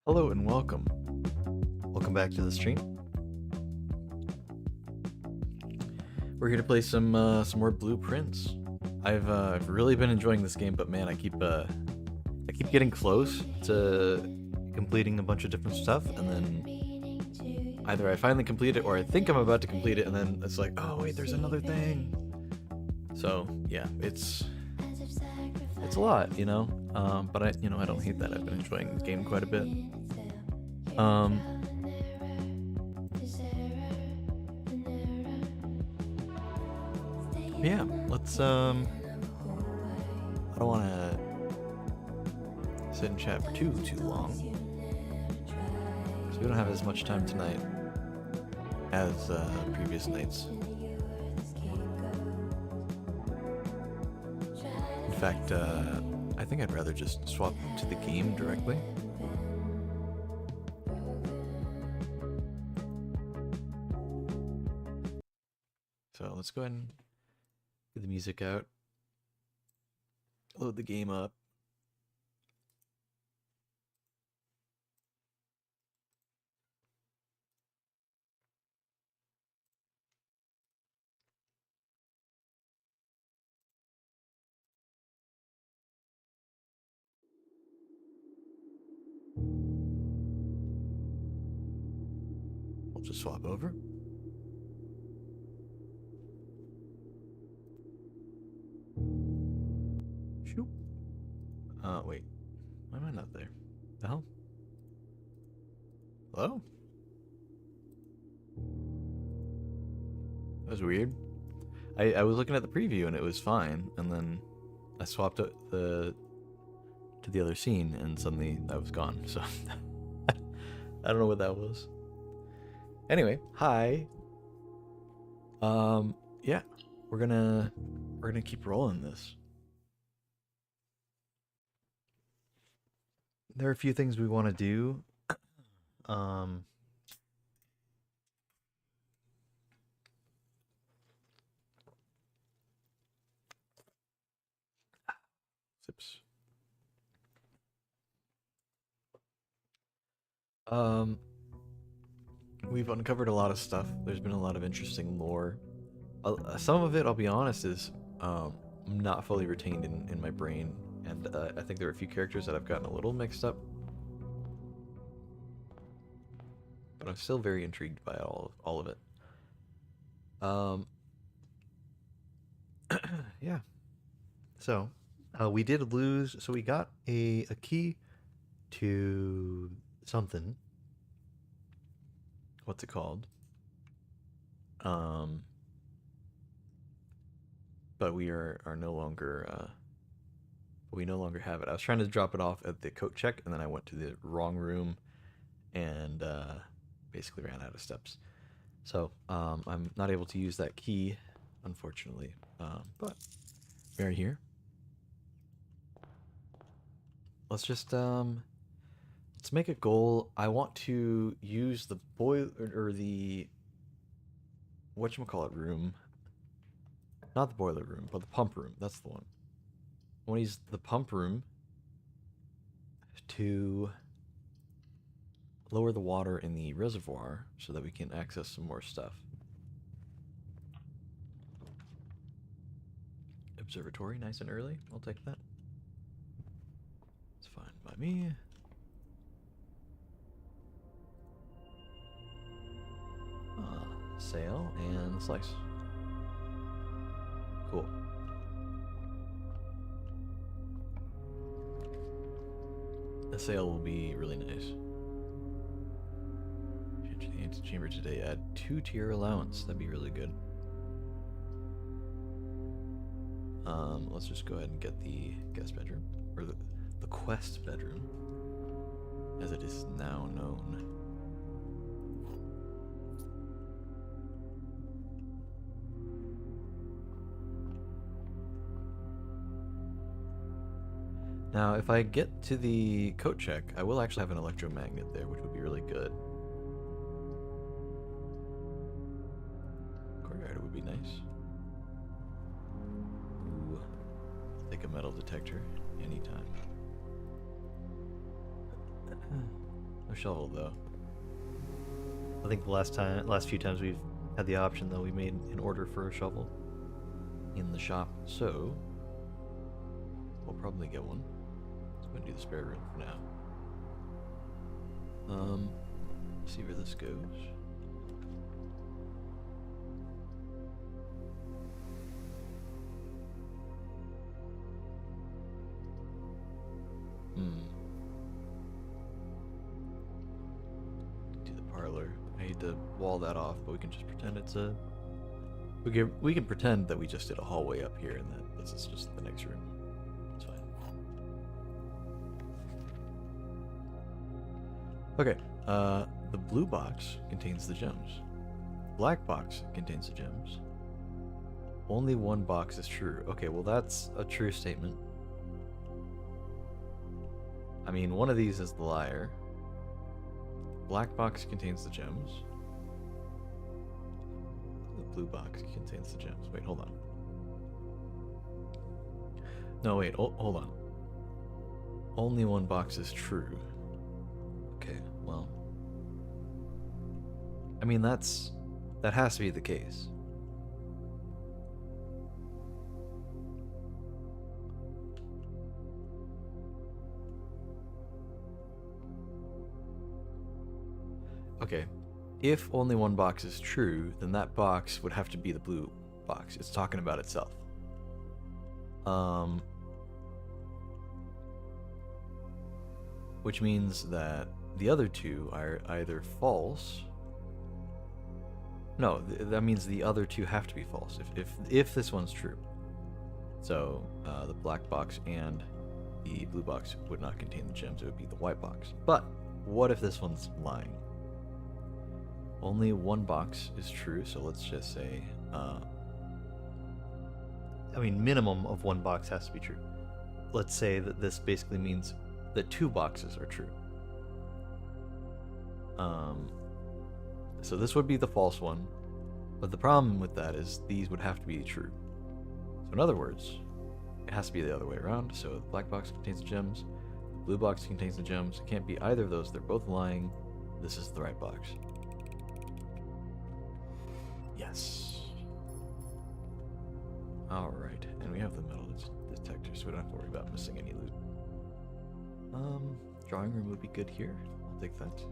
Hello and welcome. Welcome back to the stream. We're here to play some more Blueprints. I've really been enjoying this game, but man, I keep getting close to completing a bunch of different stuff, and then either I finally complete it or I think I'm about to complete it, and then it's like, oh wait, there's another thing. So yeah, it's a lot, you know. But I don't hate that. I've been enjoying the game quite a bit. Yeah, let's I don't want to sit and chat for too long, so we don't have as much time tonight as previous nights. In fact, I think I'd rather just swap to the game directly. So let's go ahead and get the music out, load the game up. We'll just swap over. Shoot. Wait. Why am I not there? The hell? Hello? That was weird. I was looking at the preview and it was fine, and then I swapped to the other scene and suddenly I was gone. So I don't know what that was. Anyway, hi. Yeah, we're gonna keep rolling this. There are a few things we want to do. Sips. We've uncovered a lot of stuff. There's been a lot of interesting lore. Some of it, I'll be honest, is not fully retained in my brain, and I think there are a few characters that I've gotten a little mixed up. But I'm still very intrigued by all of it. Yeah. So, we did lose. So we got a key to something. What's it called? But we are no longer. We no longer have it. I was trying to drop it off at the coat check, and then I went to the wrong room, and basically ran out of steps. So I'm not able to use that key, unfortunately. But we're here. Let's just let's make a goal. I want to use the boiler or the whatchamacallit room. Not the boiler room, but the pump room. That's the one. I want to use the pump room to lower the water in the reservoir so that we can access some more stuff. Observatory, nice and early. I'll take that. It's fine by me. Sail and slice. Cool. The sail will be really nice. Change the antechamber today. Add 2-tier allowance. That'd be really good. Let's just go ahead and get the guest bedroom, or the quest bedroom, as it is now known. Now, if I get to the coat check, I will actually have an electromagnet there, which would be really good. Courtyard would be nice. Ooh, I'll take a metal detector anytime. shovel though. I think the last few times we've had the option though, we made an order for a shovel in the shop, so we'll probably get one. Let's go and do the spare room for now. See where this goes. To the parlor. I hate to wall that off, but we can just pretend it's a. We can pretend that we just did a hallway up here, and that this is just the next room. It's fine. Okay. The blue box contains the gems. Black box contains the gems. Only one box is true. Okay, well that's a true statement. I mean, one of these is the liar. Black box contains the gems. The blue box contains the gems. Wait, hold on. No, wait, hold on. Only one box is true. Okay, well. I mean, that has to be the case. Okay, if only one box is true, then that box would have to be the blue box. It's talking about itself. Which means that the other two are either false. No, that means the other two have to be false if this one's true. So the black box and the blue box would not contain the gems. It would be the white box. But what if this one's lying? Only one box is true, so let's just say, I mean, minimum of one box has to be true. Let's say that this basically means that two boxes are true. So this would be the false one, but the problem with that is these would have to be true. So in other words, it has to be the other way around. So the black box contains the gems, the blue box contains the gems. It can't be either of those. They're both lying. This is the right box. Yes. Alright, and we have the metal detector, so we don't have to worry about missing any loot. Drawing room would be good here. I'll take that.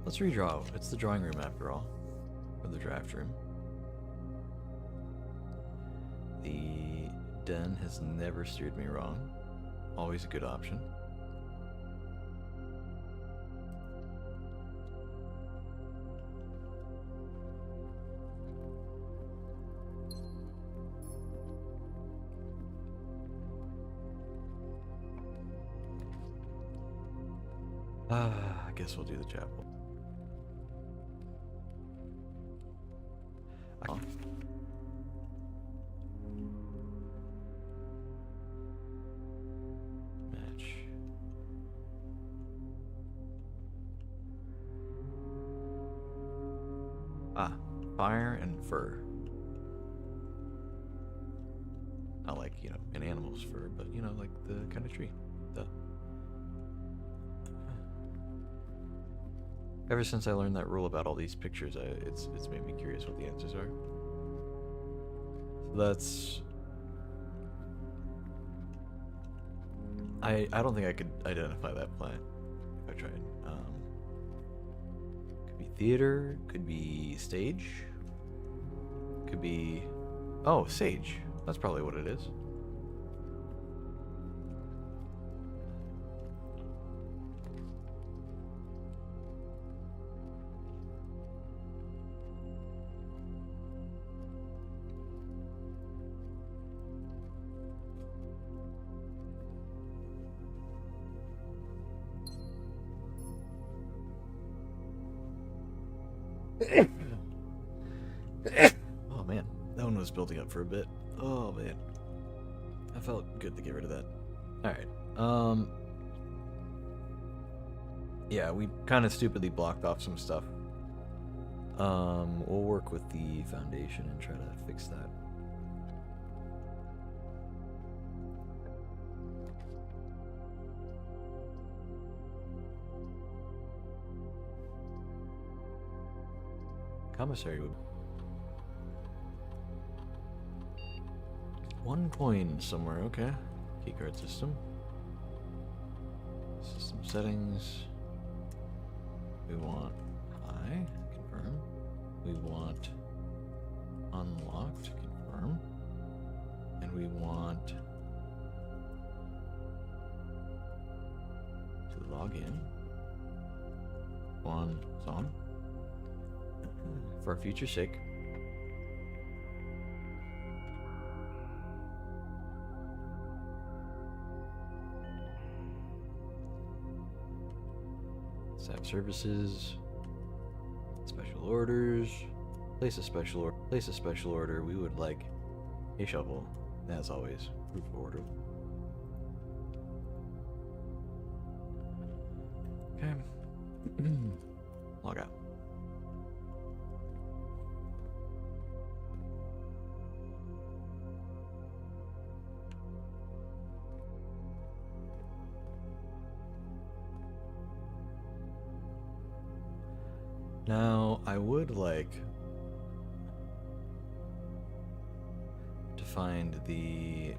Let's redraw. It's the drawing room after all, or the draft room. The den has never steered me wrong. Always a good option. I guess we'll do the chapel. Match. Fire and fur. Not like, you know, an animal's fur, but, you know, like the kind of tree. Duh. Ever since I learned that rule about all these pictures, it's made me curious what the answers are. So that's... I don't think I could identify that plant if I tried. Could be theater, could be stage, could be... Oh, sage. That's probably what it is. Oh man, that one was building up for a bit. Oh man, I felt good to get rid of that. Alright, Um, yeah, we kind of stupidly blocked off some stuff. We'll work with the foundation and try to fix that. Commissary would... 1 coin somewhere, okay. Keycard system. System settings. We want high, confirm. We want unlocked, confirm. And we want to log in. On, it's on. For our future sake. Staff services, special orders, place a special order. We would like a shovel, as always. Proof of order. Okay. Log out. Now, I would like to find the,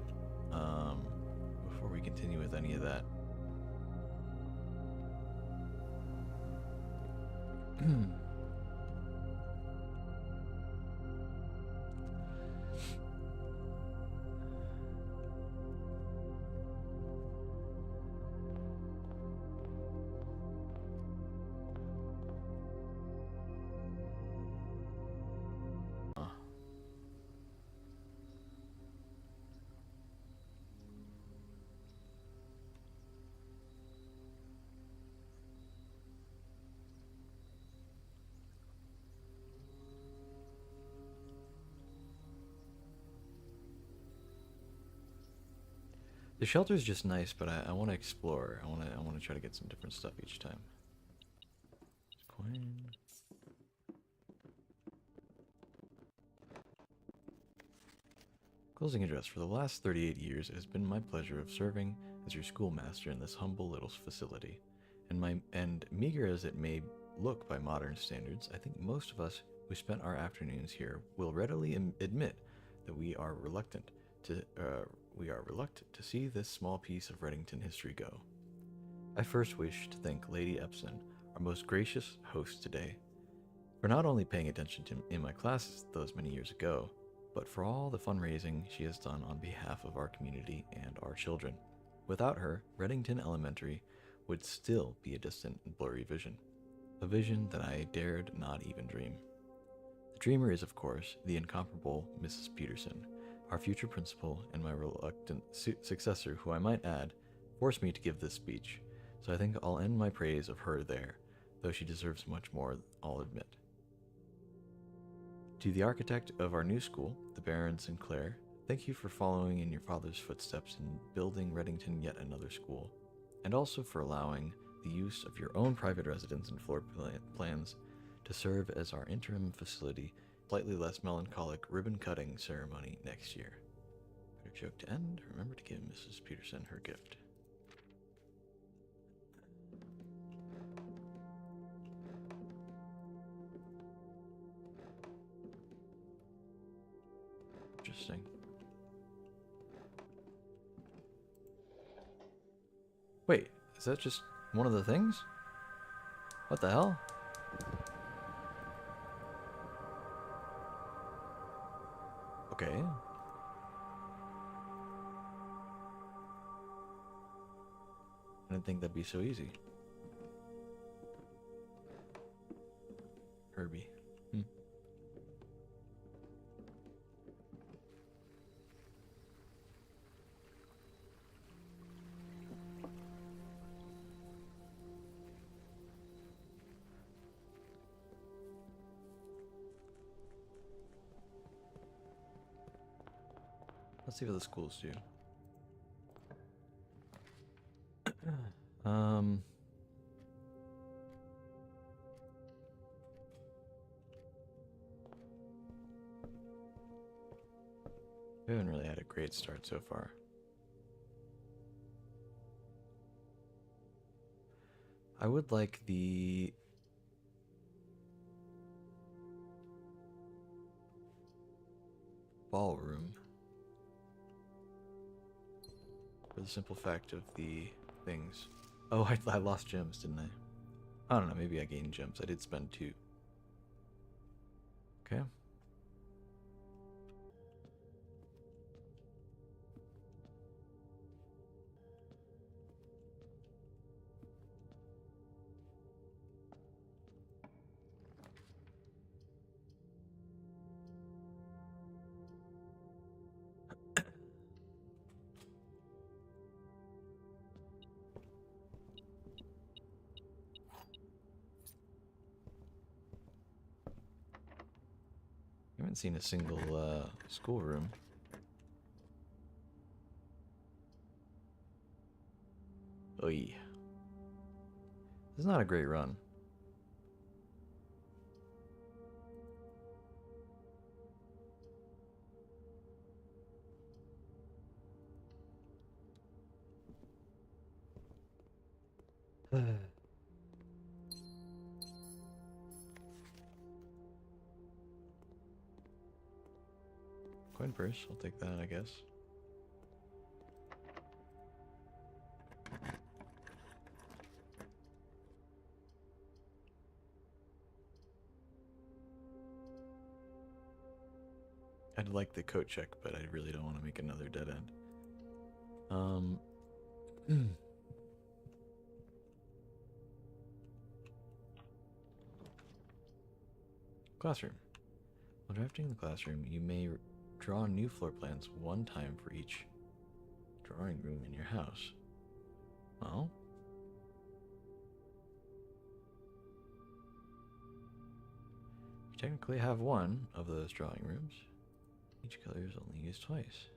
before we continue with any of that. The shelter is just nice, but I want to explore. I want to try to get some different stuff each time. Coin. Closing address. For the last 38 years, it has been my pleasure of serving as your schoolmaster in this humble little facility. And meager as it may look by modern standards, I think most of us who spent our afternoons here will readily admit that we are reluctant to see this small piece of Reddington history go. I first wish to thank Lady Epson, our most gracious host today, for not only paying attention to in my classes those many years ago, but for all the fundraising she has done on behalf of our community and our children. Without her, Reddington Elementary would still be a distant and blurry vision, a vision that I dared not even dream. The dreamer is, of course, the incomparable Mrs. Peterson, our future principal and my reluctant successor, who I might add, forced me to give this speech, so I think I'll end my praise of her there, though she deserves much more, I'll admit. To the architect of our new school, the Baron Sinclair, thank you for following in your father's footsteps and building Reddington yet another school, and also for allowing the use of your own private residence and floor plans to serve as our interim facility. Slightly less melancholic ribbon-cutting ceremony next year. Better joke to end. Remember to give Mrs. Peterson her gift. Interesting. Wait, is that just one of the things? What the hell? Okay. I didn't think that'd be so easy. Herbie. Let's see what the schools do. We haven't really had a great start so far. I would like the ballroom for the simple fact of the things. Oh, I lost gems, didn't I? I don't know, maybe I gained gems. I did spend 2. Okay. I haven't seen a single schoolroom. Oy. This is not a great run. Coin purse, I'll take that, I guess. I'd like the coat check, but I really don't want to make another dead end. Classroom. While drafting the classroom, you may draw new floor plans 1 time for each drawing room in your house. Well, you technically have 1 of those drawing rooms. Each color is only used twice.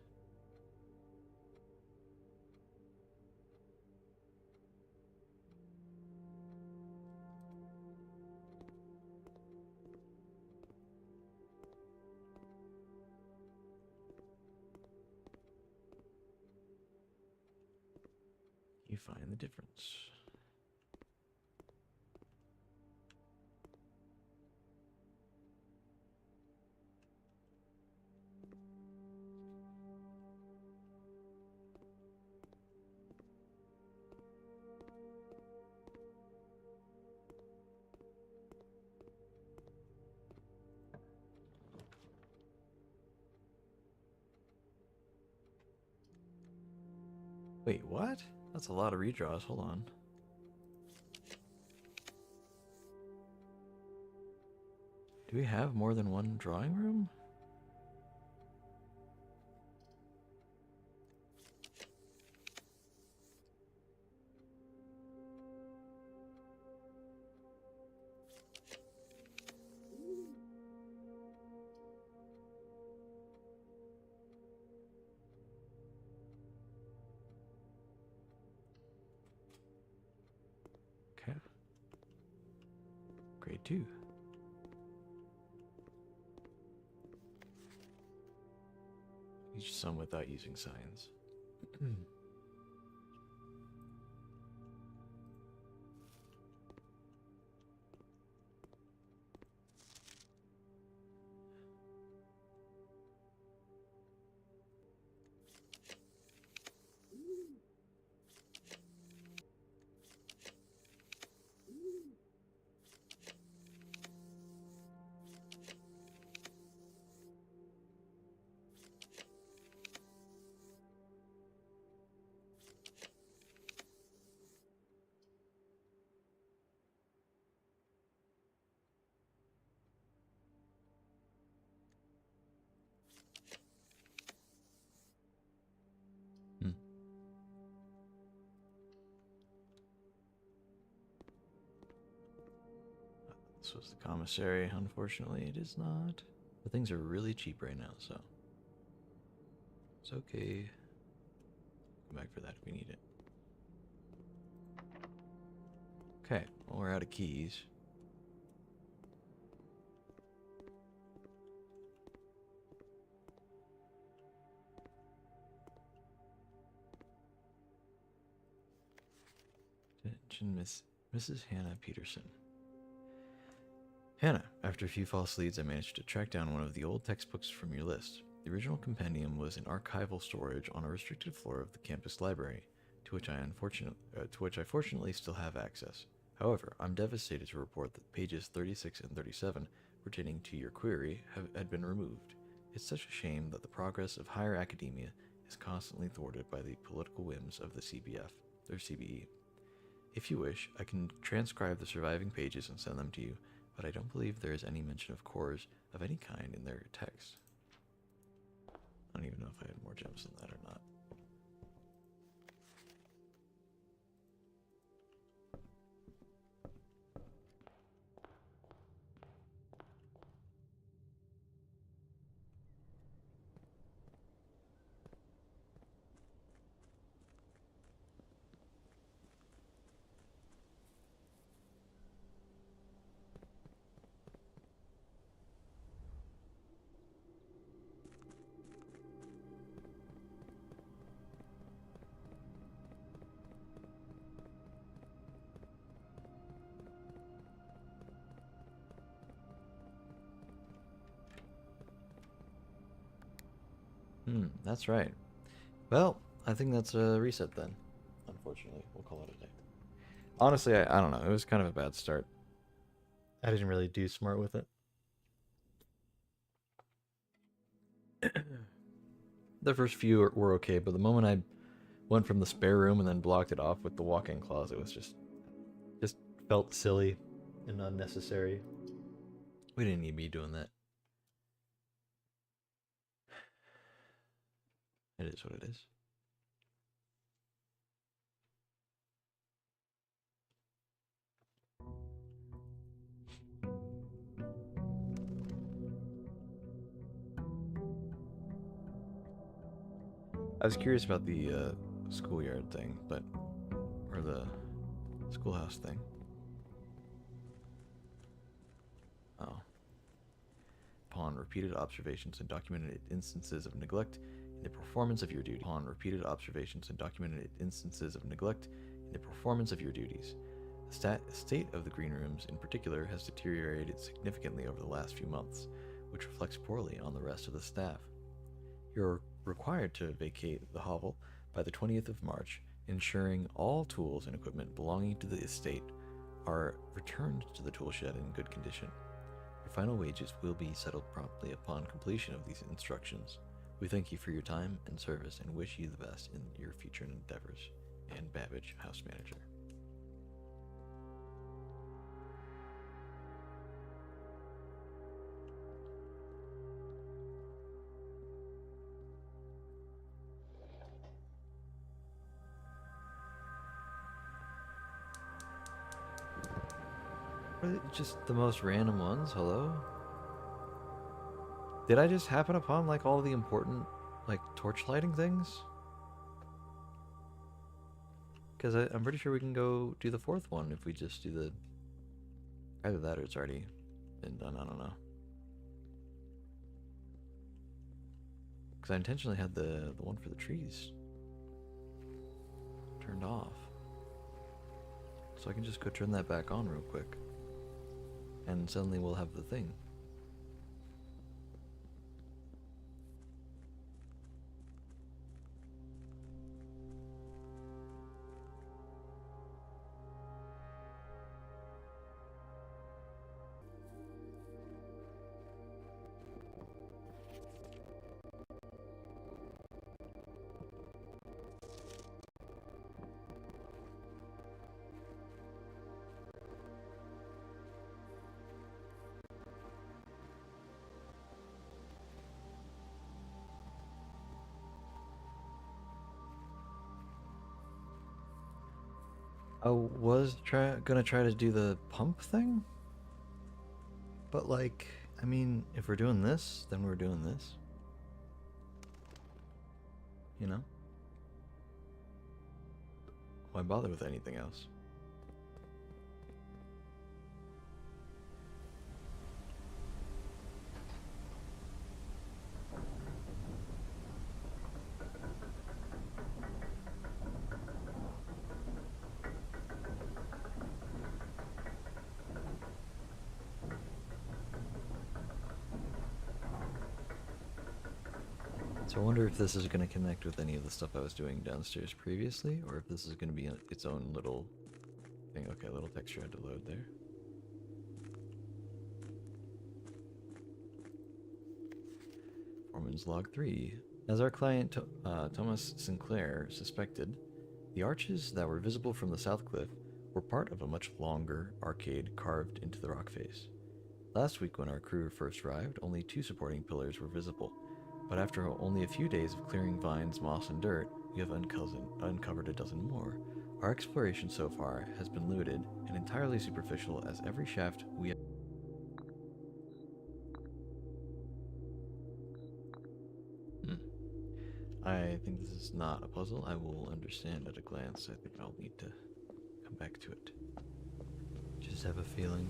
You find the difference. Wait, what? That's a lot of redraws. Hold on. Do we have more than 1 drawing room? Okay. Grade 2. Each sum without using signs. This was the commissary. Unfortunately, it is not. But things are really cheap right now, so it's okay. Come back for that if we need it. Okay, well, we're out of keys. Attention, Mrs. Hannah Peterson. Hannah, after a few false leads, I managed to track down one of the old textbooks from your list. The original compendium was in archival storage on a restricted floor of the campus library, to which I fortunately still have access. However, I'm devastated to report that pages 36 and 37 pertaining to your query had been removed. It's such a shame that the progress of higher academia is constantly thwarted by the political whims of the CBE. If you wish, I can transcribe the surviving pages and send them to you, but I don't believe there is any mention of cores of any kind in their text. I don't even know if I had more gems than that or not. That's right. Well, I think that's a reset then. Unfortunately, we'll call it a day. Honestly, I don't know. It was kind of a bad start. I didn't really do smart with it. The first few were okay, but the moment I went from the spare room and then blocked it off with the walk-in closet, it was just felt silly and unnecessary. We didn't need me doing that. It is what it is. I was curious about the schoolyard thing, or the schoolhouse thing. Oh. Upon repeated observations and documented instances of neglect in the performance of your duty. Upon repeated observations and documented instances of neglect in the performance of your duties. The state of the green rooms, in particular, has deteriorated significantly over the last few months, which reflects poorly on the rest of the staff. You're required to vacate the hovel by the 20th of March, ensuring all tools and equipment belonging to the estate are returned to the toolshed in good condition. Your final wages will be settled promptly upon completion of these instructions. We thank you for your time and service and wish you the best in your future endeavors. Ann Babbage, House Manager. Just the most random ones, hello? Did I just happen upon, like, all the important, like, torch lighting things? Because I'm pretty sure we can go do the fourth one if we just do the... Either that or it's already been done, I don't know. Because I intentionally had the one for the trees turned off. So I can just go turn that back on real quick. And suddenly we'll have the thing. I was gonna try to do the pump thing, but like, I mean, if we're doing this, then we're doing this. You know? Why bother with anything else? So I wonder if this is going to connect with any of the stuff I was doing downstairs previously, or if this is going to be its own little thing. Okay, a little texture had to load there. Foreman's Log 3. As our client Thomas Sinclair suspected, the arches that were visible from the south cliff were part of a much longer arcade carved into the rock face. Last week when our crew first arrived, only 2 supporting pillars were visible, but after only a few days of clearing vines, moss, and dirt, we have uncovered a dozen more. Our exploration so far has been limited and entirely superficial, as every shaft we have... I think this is not a puzzle. I will understand at a glance. I think I'll need to come back to it. Just have a feeling.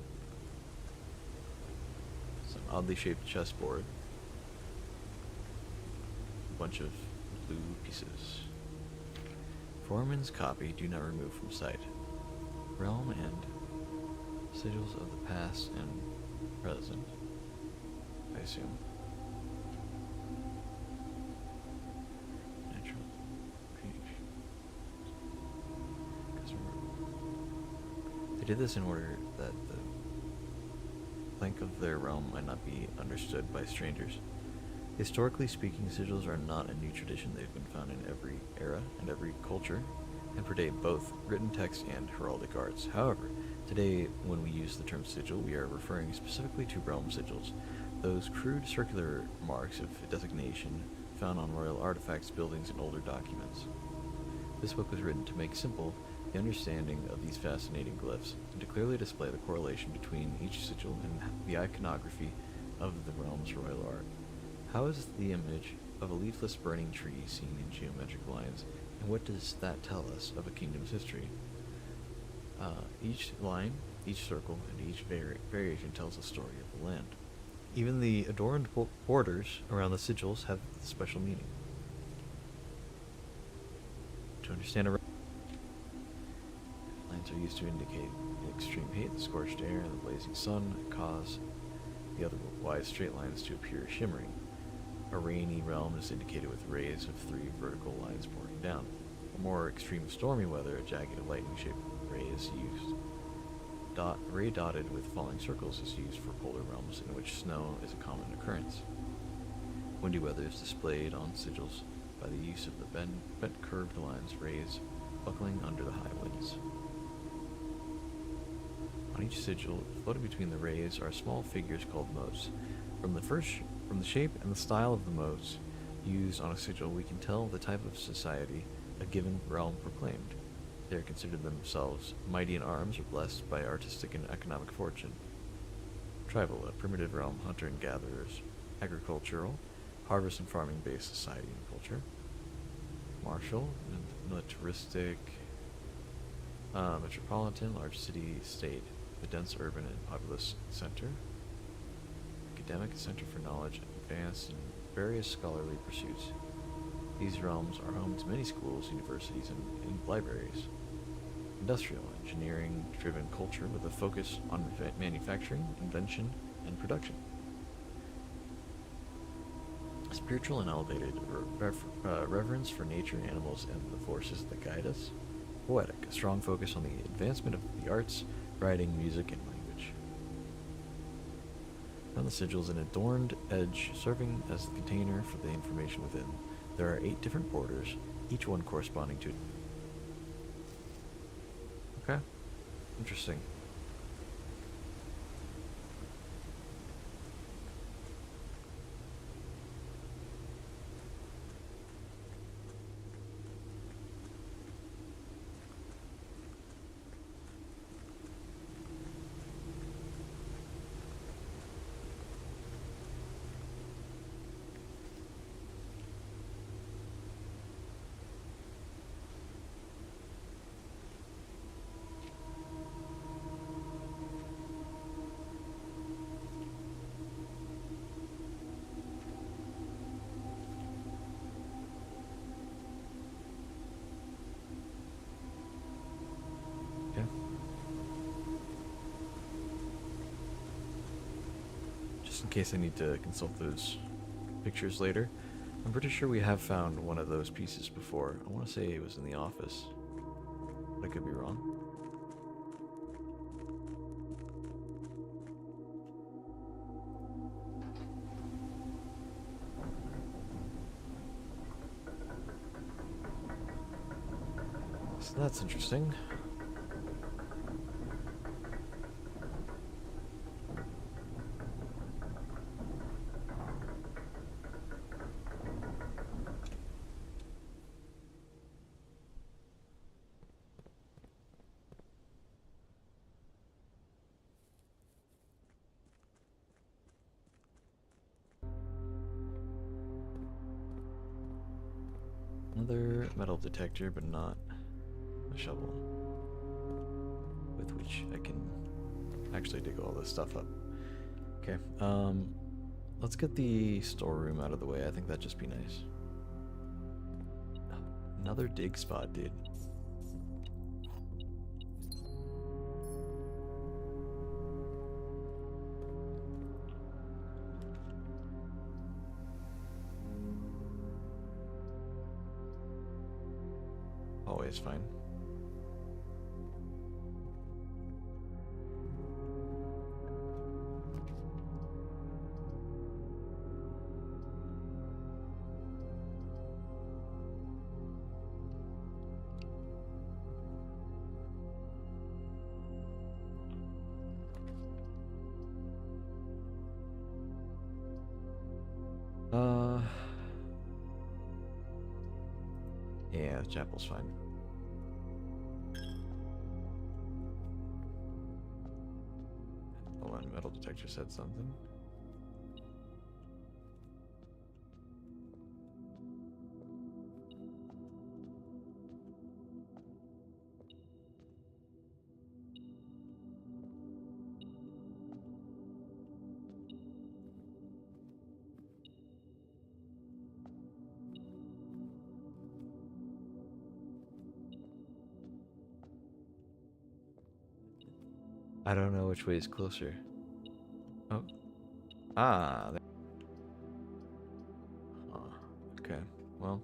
Some oddly shaped chessboard. A bunch of blue pieces. Foreman's copy, do not remove from sight. Realm and sigils of the past and present, I assume. Natural page. They did this in order that the link of their realm might not be understood by strangers. Historically speaking, sigils are not a new tradition. They've been found in every era and every culture, and predate both written text and heraldic arts. However, today, when we use the term sigil, we are referring specifically to realm sigils, those crude circular marks of designation found on royal artifacts, buildings, and older documents. This book was written to make simple the understanding of these fascinating glyphs, and to clearly display the correlation between each sigil and the iconography of the realm's royal art. How is the image of a leafless burning tree seen in geometric lines, and what does that tell us of a kingdom's history? Each line, each circle, and each variation tells a story of the land. Even the adorned borders around the sigils have special meaning. To understand a lines are used to indicate extreme heat, the scorched air, and the blazing sun cause the otherwise straight lines to appear shimmering. A rainy realm is indicated with rays of 3 vertical lines pouring down. For more extreme stormy weather, a jagged lightning-shaped ray is used. Ray dotted with falling circles is used for polar realms in which snow is a common occurrence. Windy weather is displayed on sigils by the use of the bent curved lines, rays buckling under the high winds. On each sigil, floating between the rays, are small figures called motes. From the shape and the style of the motes used on a sigil, we can tell the type of society a given realm proclaimed. They are considered themselves mighty in arms or blessed by artistic and economic fortune. Tribal, a primitive realm, hunter and gatherers. Agricultural, harvest and farming based society and culture. Martial, militaristic, metropolitan, large city, state, the dense urban and populous center. Academic, center for knowledge, advanced and various scholarly pursuits. These realms are home to many schools, universities, and libraries. Industrial, engineering-driven culture with a focus on manufacturing, invention, and production. Spiritual and elevated, reverence for nature, animals, and the forces that guide us. Poetic, a strong focus on the advancement of the arts, writing, music, and language. On the sigils, an adorned edge serving as the container for the information within. There are 8 different borders, each one corresponding to... Okay. Interesting. In case I need to consult those pictures later. I'm pretty sure we have found one of those pieces before. I want to say it was in the office. But I could be wrong. So that's interesting. Another metal detector, but not a shovel with which I can actually dig all this stuff up. Okay, let's get the storeroom out of the way. I think that'd just be nice. Another dig spot, dude. Always fine. Yeah, the chapel's fine. Hold on, metal detector said something. I don't know which way is closer. Oh. Ah. Huh. Okay. Well.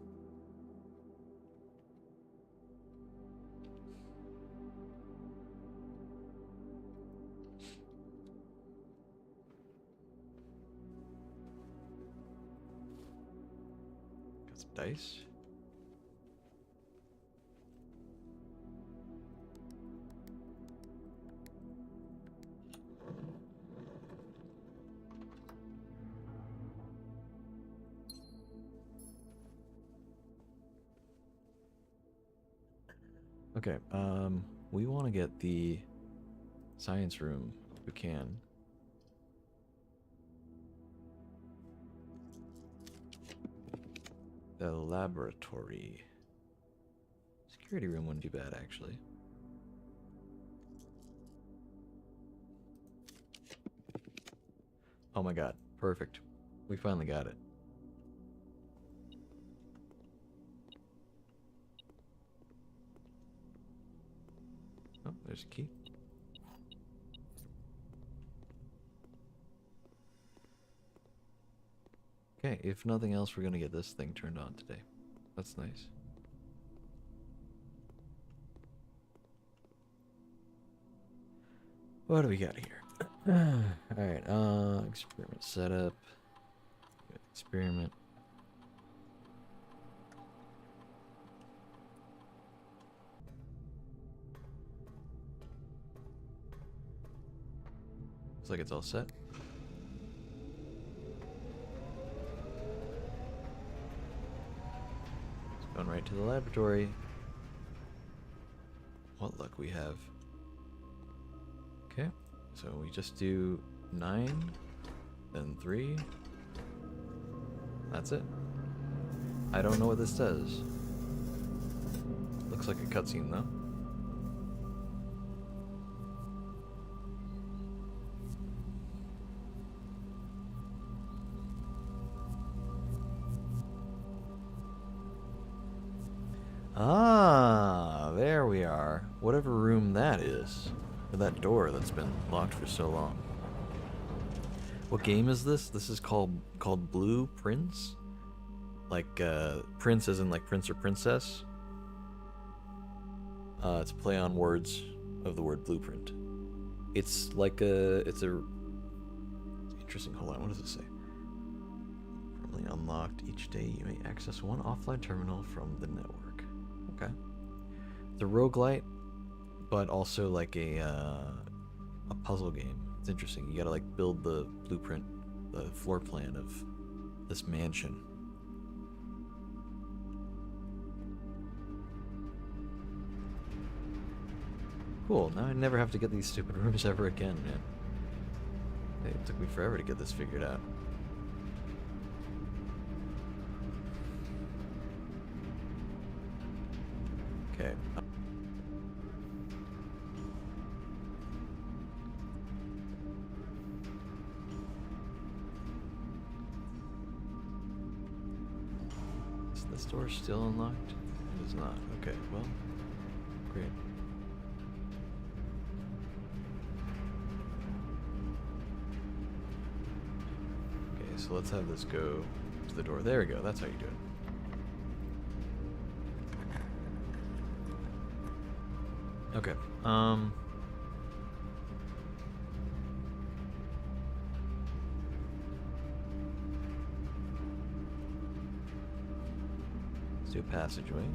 Got some dice. Okay, we want to get the science room if we can. The laboratory. Security room wouldn't be bad, actually. Oh my god, perfect. We finally got it. Oh, there's a key. Okay, if nothing else, we're gonna get this thing turned on today. That's nice. What do we got here? Alright, experiment setup. Experiment. Looks like it's all set. Going right to the laboratory. What luck we have. Okay, so we just do 9, then 3. That's it. I don't know what this does. Looks like a cutscene though. Ah, there we are. Whatever room that is. Or that door that's been locked for so long. What game is this? This is called Blueprints? Like prince isn't like prince or princess. It's a play on words of the word blueprint. It's like it's interesting. Hold on, what does it say? Permanently unlocked each day. You may access one offline terminal from the network. Okay. The roguelite, but also like a puzzle game. It's interesting. You gotta like build the blueprint, the floor plan of this mansion. Cool. Now I never have to get these stupid rooms ever again, man. It took me forever to get this figured out. Okay. Is this door still unlocked? It is not. Okay, well, great. Okay, so let's have this go to the door. There we go. That's how you do it. Okay. Let's do a passageway.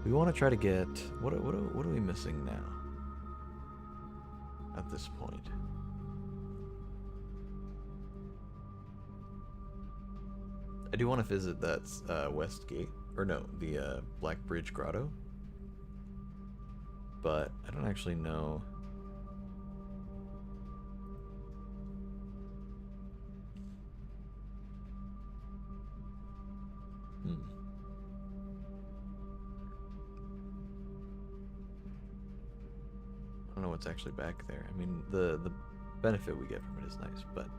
We want to try to get what are we missing now? At this point. I do want to visit that West Gate. Or no, the Black Bridge Grotto. But I don't actually know. I don't know what's actually back there. I mean, the benefit we get from it is nice, but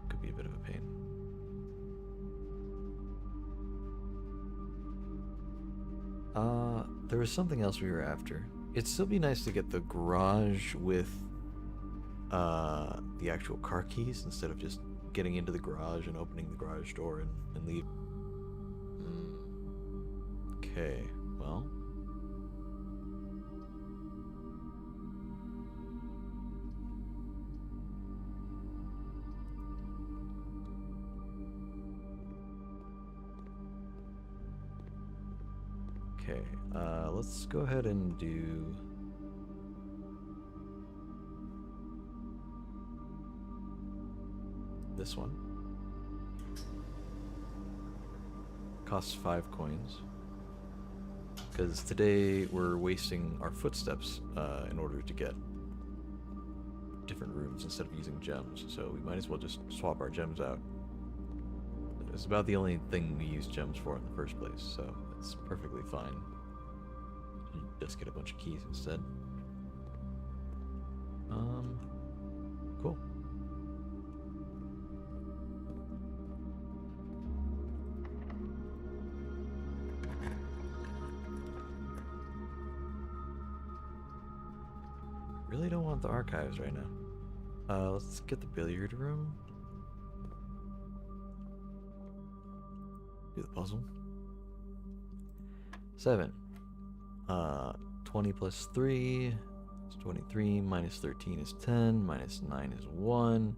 could be a bit of a pain. There was something else we were after. It'd still be nice to get the garage with the actual car keys instead of just getting into the garage and opening the garage door and leave. Okay, well. Okay, let's go ahead and do this one. Costs 5 coins. Because today we're wasting our footsteps in order to get different rooms instead of using gems. So we might as well just swap our gems out. It's about the only thing we use gems for in the first place, so it's perfectly fine. You just get a bunch of keys instead. Cool. Really don't want the archives right now. Let's get the billiard room. Do the puzzle. 7. 20 plus 3 is 23. Minus 13 is 10. Minus 9 is 1.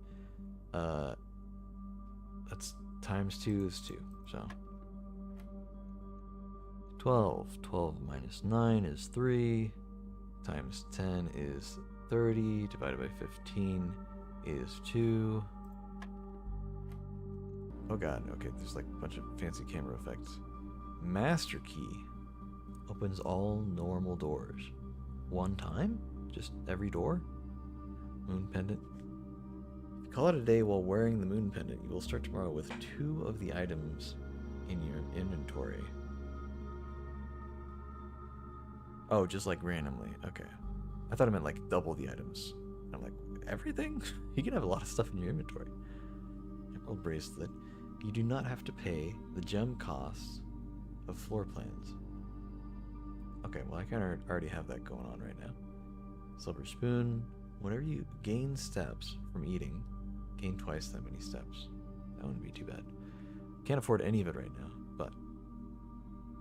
That's times 2 is 2. So 12. 12 minus 9 is 3. Times 10 is 30. Divided by 15 is 2. Oh god, okay, there's like a bunch of fancy camera effects. Master key opens all normal doors. One time? Just every door? Moon pendant. If you call it a day while wearing the moon pendant, you will start tomorrow with 2 of the items in your inventory. Oh, just like randomly. Okay. I thought it meant like double the items. I'm like, everything? You can have a lot of stuff in your inventory. Emerald bracelet. You do not have to pay the gem costs of floor plans. Okay, well I kind of already have that going on right now. Silver spoon. Whenever you gain steps from eating, gain twice that many steps. That wouldn't be too bad. Can't afford any of it right now, but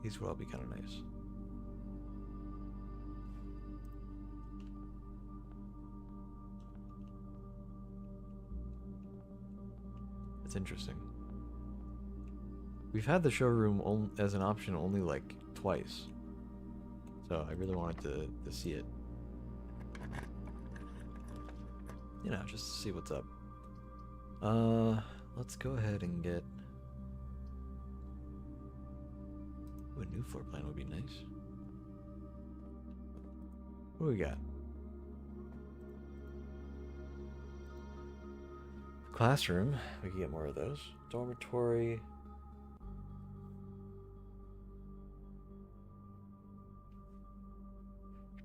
these would all be kind of nice. It's interesting. We've had the showroom as an option only like twice, so I really wanted to see it. You know, just to see what's up. Let's go ahead and get... Ooh, a new floor plan would be nice. What do we got? Classroom. We can get more of those. Dormitory.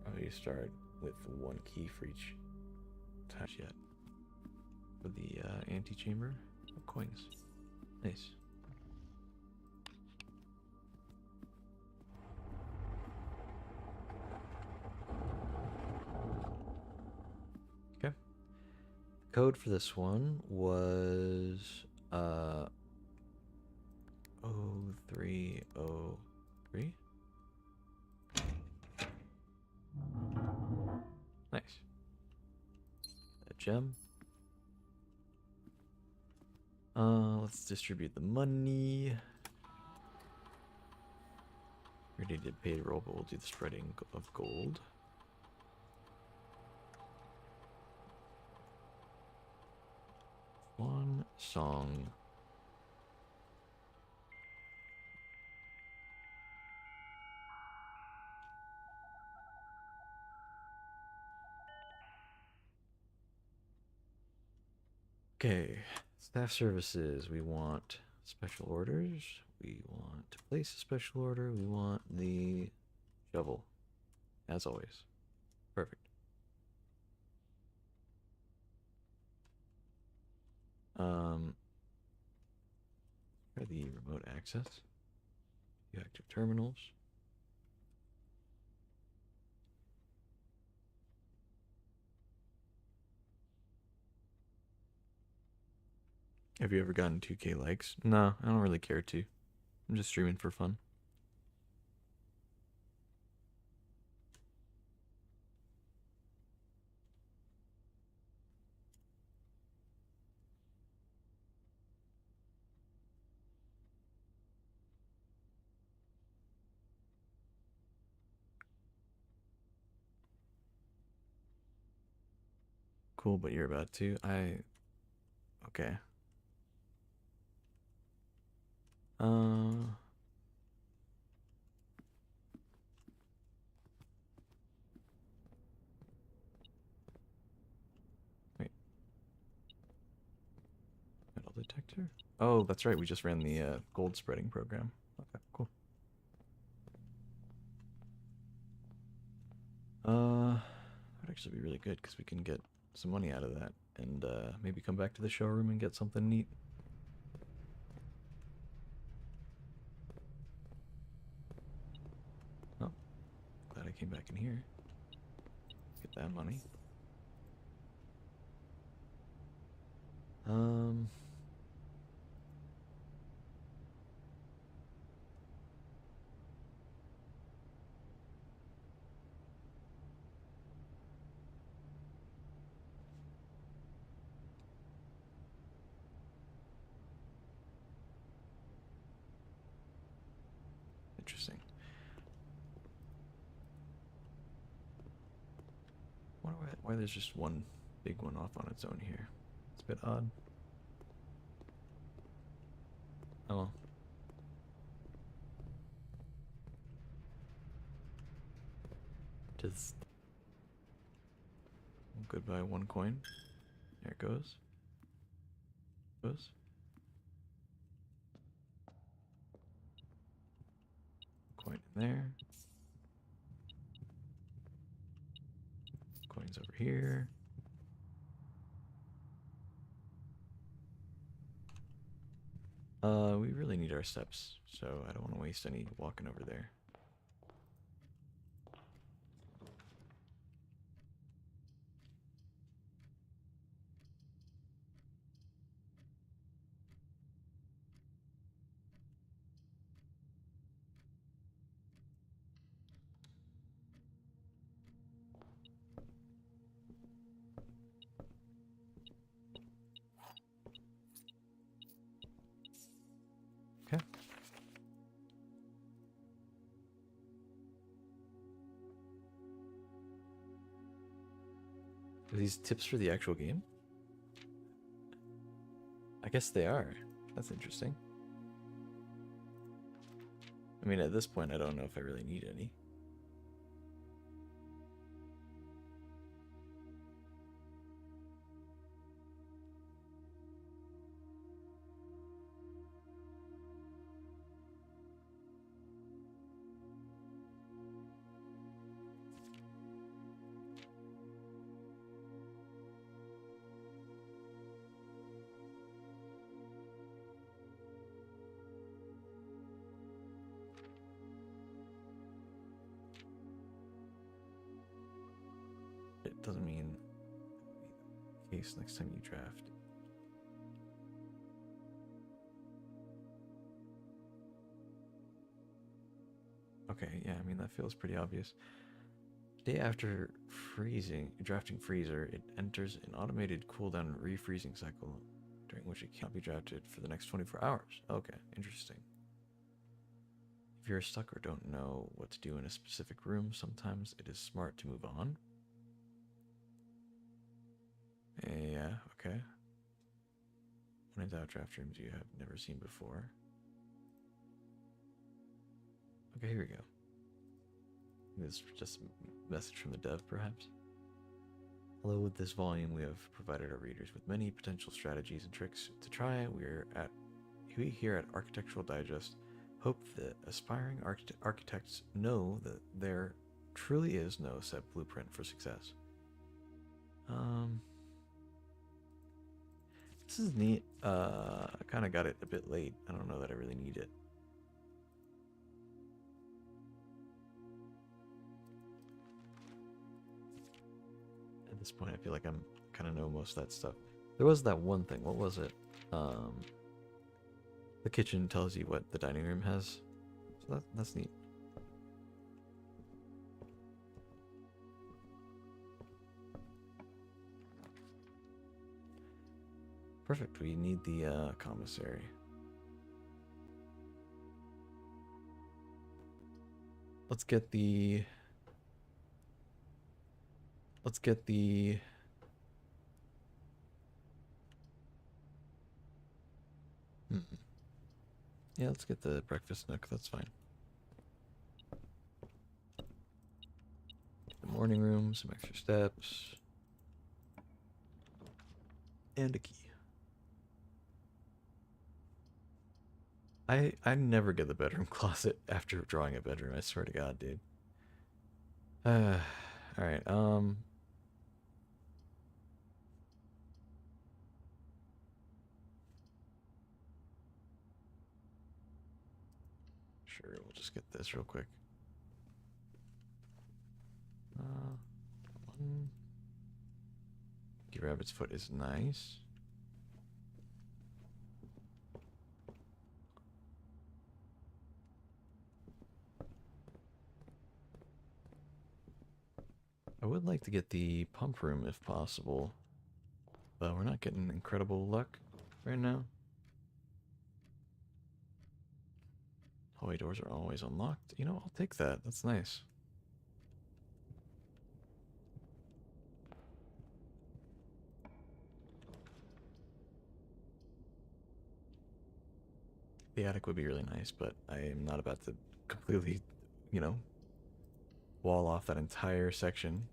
Probably start with one key for each time yet. For the antechamber. Oh, coins. Nice. Okay. Code for this one was 0303. Nice. A gem. Let's distribute the money. We already did payroll, but we'll do the spreading of gold. One song. Okay, staff services. We want special orders. We want to place a special order. We want the shovel, as always. Perfect. For the remote access, the active terminals. Have you ever gotten 2K likes? No, I don't really care to. I'm just streaming for fun. Cool, but you're about to. Okay. Wait. Metal detector? Oh, that's right. We just ran the gold spreading program. Okay, cool. That would actually be really good because we can get some money out of that and maybe come back to the showroom and get something neat. Oh, glad I came back in here. Get that money. Interesting. Wonder why there's just one big one off on its own here. It's a bit odd. Oh well. Just goodbye one coin. There it goes. Goes. Coin in there. Coins over here. We really need our steps, so I don't want to waste any walking over there. Are these tips for the actual game? I guess they are. That's interesting. I mean, at this point, I don't know if I really need any. It doesn't mean case next time you draft. Okay, yeah, I mean, that feels pretty obvious. Day after drafting freezer, it enters an automated cooldown refreezing cycle during which it can't be drafted for the next 24 hours. Okay, interesting. If you're stuck or don't know what to do in a specific room, sometimes it is smart to move on. Yeah, okay. When in doubt, draft rooms you have never seen before. Okay, here we go. This is just a message from the dev, perhaps. Hello, with this volume, we have provided our readers with many potential strategies and tricks to try. We here at Architectural Digest hope that aspiring architects know that there truly is no set blueprint for success. This is neat. I kind of got it a bit late. I don't know that I really need it. At this point, I feel like I'm kind of know most of that stuff. There was that one thing. What was it? The kitchen tells you what the dining room has. So that's neat. Perfect. We need the commissary. Let's get the yeah, let's get the breakfast nook. That's fine. The morning room, some extra steps, and a key. I never get the bedroom closet after drawing a bedroom. I swear to God, dude. All right. Sure, we'll just get this real quick. One. Rabbit's foot is nice. I would like to get the pump room if possible, but we're not getting incredible luck right now. Hallway doors are always unlocked. You know, I'll take that. That's nice. The attic would be really nice, but I am not about to completely, you know, wall off that entire section.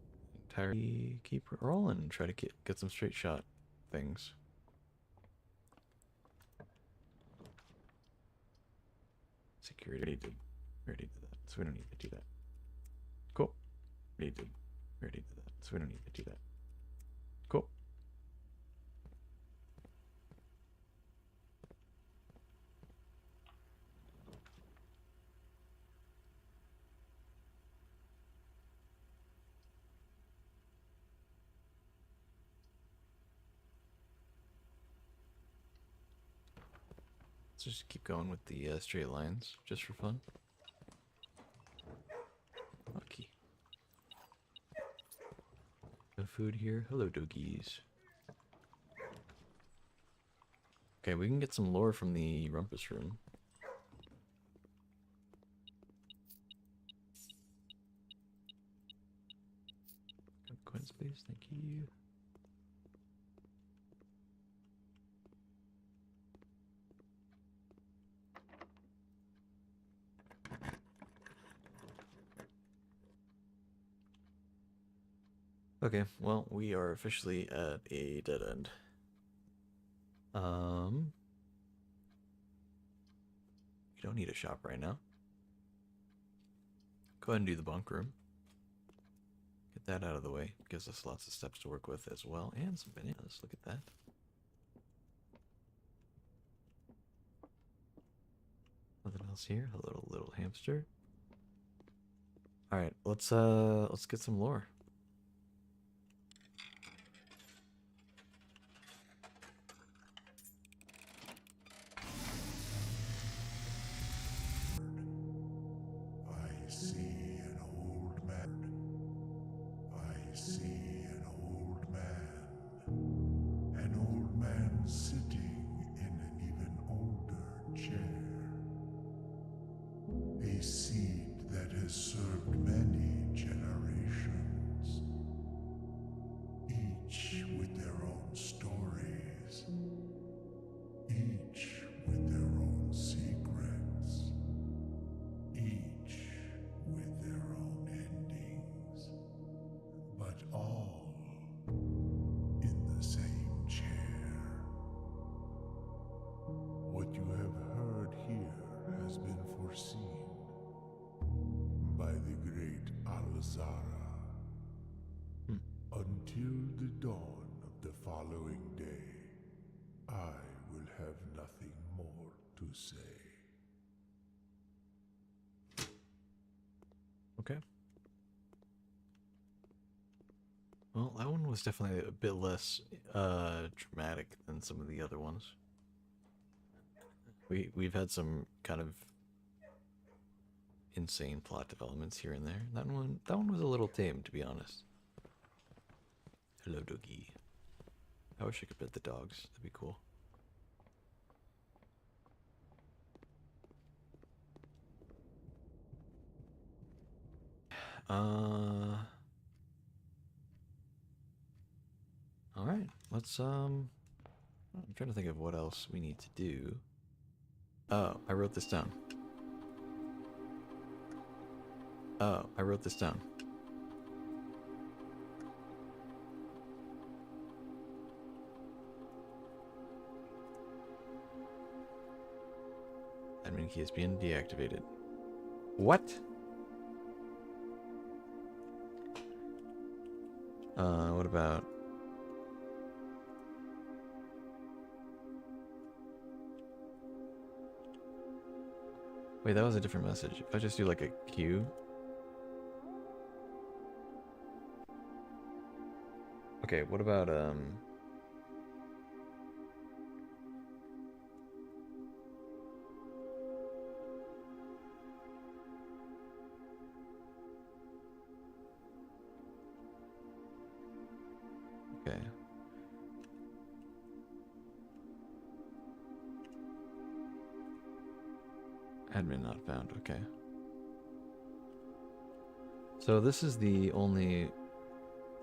Keep rolling and try to get some straight shot things. Security already did that, so we don't need to do that. Cool. We already did that, so we don't need to do that. Cool. Let's just keep going with the straight lines, just for fun. Lucky. No food here. Hello, doggies. Okay, we can get some lore from the rumpus room. Coin space, thank you. Okay, well, we are officially at a dead end. You don't need a shop right now. Go ahead and do the bunk room. Get that out of the way. Gives us lots of steps to work with as well. And some bananas. Look at that. Nothing else here. A little hamster. Alright, let's get some lore. I see an old man. I see an old man. An old man sitting in an even older chair. A seed that has served many generations. Each with their own stories. Each with their own secrets. Each with their own endings, but all in the same chair. What you have heard here has been foreseen by the great Alzara. Until the dawn of the following day, I will have nothing more to say. Okay. Well, that one was definitely a bit less dramatic than some of the other ones. We've had some kind of insane plot developments here and there. That one was a little tame, to be honest. Hello, doggy. I wish I could pet the dogs. That'd be cool. Alright, let's, I'm trying to think of what else we need to do. Oh, I wrote this down. Oh, I wrote this down. Admin key is being deactivated. What? What about... Wait, that was a different message. If I just do like a Q... Okay, what about, Okay. Admin not found, okay. So this is the only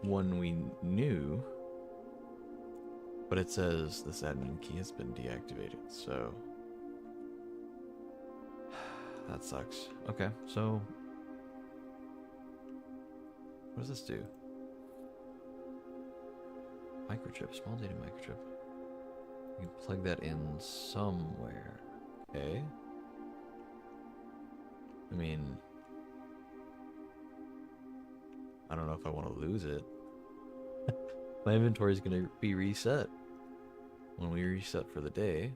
one we knew, but it says this admin key has been deactivated, so... That sucks. Okay, so... What does this do? Microchip, small data microchip. You can plug that in somewhere. Okay. I mean... I don't know if I want to lose it. My inventory is going to be reset when we reset for the day.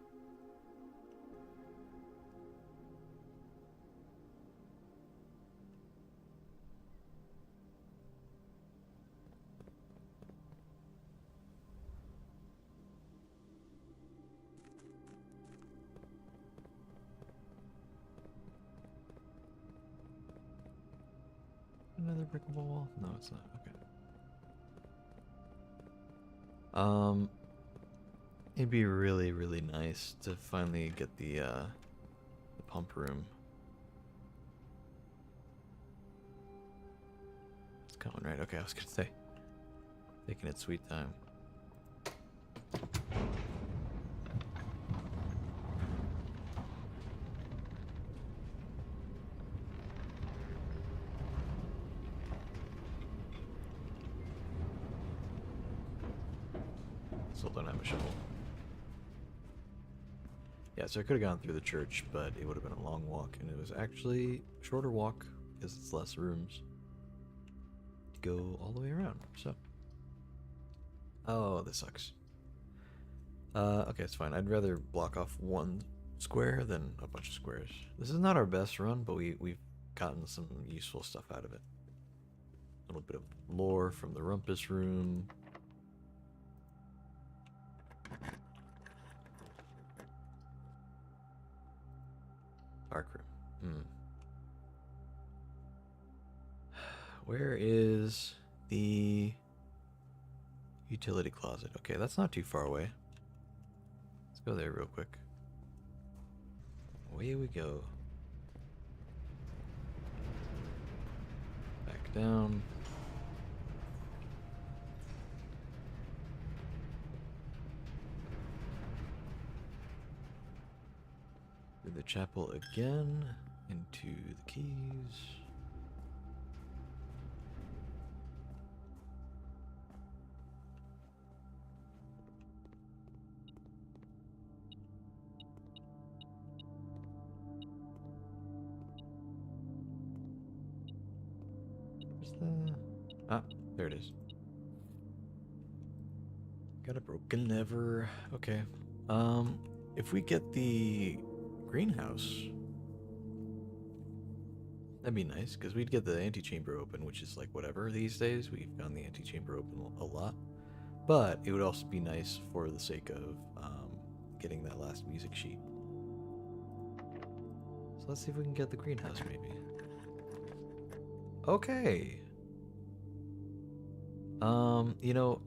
Another breakable wall? No, it's not. Okay. It'd be really, really nice to finally get the pump room. It's coming, right? Okay, I was gonna say. Taking its sweet time. Still don't have a shovel. Yeah, so I could have gone through the church, but it would have been a long walk, and it was actually a shorter walk because it's less rooms to go all the way around. So, oh, this sucks. Okay, it's fine. I'd rather block off one square than a bunch of squares. This is not our best run, but we've gotten some useful stuff out of it. A little bit of lore from the Rumpus Room. Dark Room. Where is the utility closet? Okay, that's not too far away. Let's go there real quick. Away we go. Back down. Through the chapel again. Into the keys. Ah, there it is. Got a broken lever. Okay. If we get the greenhouse, that'd be nice, because we'd get the antechamber open, which is like whatever these days. We've found the antechamber open a lot. But it would also be nice for the sake of getting that last music sheet. So let's see if we can get the greenhouse, maybe. Okay. You know,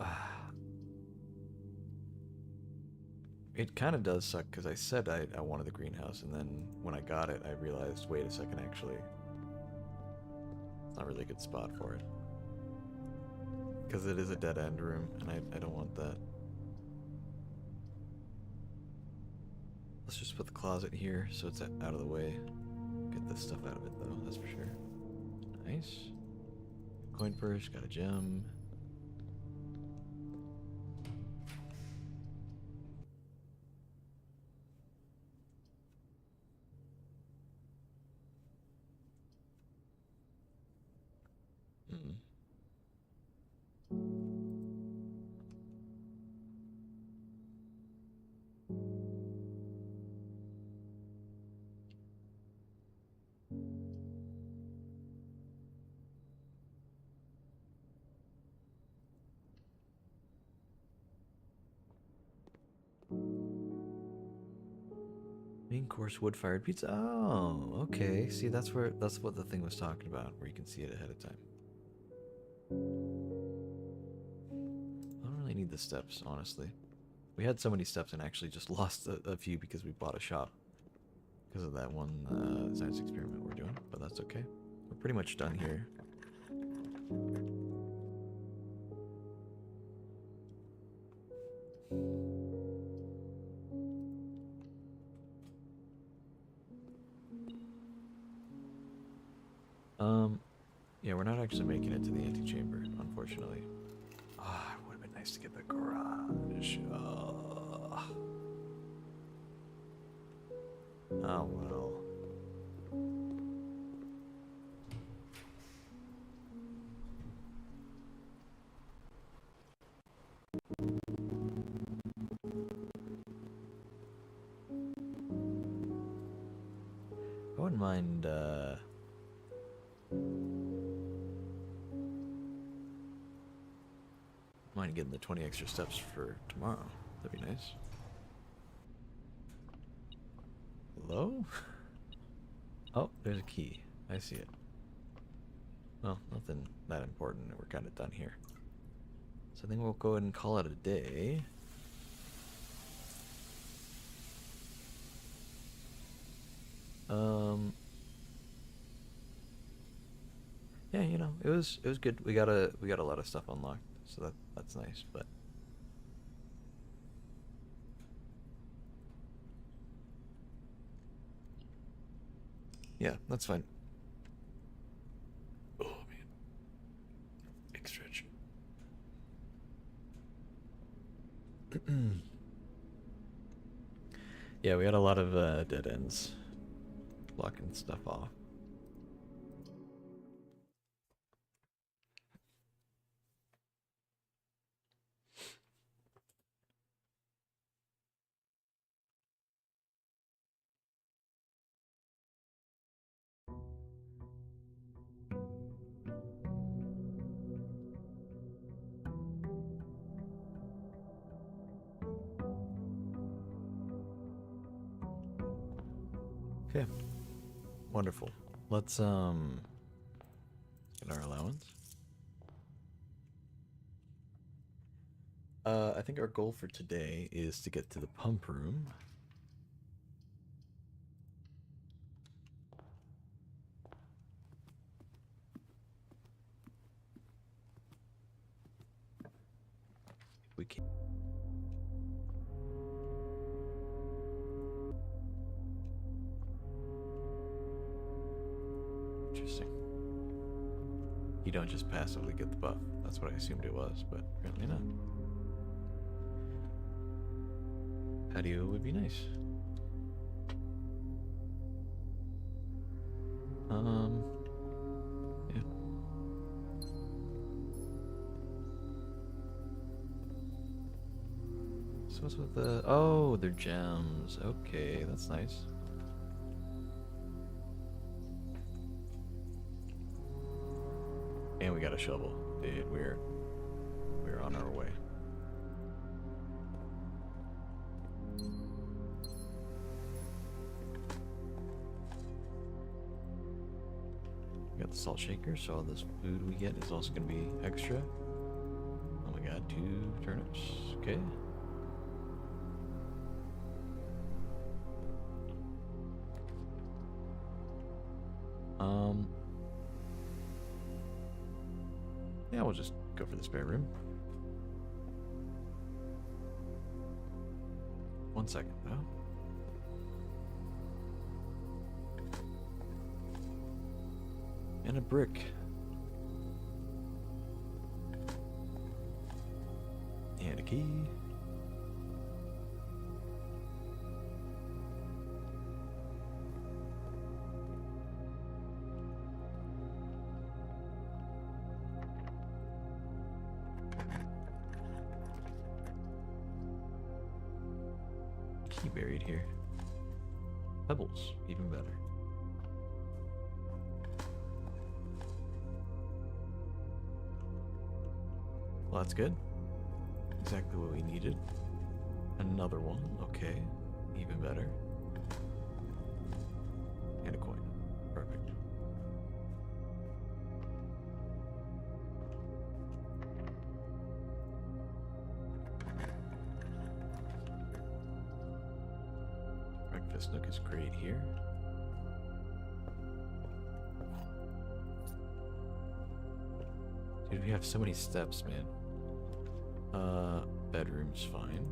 it kind of does suck because I said I wanted the greenhouse, and then when I got it, I realized, wait a second, actually, it's not really a good spot for it. Because it is a dead-end room, and I don't want that. Let's just put the closet here so it's out of the way. Get this stuff out of it, though, that's for sure. Nice. Coin purse, got a gem. Main course wood-fired pizza. Oh, okay. See, that's what the thing was talking about, where you can see it ahead of time. I don't really need the steps, honestly. We had so many steps and actually just lost a few because we bought a shop because of that one science experiment we're doing, but that's okay. We're pretty much done here. Yeah, we're not actually making it to the antechamber, unfortunately. Ah, it would have been nice to get the garage. Oh well. I wouldn't mind, getting the 20 extra steps for tomorrow. That'd be nice. Hello? Oh, there's a key. I see it. Well, nothing that important. We're kind of done here. So I think we'll go ahead and call it a day. Yeah, you know, it was good. We got a lot of stuff unlocked, so that's nice, but yeah, that's fine. Oh man. Big stretch. Yeah, we had a lot of dead ends blocking stuff off. Okay. Wonderful. Let's get our allowance. I think our goal for today is to get to the pump room. If we can. Interesting. You don't just passively get the buff. That's what I assumed it was, but apparently not. Patio would be nice. Yeah. So what's with the... Oh, they're gems. Okay, that's nice. And we got a shovel. Dude, we're on our way. We got the salt shaker, so all this food we get is also going to be extra. Oh my god, 2 turnips. Okay. Yeah, we'll just go for the spare room. 1 second, though. And a brick. And a key. Key buried here. Pebbles, even better. Well, that's good. Exactly what we needed. Another one. Okay. Even better. And a coin. Perfect. Breakfast nook is great here. Dude, we have so many steps, man. Bedroom's fine.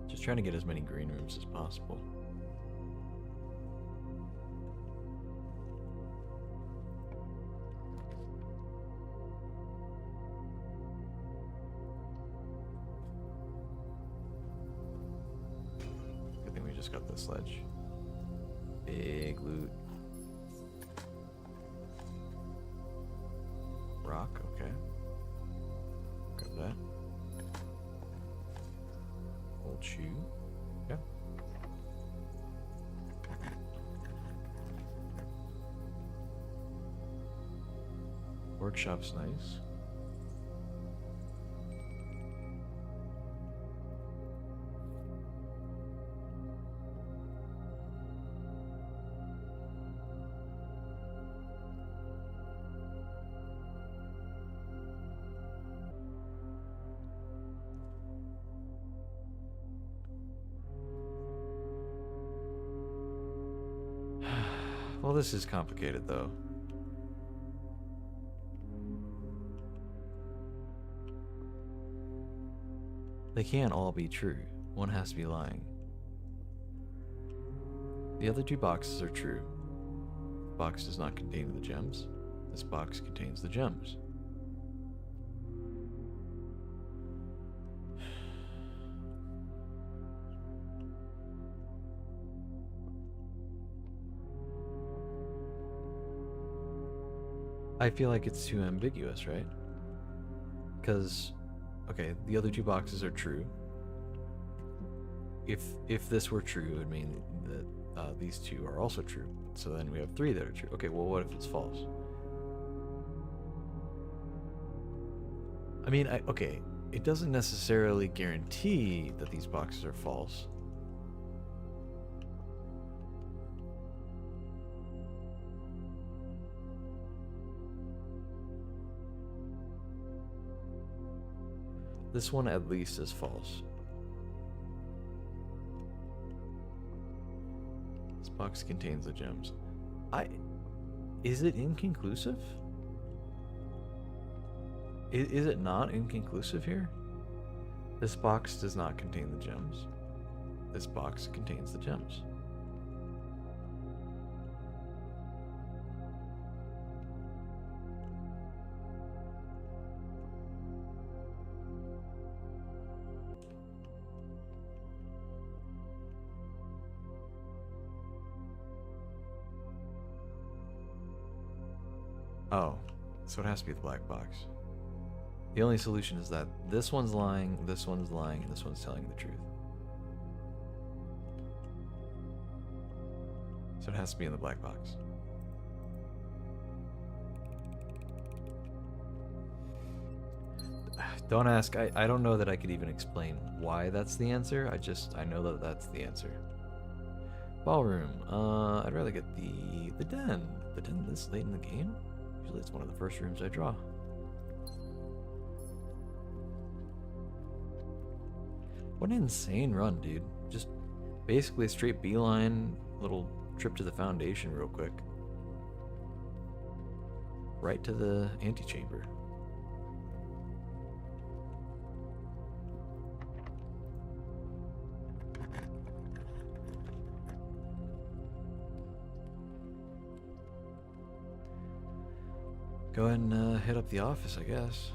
Just trying to get as many green rooms as possible. Good thing we just got the sledge. Big loot. Rock, okay. Grab that. Old shoe. Okay. Workshop's nice. Well, this is complicated, though. They can't all be true. One has to be lying. The other 2 boxes are true. The box does not contain the gems. This box contains the gems. I feel like it's too ambiguous, right? Because, okay, the other two boxes are true. If this were true, it would mean that these two are also true. So then we have three that are true. Okay, well, what if it's false? I mean, okay, it doesn't necessarily guarantee that these boxes are false. This one at least is false. This box contains the gems. Is it inconclusive? Is it not inconclusive here? This box does not contain the gems. This box contains the gems. Oh, so it has to be the black box. The only solution is that this one's lying, and this one's telling the truth. So it has to be in the black box. Don't ask. I don't know that I could even explain why that's the answer. I know that that's the answer. Ballroom. I'd rather get the den. The den this late in the game? Usually it's one of the first rooms I draw. What an insane run, dude. Just basically a straight beeline, little trip to the foundation real quick. Right to the antechamber. Go ahead and hit up the office, I guess.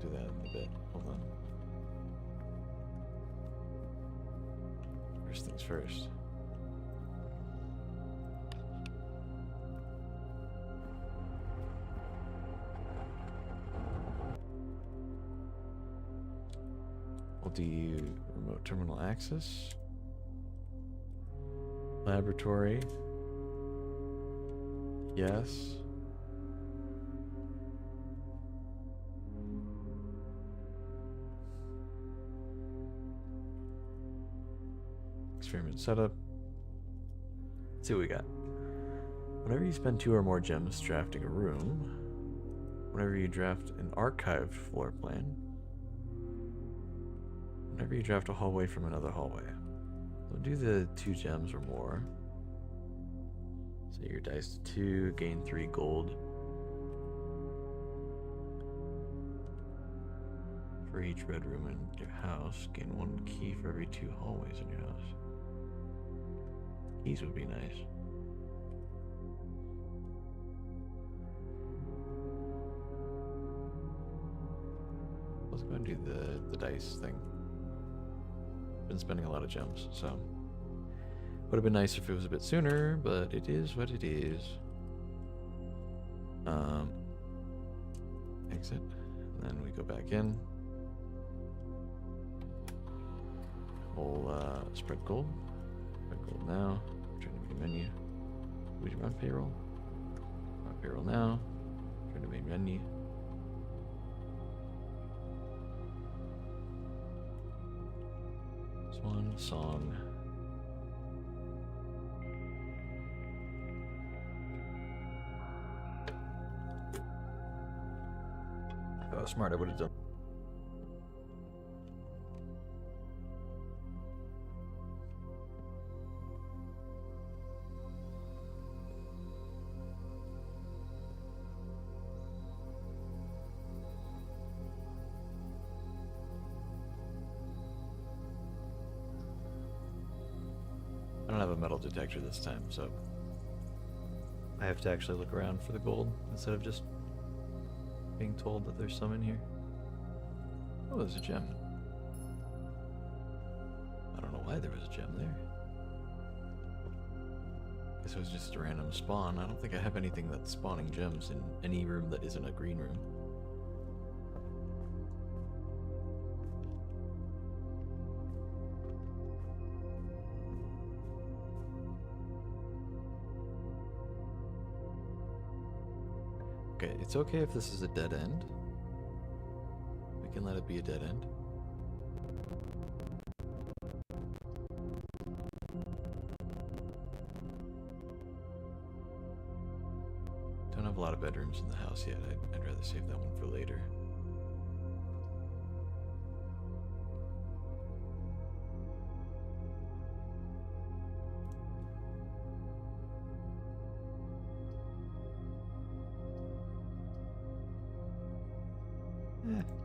Do that in a bit. Hold on. First things first. We'll do remote terminal access. Laboratory. Yes. Experiment setup. Let's see what we got. Whenever you spend 2 or more gems drafting a room, whenever you draft an archived floor plan, whenever you draft a hallway from another hallway. So do the 2 gems or more. Set your dice to 2, gain 3 gold. For each red room in your house, gain 1 key for every 2 hallways in your house. Keys would be nice. Let's go and do the dice thing. Been spending a lot of gems, so would have been nice if it was a bit sooner, but it is what it is. Exit, and then we go back in. We'll spread gold. Spread gold now. Return to main menu. Would you run payroll? Run payroll now. Return to main menu. Swan song. Oh, smart, I would have done. I don't have a metal detector this time, so I have to actually look around for the gold instead of just Being told that there's some in here. Oh, there's a gem. I don't know why there was a gem there. Guess it was just a random spawn. I don't think I have anything that's spawning gems in any room that isn't a green room. Okay, it's okay if this is a dead end. We can let it be a dead end. Don't have a lot of bedrooms in the house yet. I'd rather save that one for later.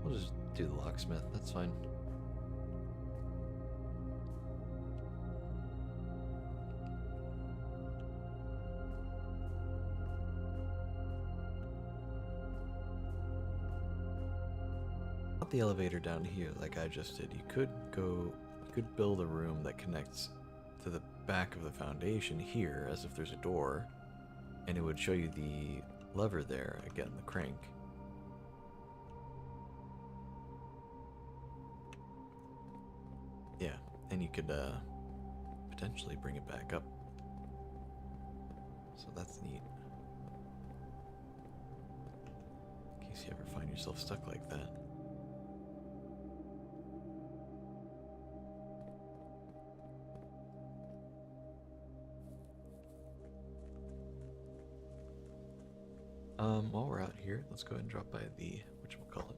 We'll just do the locksmith. That's fine. Not the elevator down here like I just did. You could build a room that connects to the back of the foundation here as if there's a door, and it would show you the lever there, again, the crank. Yeah, and you could potentially bring it back up. So that's neat. In case you ever find yourself stuck like that. While we're out here, let's go ahead and drop by the whatchamacallit.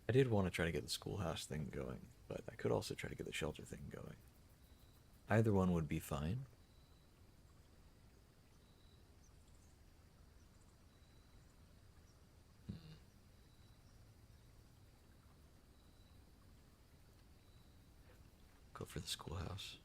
I did want to try to get the schoolhouse thing going, but I could also try to get the shelter thing going. Either one would be fine. Go for the schoolhouse.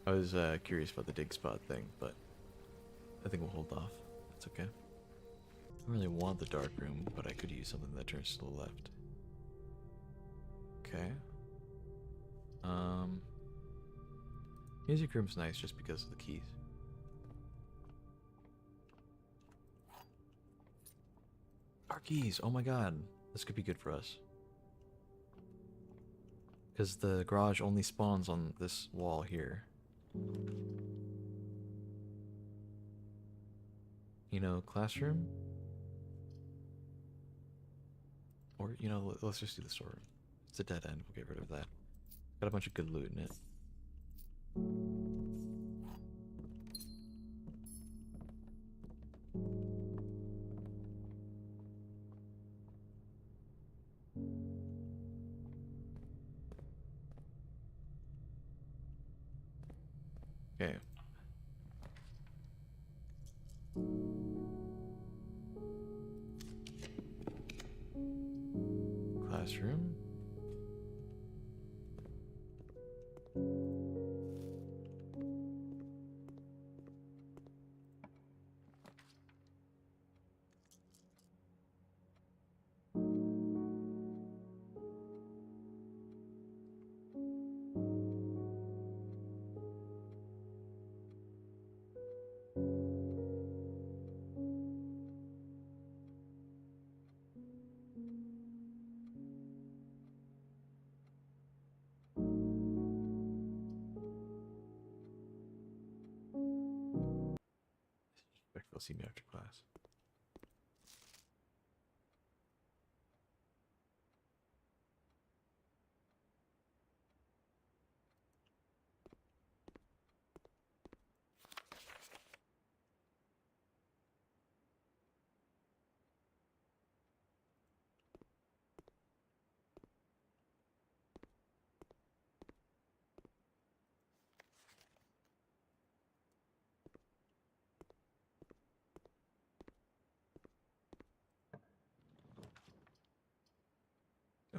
I was curious about the dig spot thing, but I think we'll hold off. That's okay. I don't really want the dark room, but I could use something that turns to the left. Okay. Music room's nice just because of the keys. Our keys! Oh my god. This could be good for us. Because the garage only spawns on this wall here. You know, classroom? Or, you know, let's just do the storeroom. It's a dead end. We'll get rid of that. Got a bunch of good loot in it. Okay. Classroom. Expect they'll see me after class.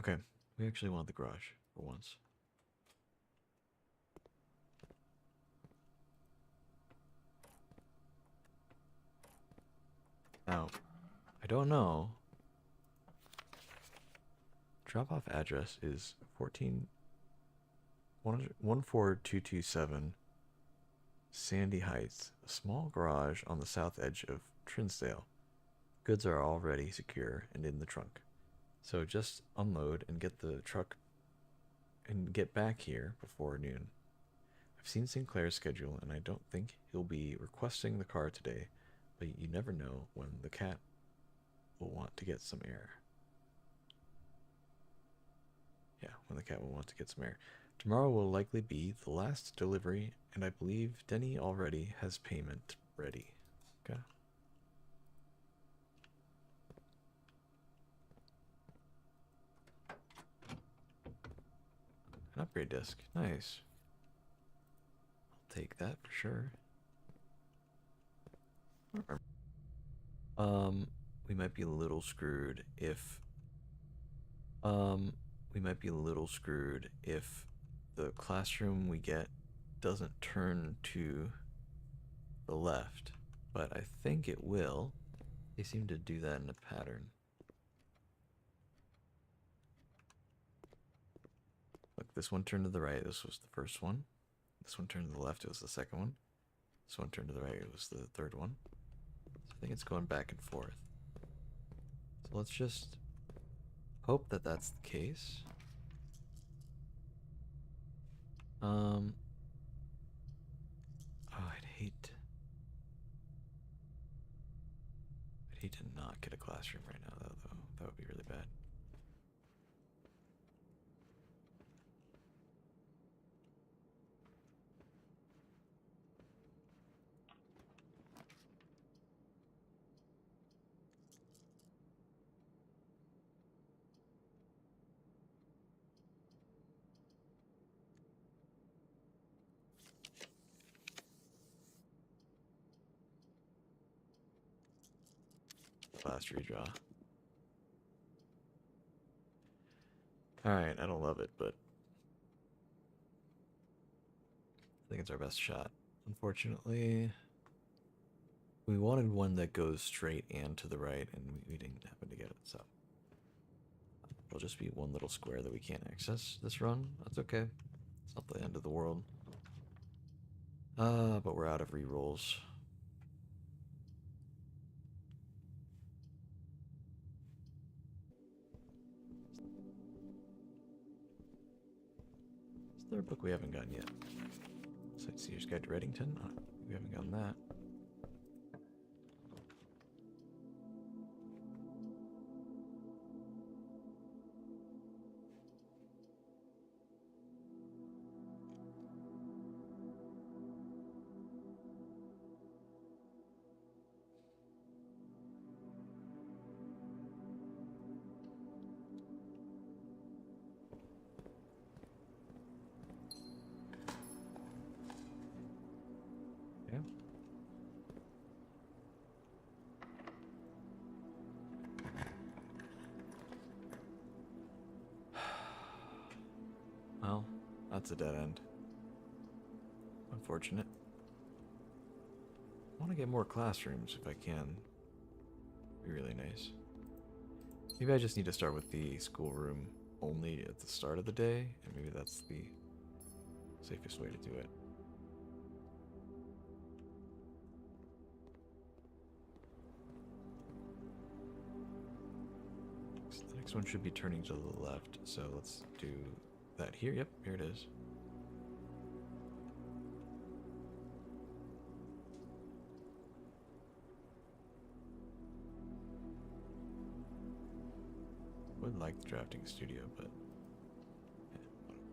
Okay, we actually want the garage for once. Now, I don't know. Drop-off address is 14227 Sandy Heights, a small garage on the south edge of Trinsdale. Goods are already secure and in the trunk. So just unload and get the truck and get back here before noon. I've seen Sinclair's schedule and I don't think he'll be requesting the car today, but you never know when the cat will want to get some air. Yeah, when the cat will want to get some air. Tomorrow will likely be the last delivery, and I believe Denny already has payment ready. Okay. An upgrade disc. Nice. I'll take that for sure. We might be a little screwed if we might be a little screwed if the classroom we get doesn't turn to the left, but I think it will. They seem to do that in a pattern. Look, this one turned to the right. This was the first one. This one turned to the left. It was the second one. This one turned to the right. It was the third one. So I think it's going back and forth. So let's just hope that that's the case. Oh, I'd hate to not get a classroom right now, though. That would be really bad. Last redraw. Alright, I don't love it, but I think it's our best shot. Unfortunately, we wanted one that goes straight and to the right, and we didn't happen to get it, so it'll just be one little square that we can't access this run. That's okay. It's not the end of the world. But we're out of rerolls. Is there a book we haven't gotten yet? Sightseer's Guide to Reddington? Oh, we haven't gotten that. Yeah. Well, that's a dead end. Unfortunate. I want to get more classrooms if I can. Be really nice. Maybe I just need to start with the schoolroom only at the start of the day, and maybe that's the safest way to do it. So the next one should be turning to the left, so let's do that here. Yep, here it is. Would like the drafting studio, but yeah, whatever.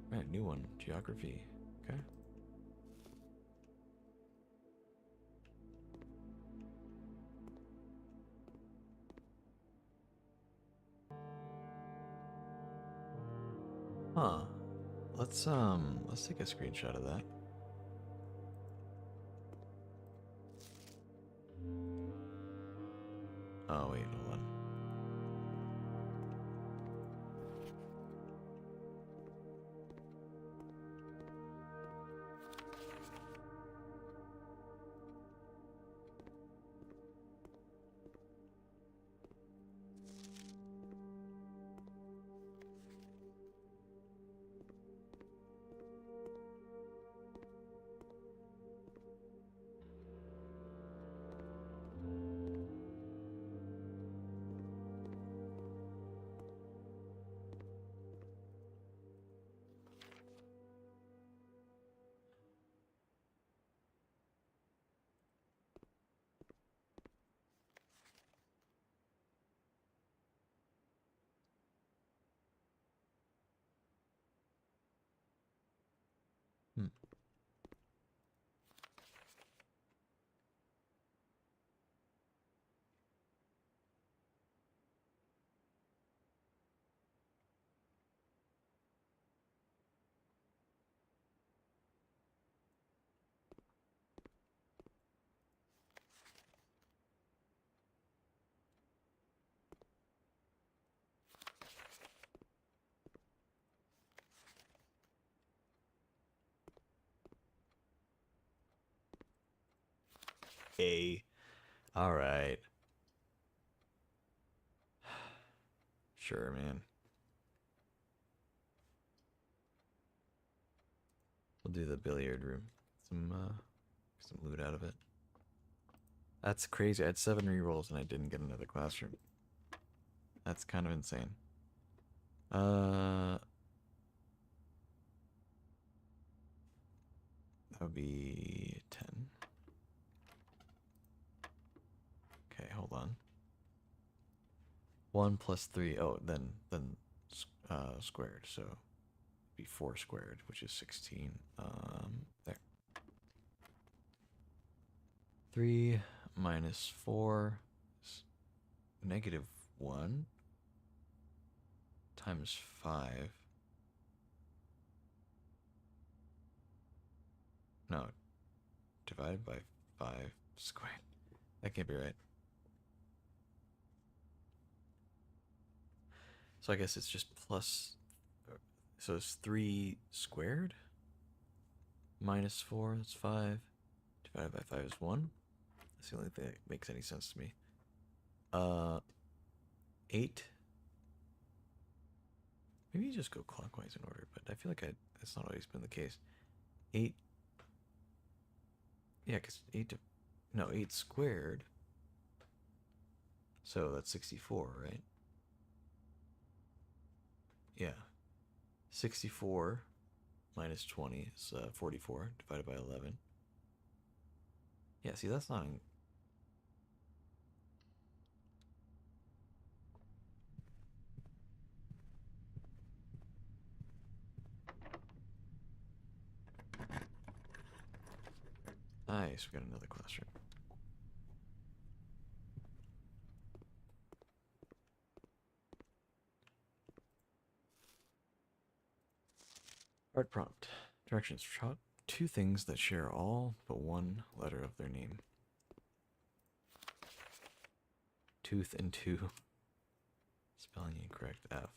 Right, new one, geography. Okay. Huh. Let's take a screenshot of that. Oh wait, hold on. A. All right. Sure, man. We'll do the billiard room. Some loot out of it. That's crazy. I had 7 rerolls and I didn't get another classroom. That's kind of insane. That would be 10. Okay, hold on. 1 plus 3. Oh, then squared. So it'd be 4 squared, which is 16. There. 3 minus 4 is negative 1 times 5. No, divided by 5 squared. That can't be right. So I guess it's just plus. So it's 3 squared minus 4, that's 5. Divided by 5 is 1. That's the only thing that makes any sense to me. 8. Maybe you just go clockwise in order, but I feel like that's not always been the case. 8. Yeah, because 8 squared. So that's 64, right? Yeah. 64 minus 20 is 44 divided by 11. Yeah, see, that's not. Nice, we got another classroom. Art prompt. Directions. Shot 2 things that share all but one letter of their name. Tooth and 2. Spelling incorrect. F.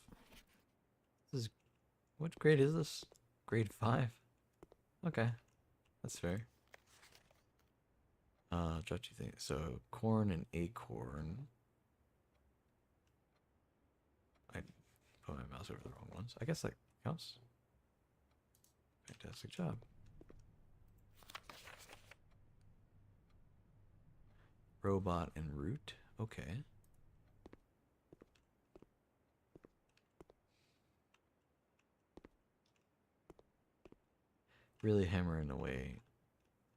This is. What grade is this? Grade 5? Okay. That's fair. Draw 2 things. So, corn and acorn. I put my mouse over the wrong ones. I guess that counts. Fantastic job. Robot and root. Okay. Really hammering away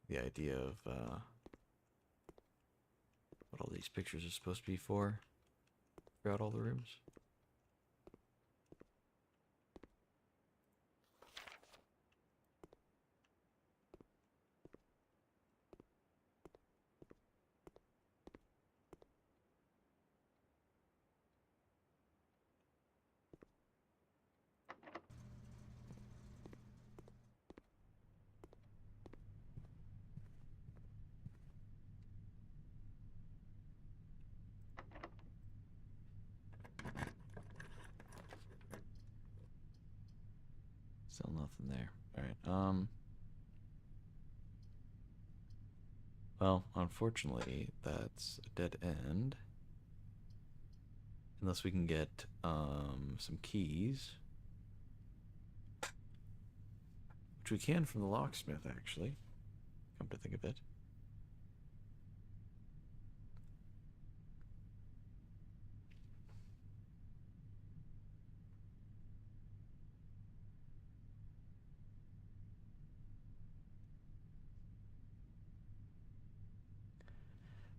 the idea of what all these pictures are supposed to be for throughout all the rooms. Still nothing there. Alright, well, unfortunately, that's a dead end. Unless we can get, some keys. Which we can from the locksmith, actually. Come to think of it.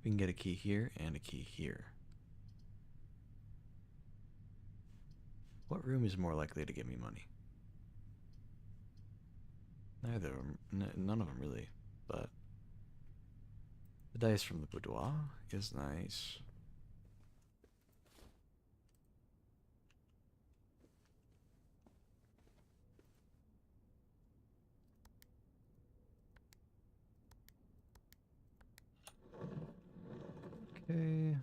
We can get a key here and a key here. What room is more likely to give me money? Neither of them, none of them really, but the dice from the boudoir is nice. Okay.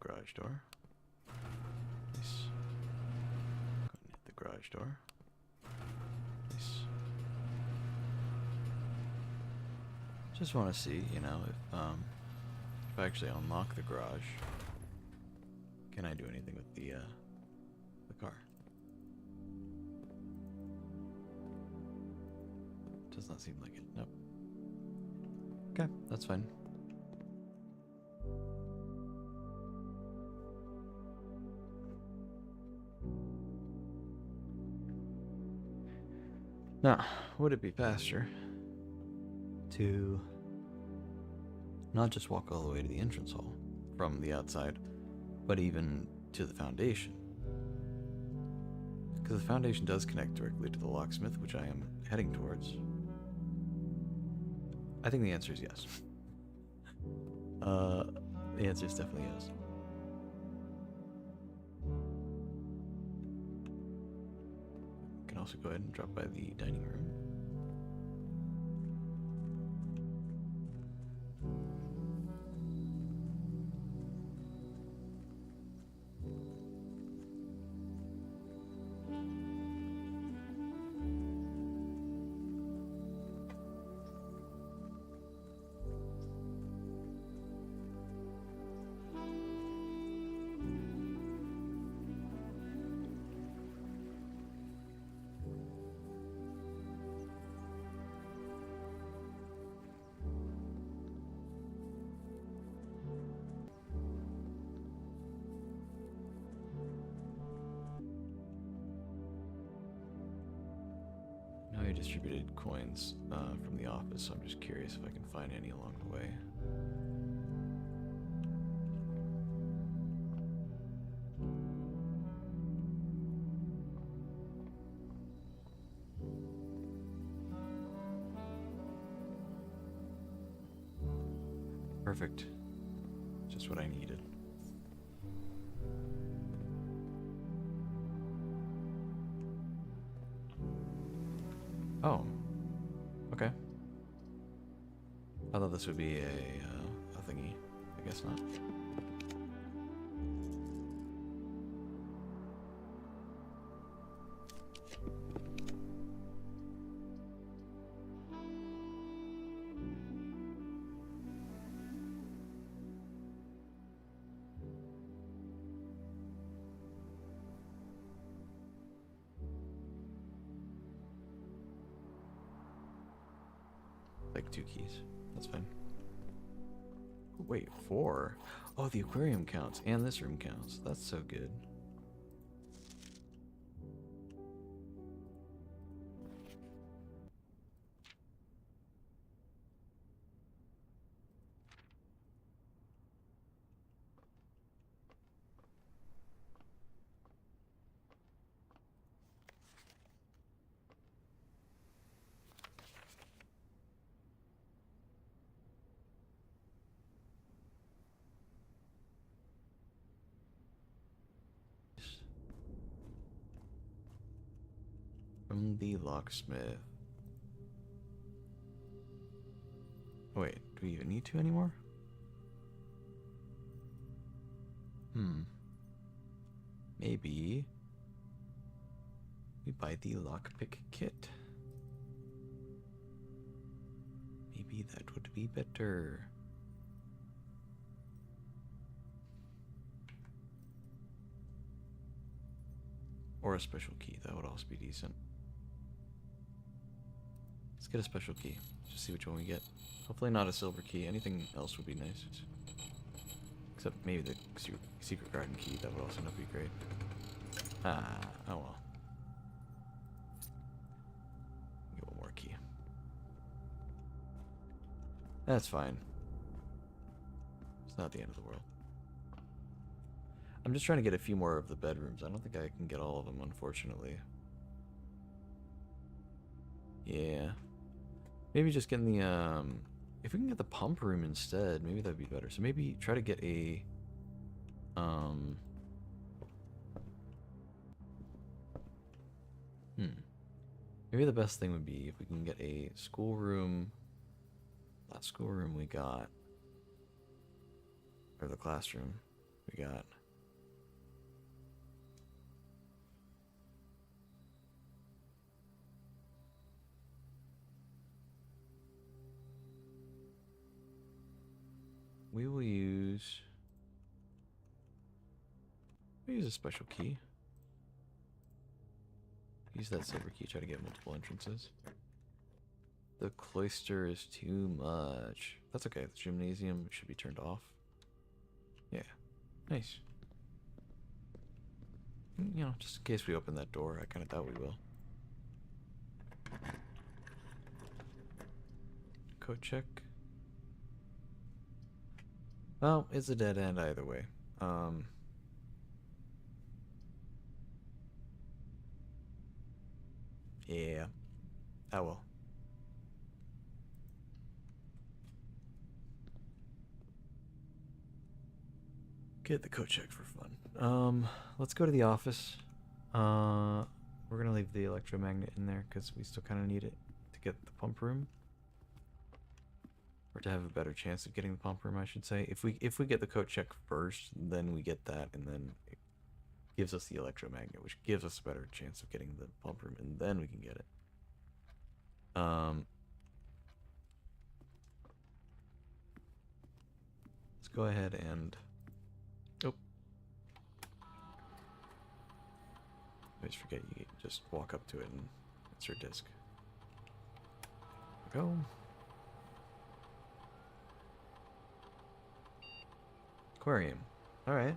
garage door. Nice. Go and hit the garage door. Nice. Just want to see, you know, if I actually unlock the garage, can I do anything with the car? Does not seem like it. Nope. Okay, that's fine. Now, would it be faster to not just walk all the way to the entrance hall from the outside, but even to the foundation? Because the foundation does connect directly to the locksmith, which I am heading towards. I think the answer is yes. The answer is definitely yes. Can also go ahead and drop by the dining room. Now I distributed coins from the office, so I'm just curious if I can find any along the way. Perfect. Just what I needed. Oh. Okay. I thought this would be a thingy. I guess not. Like 2 keys. That's fine. Wait, 4? Oh, the aquarium counts and this room counts. That's so good. From the locksmith. Wait, do we even need to anymore? Maybe we buy the lockpick kit. Maybe that would be better. Or a special key, that would also be decent. Let's get a special key. Just see which one we get. Hopefully not a silver key. Anything else would be nice. Except maybe the secret garden key. That would also not be great. Ah, oh well. Get one more key. That's fine. It's not the end of the world. I'm just trying to get a few more of the bedrooms. I don't think I can get all of them, unfortunately. Yeah. Maybe just getting the, if we can get the pump room instead, maybe that'd be better. So maybe try to get a, maybe the best thing would be if we can get a schoolroom. That schoolroom we got. Or the classroom. We got. We will use. We use a special key. Use that silver key. Try to get multiple entrances. The cloister is too much. That's okay. The gymnasium should be turned off. Yeah. Nice. You know, just in case we open that door, I kind of doubt we will. Code check. Well, it's a dead end either way. Yeah. Oh well. Get the code check for fun. Let's go to the office. We're gonna leave the electromagnet in there because we still kind of need it to get the pump room, or to have a better chance of getting the pump room, I should say. If we get the code check first, then we get that, and then it gives us the electromagnet, which gives us a better chance of getting the pump room, and then we can get it. Let's go ahead and. Oh. I always forget you just walk up to it and insert disk. Go. Aquarium. Alright.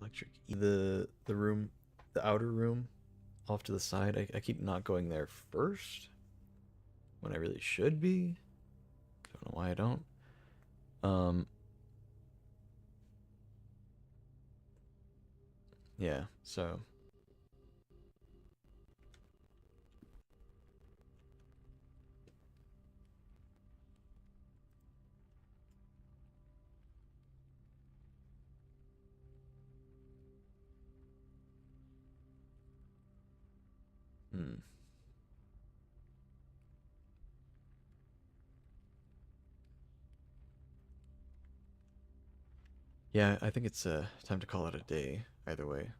Electric. The room, the outer room off to the side. I keep not going there first when I really should be. Don't know why I don't. Yeah, so hmm. Yeah, I think it's time to call it a day, either way.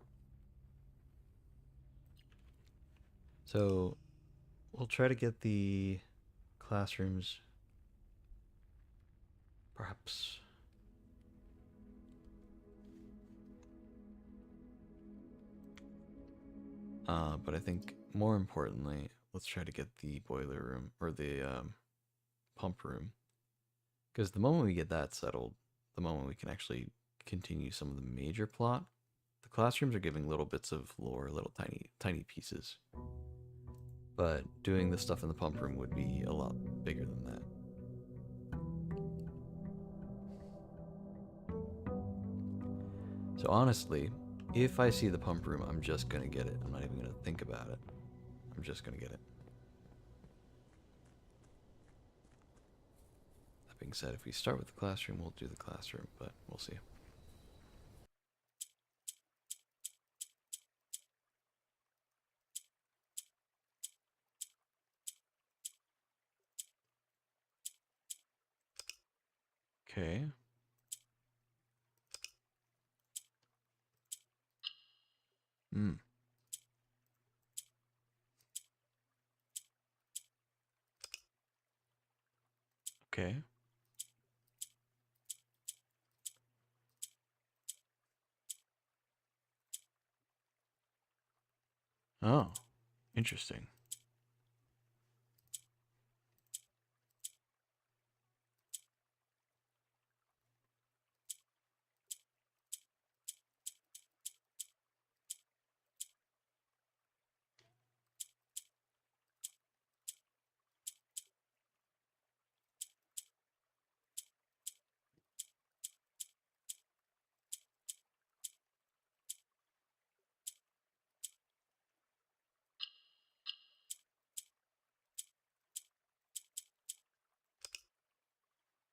So we'll try to get the classrooms perhaps. But I think more importantly, let's try to get the boiler room or the pump room. Because the moment we get that settled, the moment we can actually continue some of the major plot, the classrooms are giving little bits of lore, little tiny pieces. But doing the stuff in the pump room would be a lot bigger than that. So honestly, if I see the pump room, I'm just gonna get it. I'm not even gonna think about it. I'm just gonna get it. That being said, if we start with the classroom, we'll do the classroom, but we'll see. Okay. Hmm. Okay. Oh, interesting.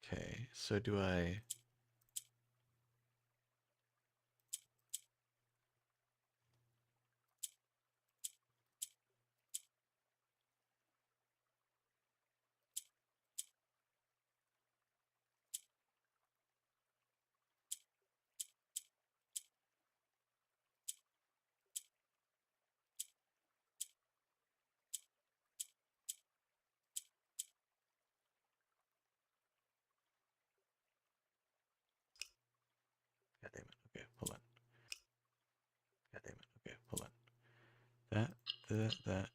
Okay, so do I... that.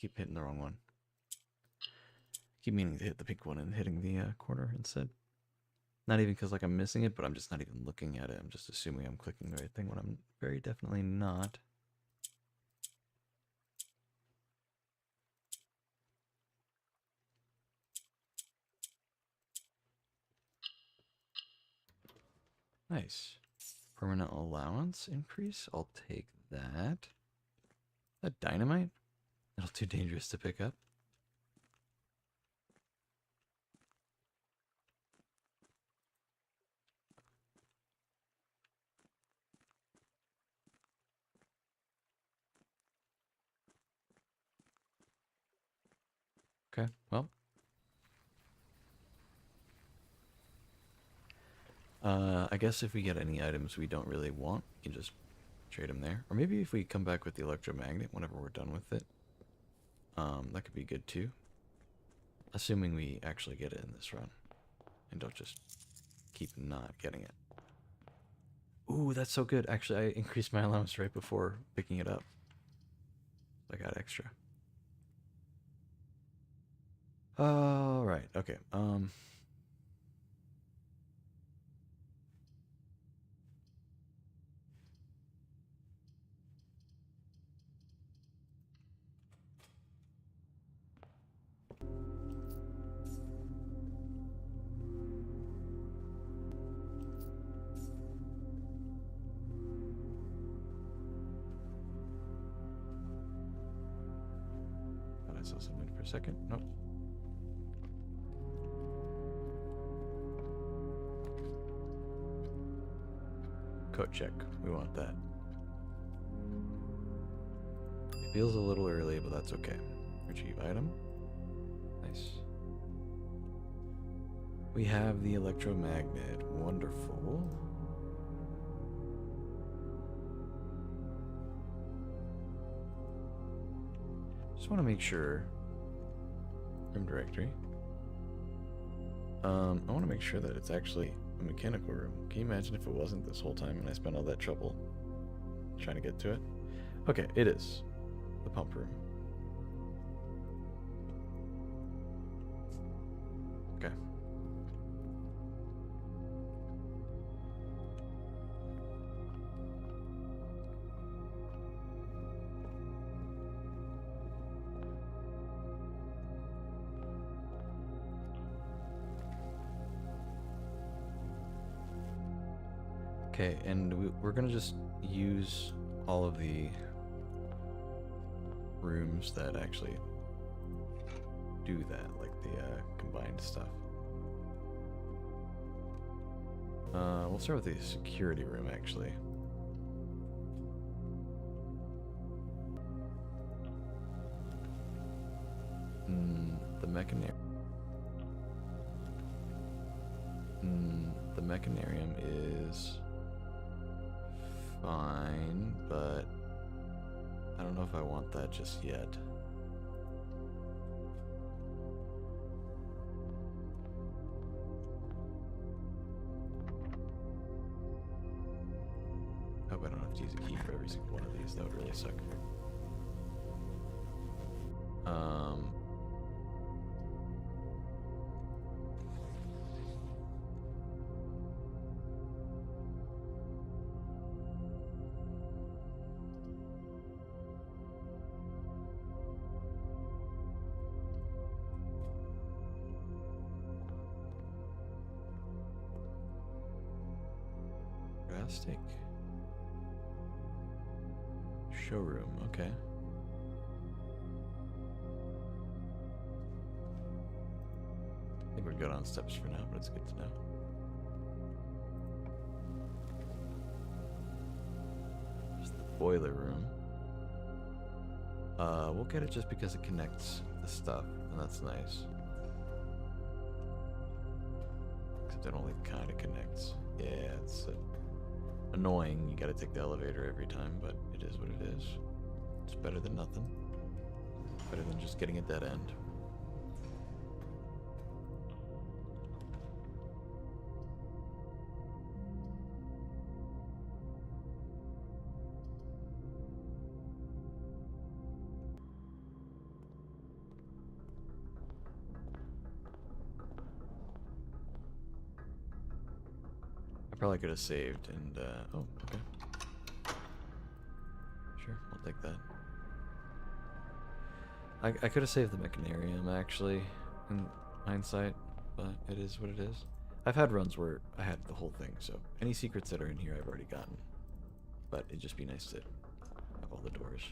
Keep hitting the wrong one. Keep meaning to hit the pink one and hitting the corner instead. Not even because like I'm missing it, but I'm just not even looking at it. I'm just assuming I'm clicking the right thing when I'm very definitely not. Nice. Permanent allowance increase. I'll take that. That dynamite? A little too dangerous to pick up. Okay, well. I guess if we get any items we don't really want, we can just trade them there. Or maybe if we come back with the electromagnet whenever we're done with it. That could be good too. Assuming we actually get it in this run. And don't just keep not getting it. Ooh, that's so good. Actually, I increased my allowance right before picking it up. I got extra. All right. Okay. Thought I saw something for a second. Nope. Coat check. We want that. It feels a little early, but that's okay. Retrieve item. Nice. We have the electromagnet. Wonderful. Just want to make sure. Room directory. I want to make sure that it's actually a mechanical room. Can you imagine if it wasn't this whole time and I spent all that trouble trying to get to it? Okay, it is. The pump room. Okay. Okay, and we're gonna just use all of the rooms that actually do that, like the combined stuff. We'll start with the security room, actually. The mechanarium is fine, but I don't know if I want that just yet. Hope I don't have to use a key for every single one of these. That would really suck. Drastic. Showroom, okay. I think we're good on steps for now, but it's good to know. There's the boiler room. We'll get it just because it connects the stuff, and that's nice. Except it only kind of connects. Yeah, it's annoying. You gotta take the elevator every time, but it is what it is. It's better than nothing. Better than just getting a dead end. probably could have saved and, oh, okay. Sure, I'll take that. I could have saved the Mechanarium, actually, in hindsight, but it is what it is. I've had runs where I had the whole thing, so any secrets that are in here I've already gotten. But it'd just be nice to have all the doors.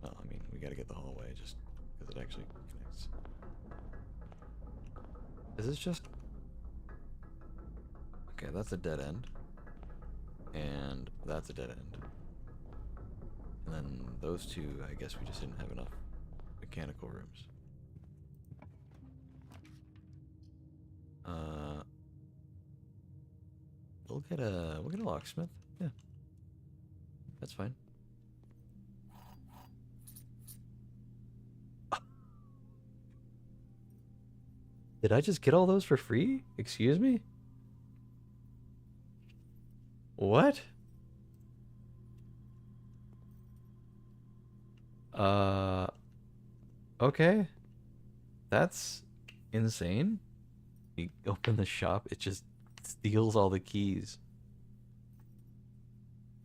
Well, I mean, we gotta get the hallway just because it actually connects. Is this just... Okay, that's a dead end. And that's a dead end. And then those two, I guess we just didn't have enough mechanical rooms. We'll get a locksmith. Yeah. That's fine. Did I just get all those for free? Excuse me? What? Okay. That's insane. You open the shop, it just steals all the keys.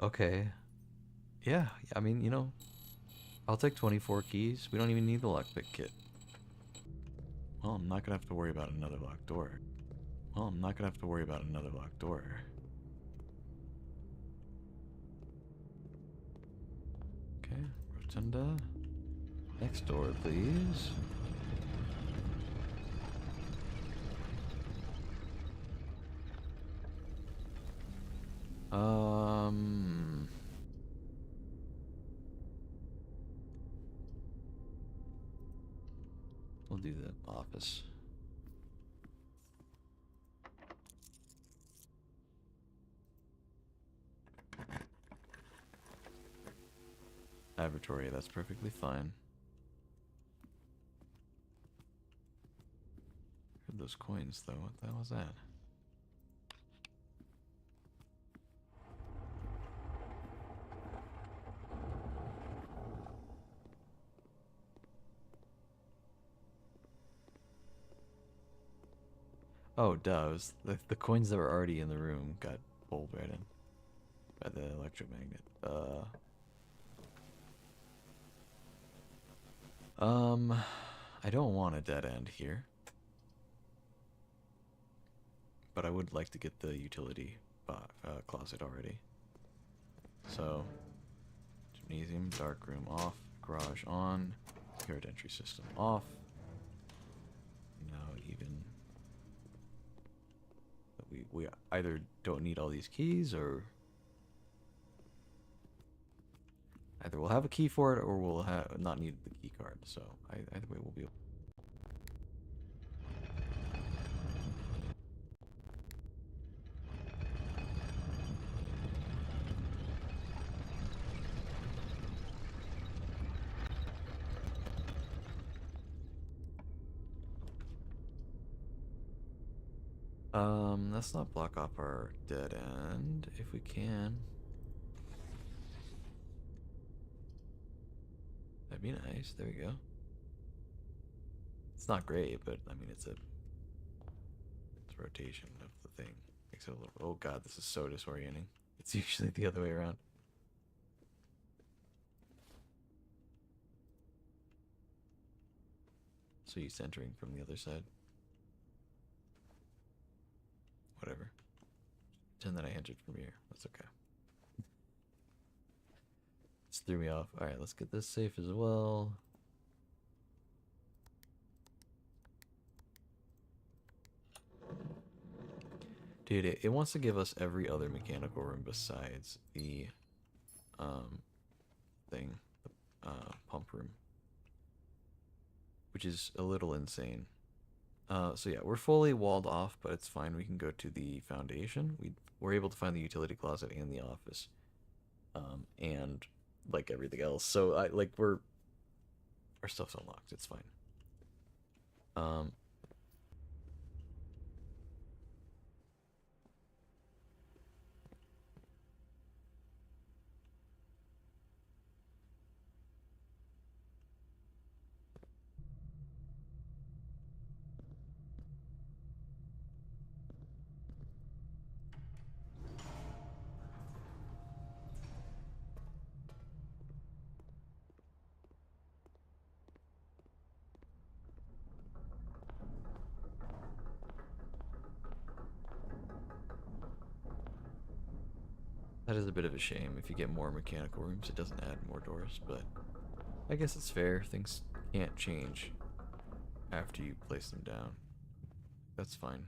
Okay. Yeah, I mean, you know, I'll take 24 keys. We don't even need the lockpick kit. Well, I'm not gonna have to worry about another locked door. Well, I'm not gonna have to worry about another locked door. Okay, rotunda. Next door, please. We'll do the office. Laboratory, that's perfectly fine. Heard those coins though, what the hell was that? Oh, doves. The coins that were already in the room got pulled right in by the electromagnet. I don't want a dead end here, but I would like to get the utility closet already. So, gymnasium, dark room off, garage on, security entry system off. Now even we either don't need all these keys, or either we'll have a key for it or we'll not need the key card. So either way we'll be able. Let's not block off our dead end if we can. That'd be nice. There we go. It's not great, but I mean it's rotation of the thing. Makes it a little. Oh god, this is so disorienting. It's usually the other way around. So you centering from the other side. Whatever. Pretend that I entered from here. That's okay. Just threw me off. Alright, let's get this safe as well. Dude, it wants to give us every other mechanical room besides the thing, the pump room, which is a little insane. So yeah, we're fully walled off, but it's fine. We can go to the foundation. We're able to find the utility closet and the office, and like everything else. So our stuff's unlocked. It's fine. That is a bit of a shame. If you get more mechanical rooms, it doesn't add more doors, but I guess it's fair. Things can't change after you place them down. That's fine.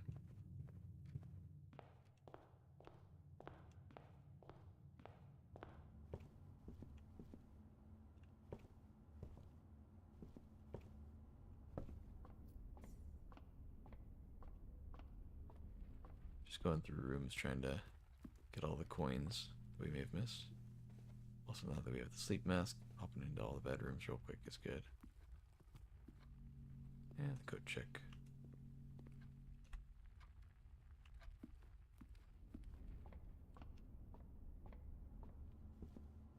Just going through rooms trying to get all the coins that we may have missed. Also, now that we have the sleep mask, hopping into all the bedrooms real quick is good. And the code check.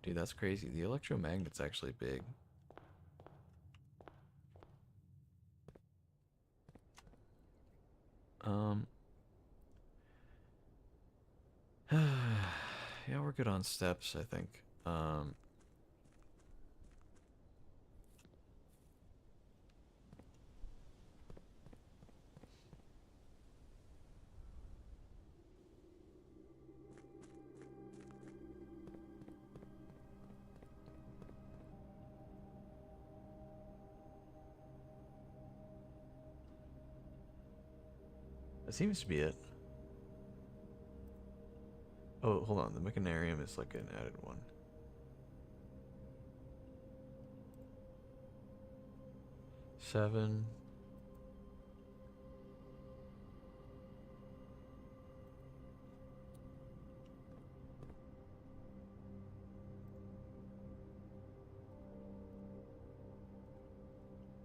Dude, that's crazy. The electromagnet's actually big. Yeah, we're good on steps, I think. That seems to be it. Oh, hold on. The mechanarium is like an added one. Seven.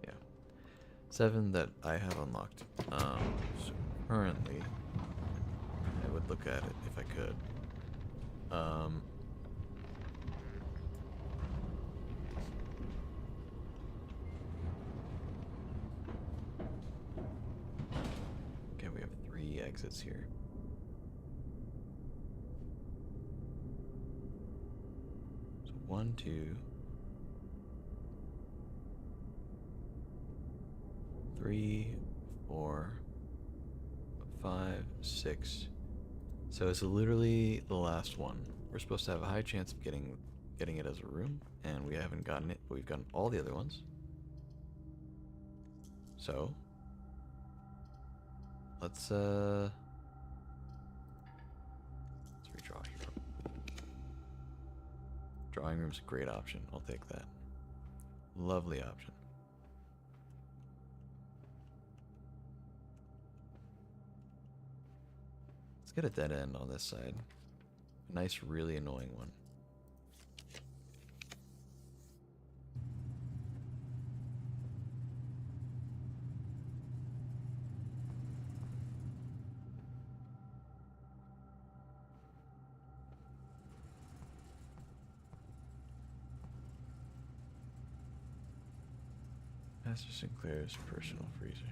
Yeah. Seven that I have unlocked. So currently, I would look at it if I could. Okay, we have 3 exits here. So 1, 2, 3, 4, 5, 6. So it's literally the last one. We're supposed to have a high chance of getting it as a room, and we haven't gotten it, but we've gotten all the other ones. So let's redraw here. Drawing room's a great option. I'll take that. Lovely option. Let's get a dead end on this side. A nice, really annoying one. Master Sinclair's personal freezer.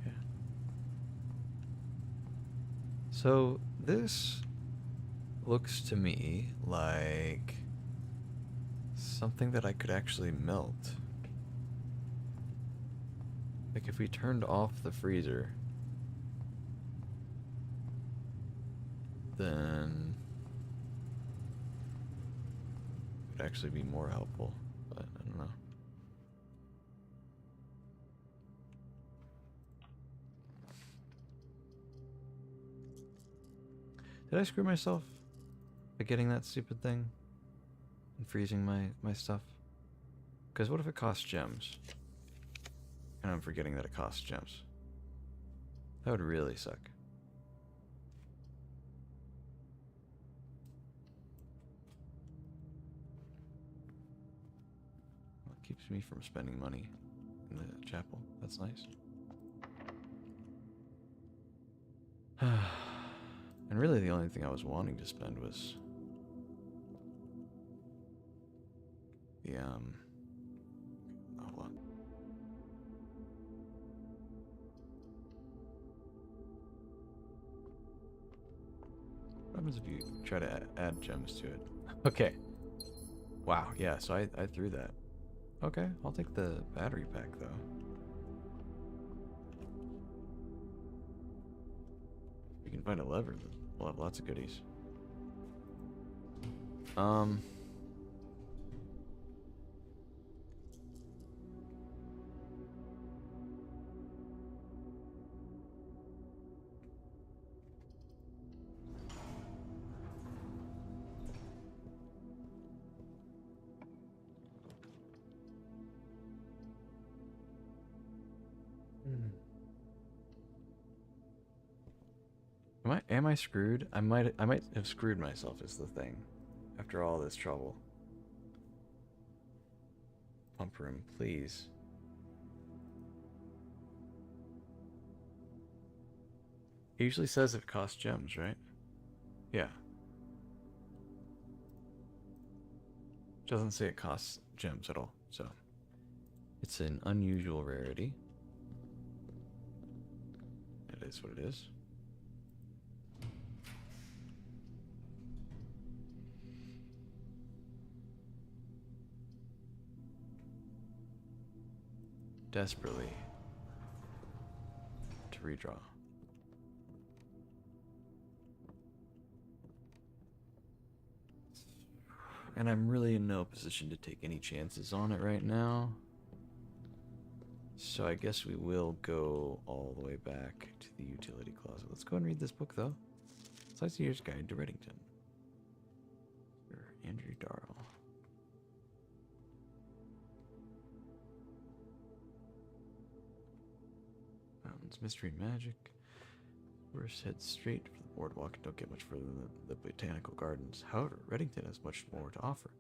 Yeah. So this looks to me like something that I could actually melt. Like if we turned off the freezer, then it would actually be more helpful, but I don't know. Did I screw myself by getting that stupid thing and freezing my stuff? Because what if it costs gems? And I'm forgetting that it costs gems. That would really suck. Well, it keeps me from spending money in the chapel. That's nice. And really the only thing I was wanting to spend was the hold on. What happens if you try to add gems to it? Okay. Wow, yeah, so I threw that. Okay, I'll take the battery pack though. We can find a lever. We'll have lots of goodies. Um. Am I screwed? I might have screwed myself is the thing. After all this trouble. Pump room, please. It usually says it costs gems, right? Yeah. Doesn't say it costs gems at all, so it's an unusual rarity. It is what it is. Desperately to redraw. And I'm really in no position to take any chances on it right now. So I guess we will go all the way back to the utility closet. Let's go and read this book, though. Sightseer's Guide to Reddington. Andrew Darrell. Mountains, Mystery, Magic. First, head straight for the boardwalk and don't get much further than the botanical gardens. However, Reddington has much more to offer.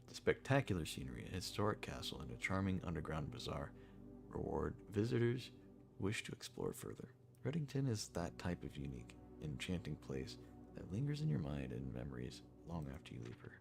The spectacular scenery, a historic castle, and a charming underground bazaar reward visitors who wish to explore further. Reddington is that type of unique, enchanting place that lingers in your mind and memories long after you leave her.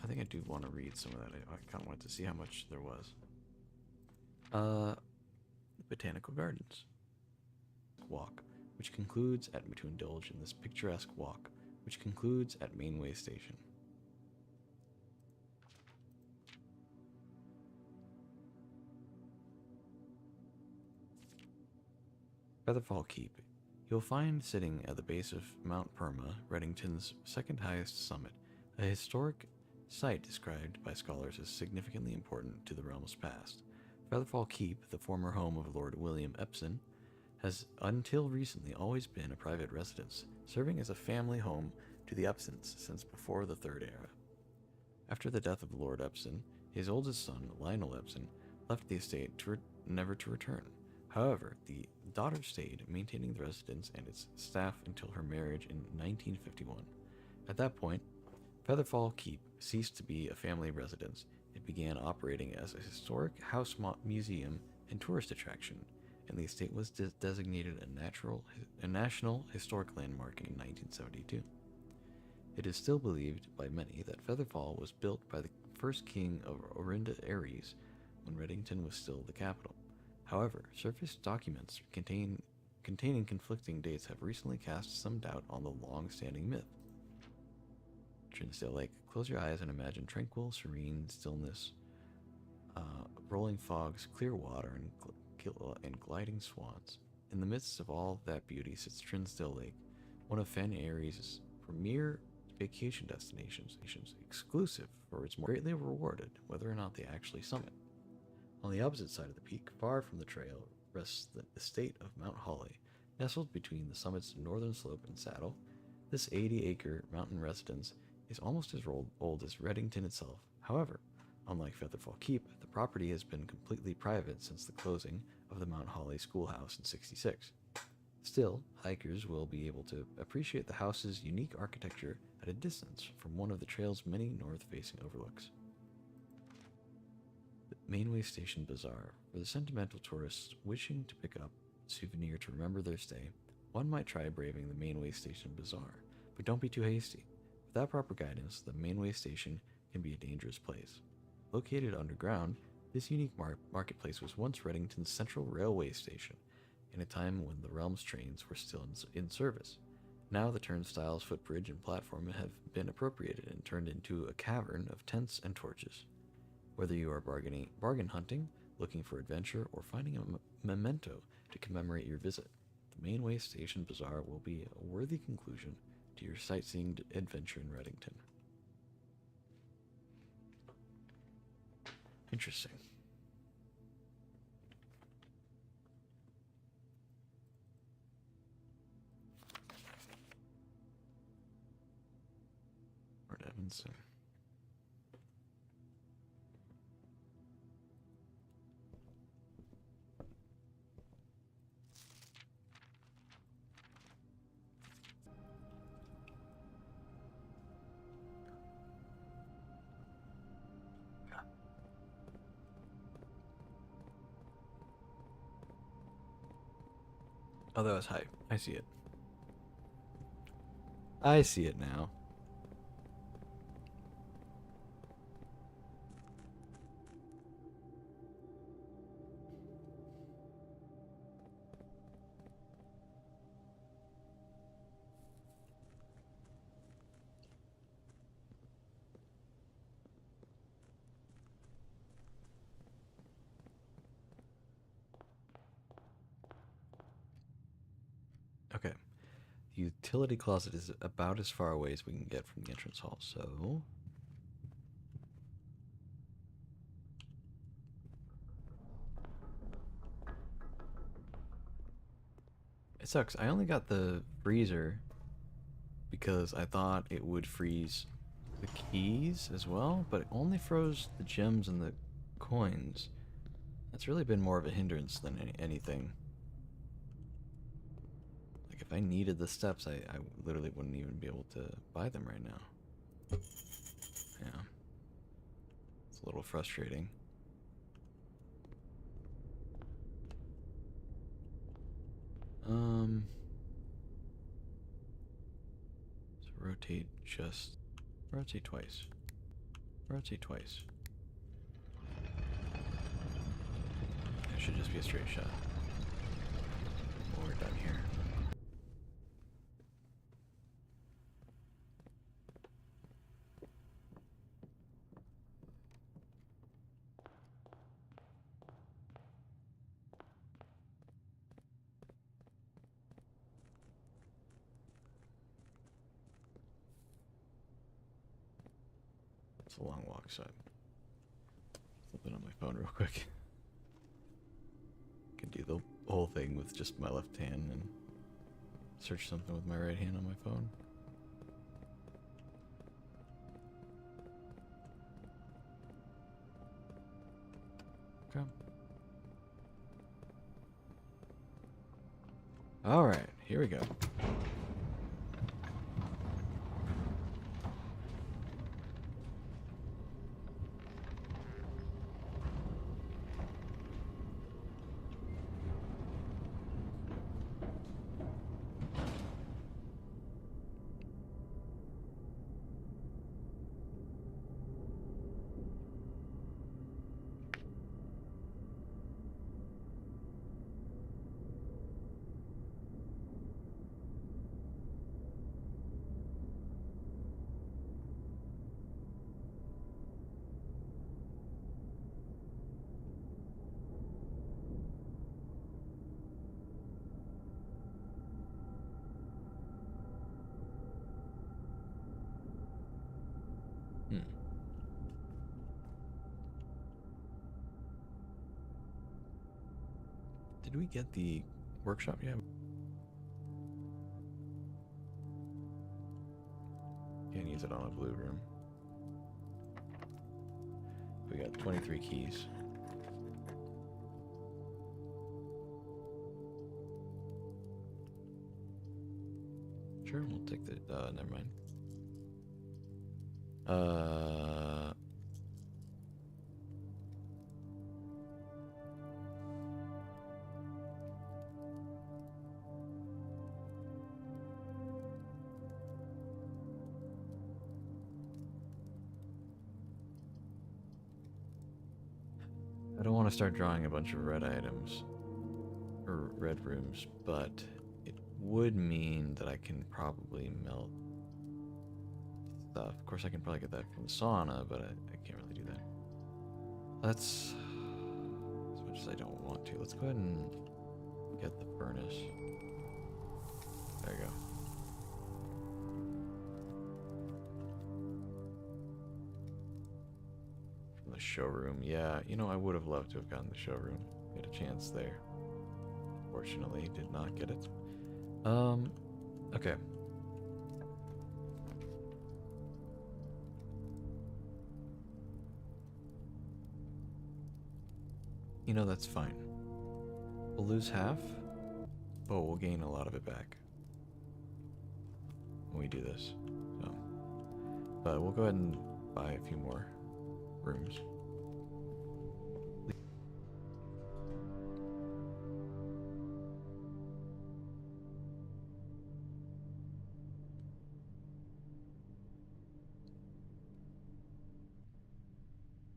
I think I do want to read some of that. I kind of wanted to see how much there was. Botanical Gardens. Walk, which concludes at to indulge in this picturesque walk, which concludes at Mainway Station. Featherfall Keep. You'll find sitting at the base of Mount Perma, Reddington's second highest summit, a historic site described by scholars as significantly important to the realm's past. Featherfall Keep, the former home of Lord William Epson, has until recently always been a private residence, serving as a family home to the Epsons since before the Third Era. After the death of Lord Epson, his oldest son, Lionel Epson, left the estate never to return. However, the daughter stayed, maintaining the residence and its staff until her marriage in 1951. At that point, Featherfall Keep ceased to be a family residence. It began operating as a historic house museum and tourist attraction, and the estate was designated a National Historic Landmark in 1972. It is still believed by many that Featherfall was built by the first king of Orinda Aries when Reddington was still the capital. However, surface documents containing conflicting dates have recently cast some doubt on the long-standing myth. Trinsdale Lake. Close your eyes and imagine tranquil, serene stillness, rolling fogs, clear water, and gliding swans. In the midst of all that beauty sits Trinsdale Lake, one of Fen Aries' premier vacation destinations, exclusive for its more greatly rewarded, whether or not they actually summit. On the opposite side of the peak, far from the trail, rests the estate of Mount Holly, nestled between the summit's northern slope and saddle. This 80-acre mountain residence is almost as old as Reddington itself. However, unlike Featherfall Keep, the property has been completely private since the closing of the Mount Holly Schoolhouse in '66. Still, hikers will be able to appreciate the house's unique architecture at a distance from one of the trail's many north-facing overlooks. The Mainway Station Bazaar. For the sentimental tourists wishing to pick up a souvenir to remember their stay, one might try braving the Mainway Station Bazaar, but don't be too hasty. Without proper guidance, the Mainway Station can be a dangerous place. Located underground, this unique marketplace was once Reddington's central railway station, in a time when the Realms trains were still in service. Now the turnstiles, footbridge, and platform have been appropriated and turned into a cavern of tents and torches. Whether you are bargain hunting, looking for adventure, or finding a memento to commemorate your visit, the Mainway Station Bazaar will be a worthy conclusion to your sightseeing adventure in Reddington. Interesting. Lord Evanson. Oh, that was hype. I see it. I see it now. Okay. The utility closet is about as far away as we can get from the entrance hall, so... It sucks. I only got the freezer because I thought it would freeze the keys as well, but it only froze the gems and the coins. That's really been more of a hindrance than anything. Like, if I needed the steps, I literally wouldn't even be able to buy them right now. Yeah. It's a little frustrating. So rotate twice. Rotate twice. It should just be a straight shot. Well, we're done here. It's a long walk, so I'm flipping on my phone real quick. Can do the whole thing with just my left hand and search something with my right hand on my phone. Okay. Alright, here we go. Did we get the workshop yet? Can't use it on a blue room. We got 23 keys. Sure, we'll take the, never mind. I don't want to start drawing a bunch of red items, or red rooms, but it would mean that I can probably melt stuff. Of course, I can probably get that from the sauna, but I can't really do that. Let's, as much as I don't want to, let's go ahead and get the furnace. There you go. From the showroom. Yeah, you know, I would have loved to have gotten the showroom. Get a chance there. Fortunately, did not get it. Okay. You know, that's fine. We'll lose half, but we'll gain a lot of it back when we do this. So, but we'll go ahead and buy a few more rooms.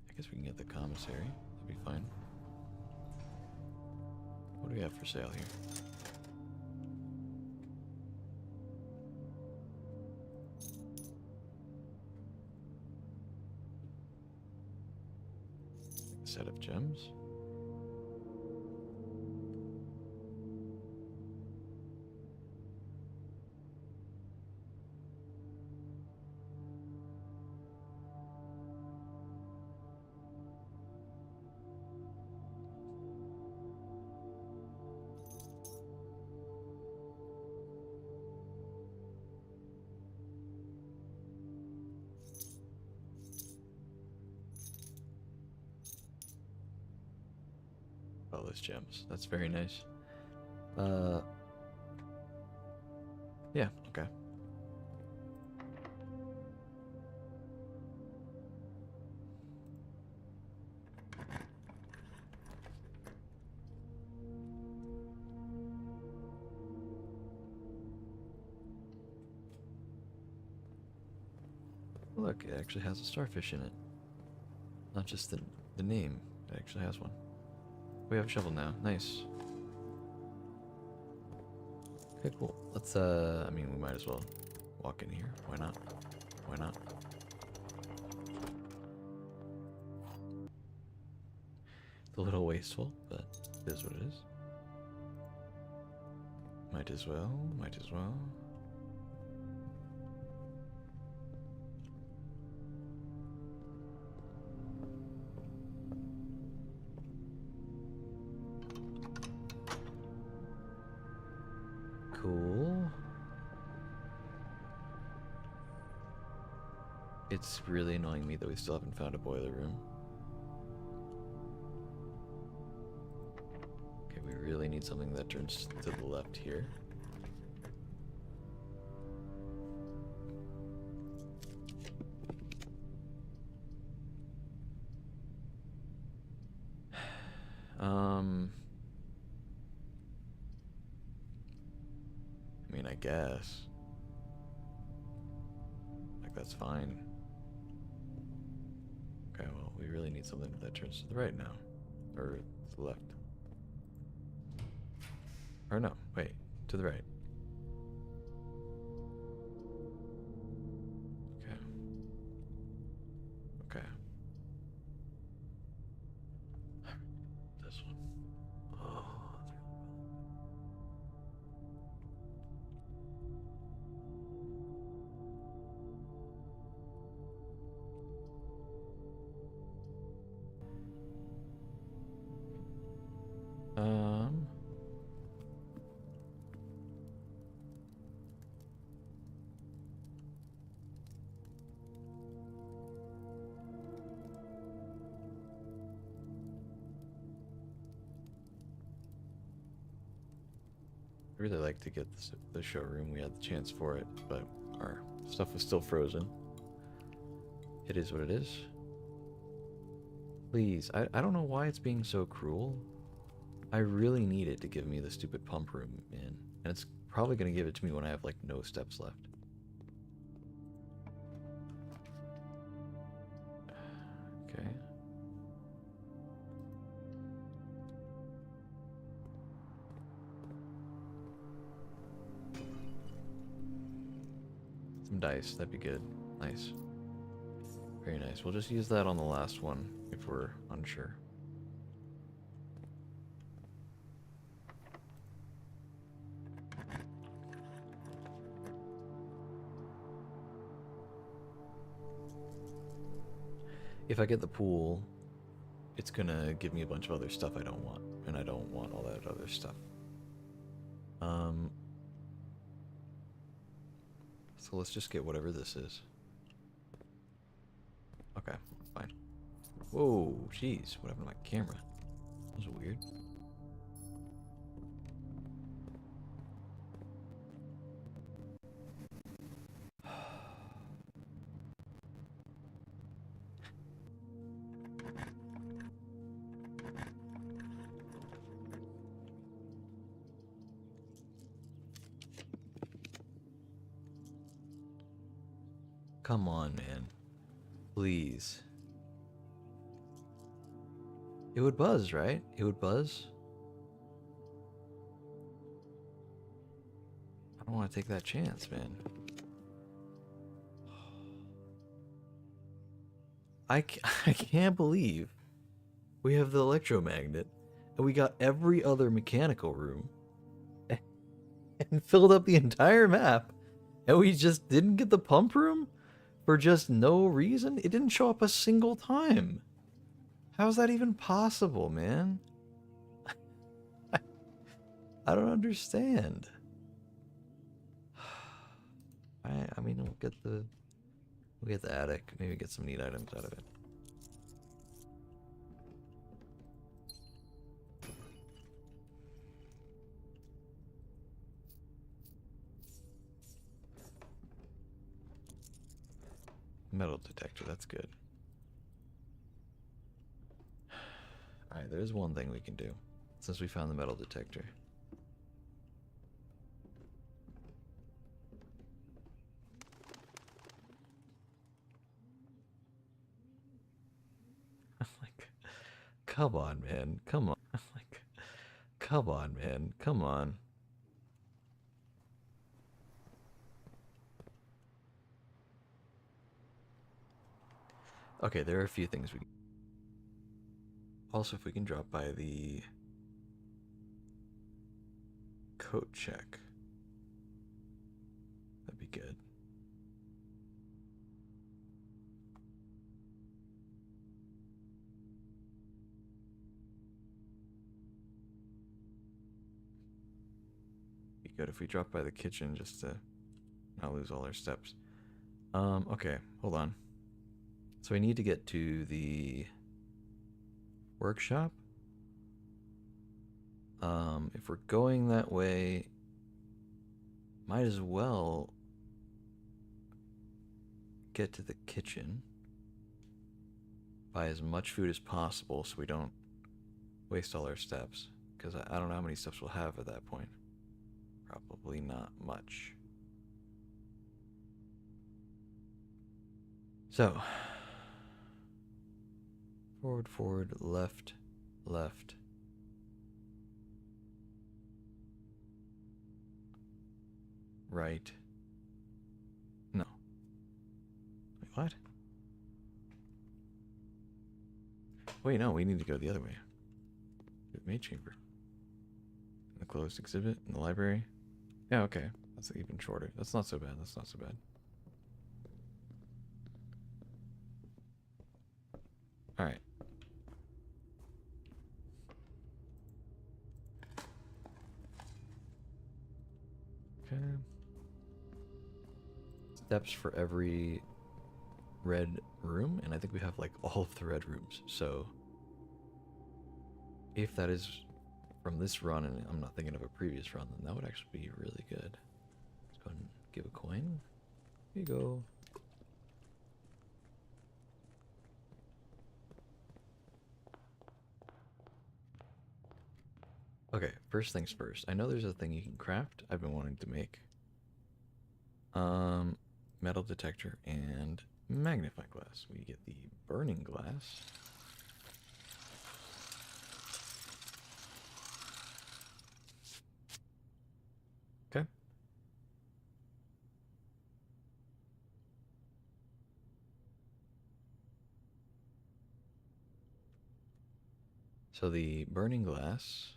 I guess we can get the commissary. That'd be fine. What do we have for sale here? A set of gems. All those gems. That's very nice. Yeah, okay. Look, it actually has a starfish in it. Not just the name, it actually has one. We have a shovel now. Nice. Okay, cool. Let's, I mean, we might as well walk in here. Why not? Why not? It's a little wasteful, but it is what it is. Might as well, might as well. Cool. It's really annoying me that we still haven't found a boiler room. Okay, we really need something that turns to the left here. I mean, I guess. Like, that's fine. Okay, well, we really need something that turns to the right now. Or to the left. Or no, wait, to the right. Okay. Okay. This one. Oh, I'd really like to get the showroom. We had the chance for it, but our stuff was still frozen. It is what it is. Please, I don't know why it's being so cruel. I really need it to give me the stupid pump room in. And it's probably going to give it to me when I have, like, no steps left. Okay. Some dice, that'd be good. Nice. Very nice. We'll just use that on the last one if we're unsure. If I get the pool, it's gonna give me a bunch of other stuff I don't want, and I don't want all that other stuff. So let's just get whatever this is. Okay, fine. Whoa, jeez, what happened to my camera? That was weird. Come on, man. Please. It would buzz, right? It would buzz. I don't want to take that chance, man. I can't believe we have the electromagnet and we got every other mechanical room and filled up the entire map and we just didn't get the pump room for just no reason. It didn't show up a single time. How's that even possible, man? I don't understand. I mean, we'll get the attic. Maybe get some neat items out of it. Metal detector, that's good. Alright, there's one thing we can do since we found the metal detector. Like, come on, man. Come on. Like, come on, man. Come on. Okay, there are a few things we can... Also, if we can drop by the coat check, that'd be good. Be good if we drop by the kitchen just to not lose all our steps. Okay, hold on. So I need to get to the workshop. If we're going that way, might as well get to the kitchen, buy as much food as possible so we don't waste all our steps, because I don't know how many steps we'll have at that point. Probably not much. So, forward, forward, left, left. Right. No. Wait, what? Wait, no, we need to go the other way. The maid chamber. In the closed exhibit in the library. Yeah, okay. That's even shorter. That's not so bad. That's not so bad. Alright. Okay. Steps for every red room, and I think we have like all of the red rooms. So if that is from this run, and I'm not thinking of a previous run, then that would actually be really good. Let's go ahead and give a coin. Here you go. Okay, first things first. I know there's a thing you can craft. I've been wanting to make. Metal detector and magnifying glass. We get the burning glass. Okay. So the burning glass,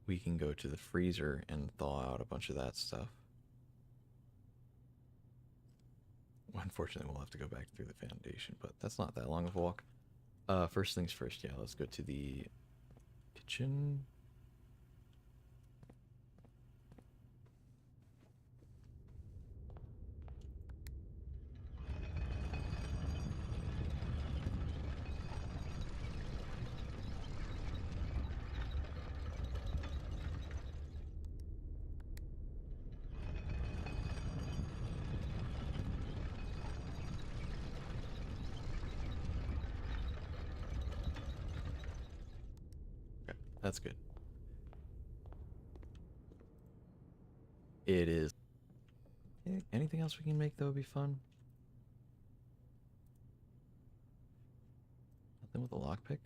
we can go to the freezer and thaw out a bunch of that stuff. Unfortunately, we'll have to go back through the foundation, but that's not that long of a walk. First things first, yeah, let's go to the kitchen. Okay, that's good. It is. Anything else we can make that would be fun? Nothing with a lockpick?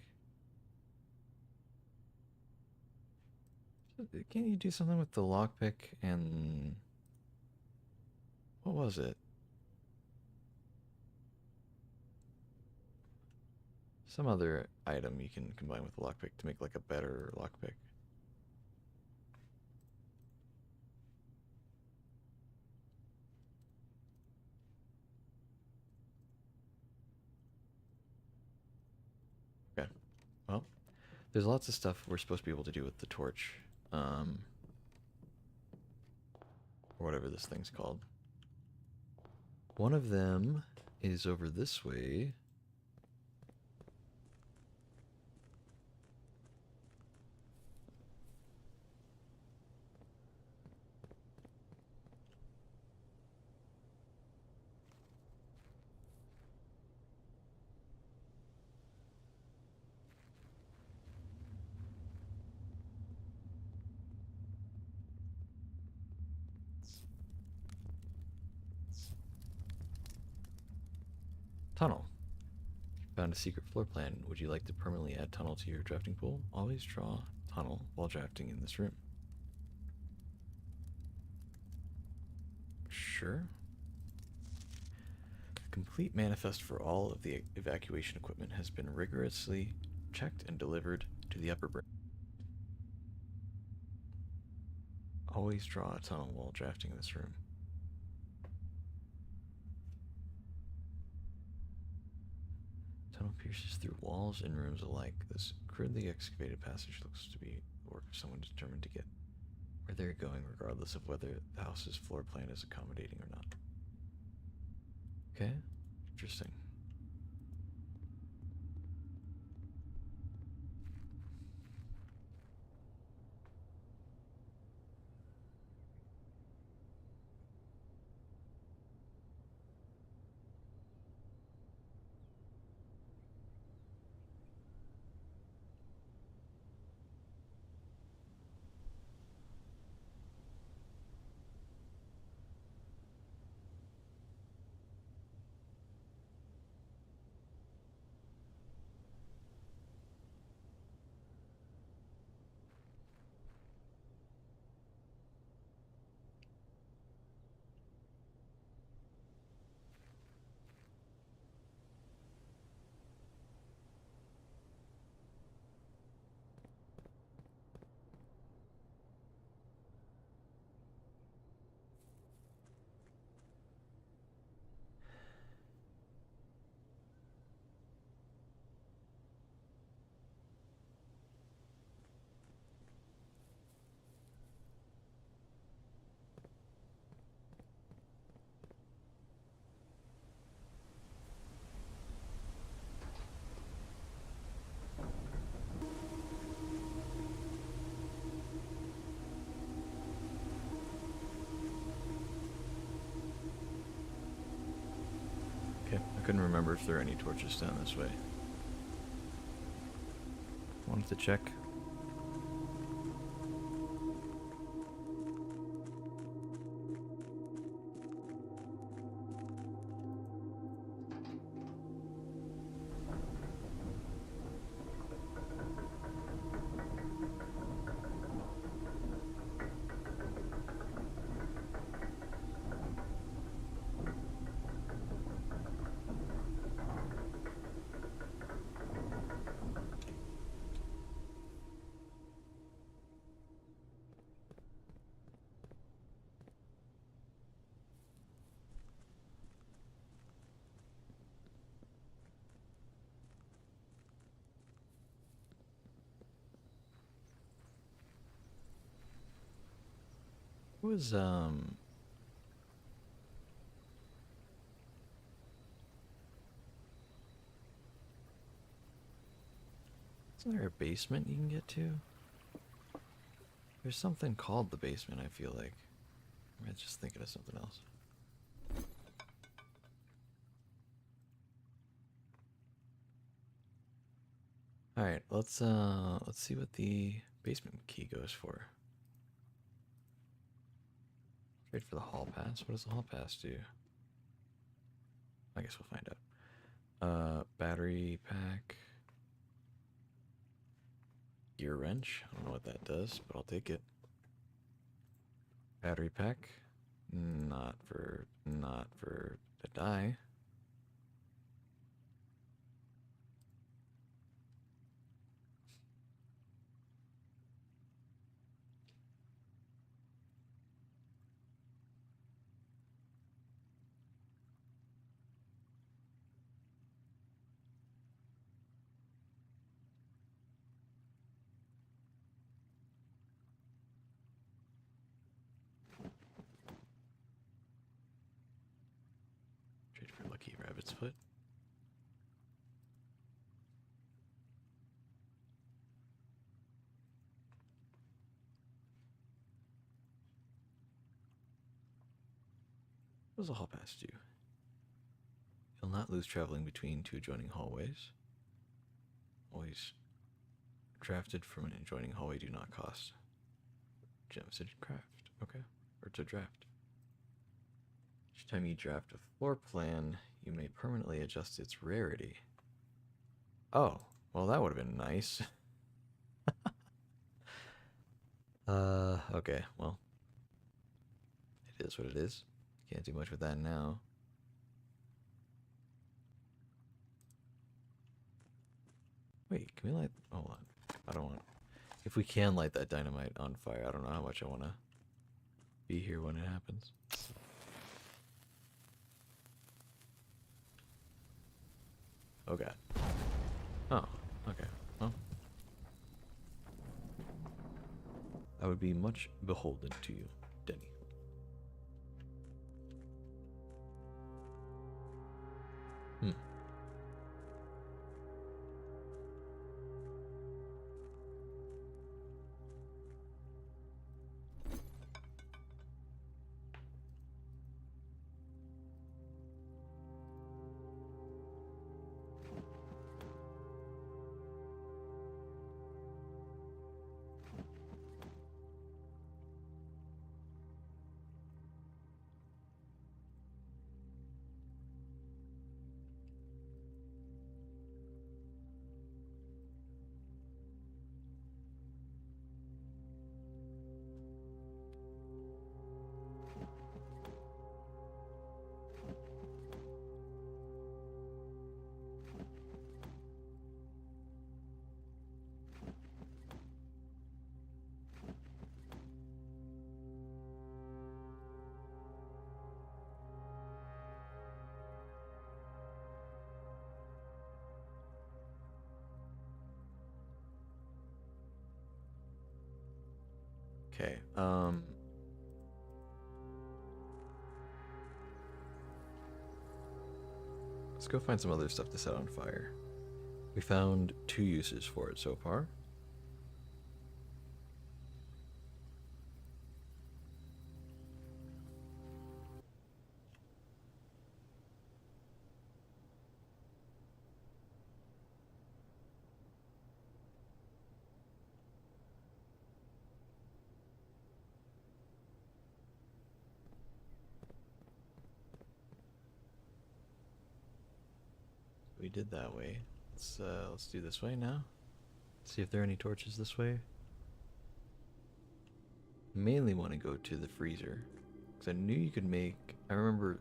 Can't you do something with the lockpick and what was it? Some other item you can combine with the lockpick to make like a better lockpick. Okay. Well, there's lots of stuff we're supposed to be able to do with the torch. Or whatever this thing's called. One of them is over this way. Tunnel. Found a secret floor plan. Would you like to permanently add tunnel to your drafting pool? Always draw tunnel while drafting in this room. Sure. A complete manifest for all of the evacuation equipment has been rigorously checked and delivered to the upper bridge. Always draw a tunnel while drafting in this room. Tunnel pierces through walls and rooms alike. This crudely excavated passage looks to be the work of someone determined to get where they're going, regardless of whether the house's floor plan is accommodating or not. Okay, interesting. couldn't remember if there are any torches down this way. Wanted to check. Was isn't there a basement you can get to? There's something called the basement, I feel like. I'm just thinking of something else. Alright, let's see what the basement key goes for. Trade for the hall pass. What does the hall pass do? I guess we'll find out. Battery pack. Gear wrench. I don't know what that does, but I'll take it. Battery pack. Not for the die. Trade for lucky rabbit's foot. What does a hall pass do? You'll not lose traveling between two adjoining hallways. Always drafted from an adjoining hallway do not cost gems to craft. Okay. Or to draft. Each time you draft a floor plan, you may permanently adjust its rarity. Oh, well that would have been nice. Okay, well. It is what it is. Can't do much with that now. Wait, can we light... Hold on. I don't want... If we can light that dynamite on fire, I don't know how much I want to be here when it happens. Oh god. Oh, okay. Well. I would be much beholden to you, Denny. Okay, let's go find some other stuff to set on fire. We found 2 uses for it so far. did that way. Let's do this way now. See if there are any torches this way. Mainly want to go to the freezer because I knew you could make. I remember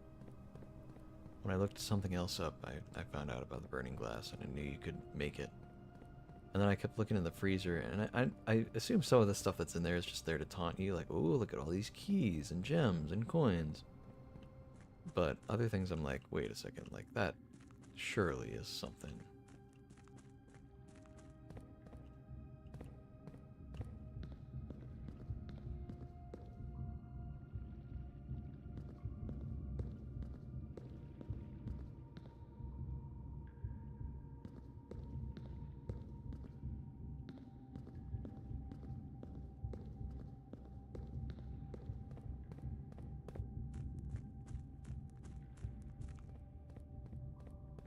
when I looked something else up, I found out about the burning glass and I knew you could make it. And then I kept looking in the freezer, and I assume some of the stuff that's in there is just there to taunt you, like, oh, look at all these keys and gems and coins. But other things I'm like, wait a second, like that surely is something.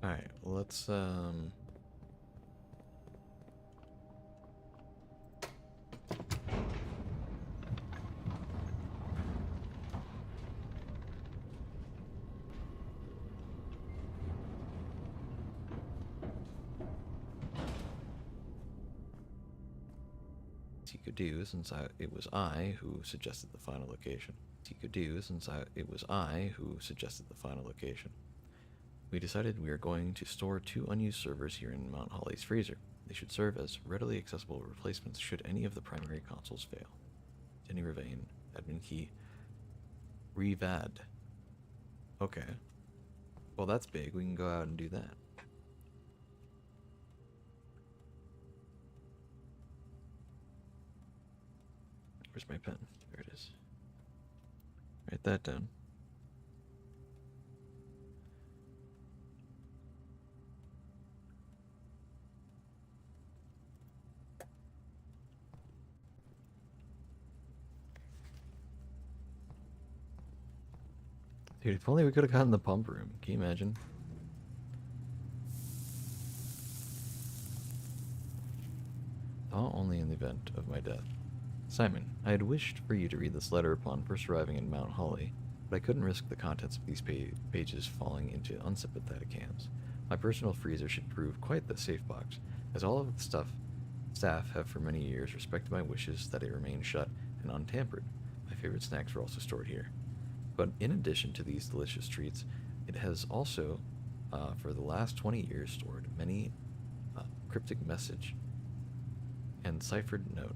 Alright, let's he could do since it was I who suggested the final location. He could do since it was I who suggested the final location. We decided we are going to store 2 unused servers here in Mount Holly's freezer. They should serve as readily accessible replacements should any of the primary consoles fail. Denny Ravane, admin key, Revad. Okay. Well, that's big. We can go out and do that. Where's my pen? There it is. Write that down. Dude, if only we could have gotten the pump room. Can you imagine? Thought only in the event of my death. Simon, I had wished for you to read this letter upon first arriving in Mount Holly, but I couldn't risk the contents of these pages falling into unsympathetic hands. My personal freezer should prove quite the safe box, as all of the staff have for many years respected my wishes that it remain shut and untampered. My favorite snacks are also stored here. But in addition to these delicious treats, it has also, for the last 20 years, stored many cryptic message and ciphered note.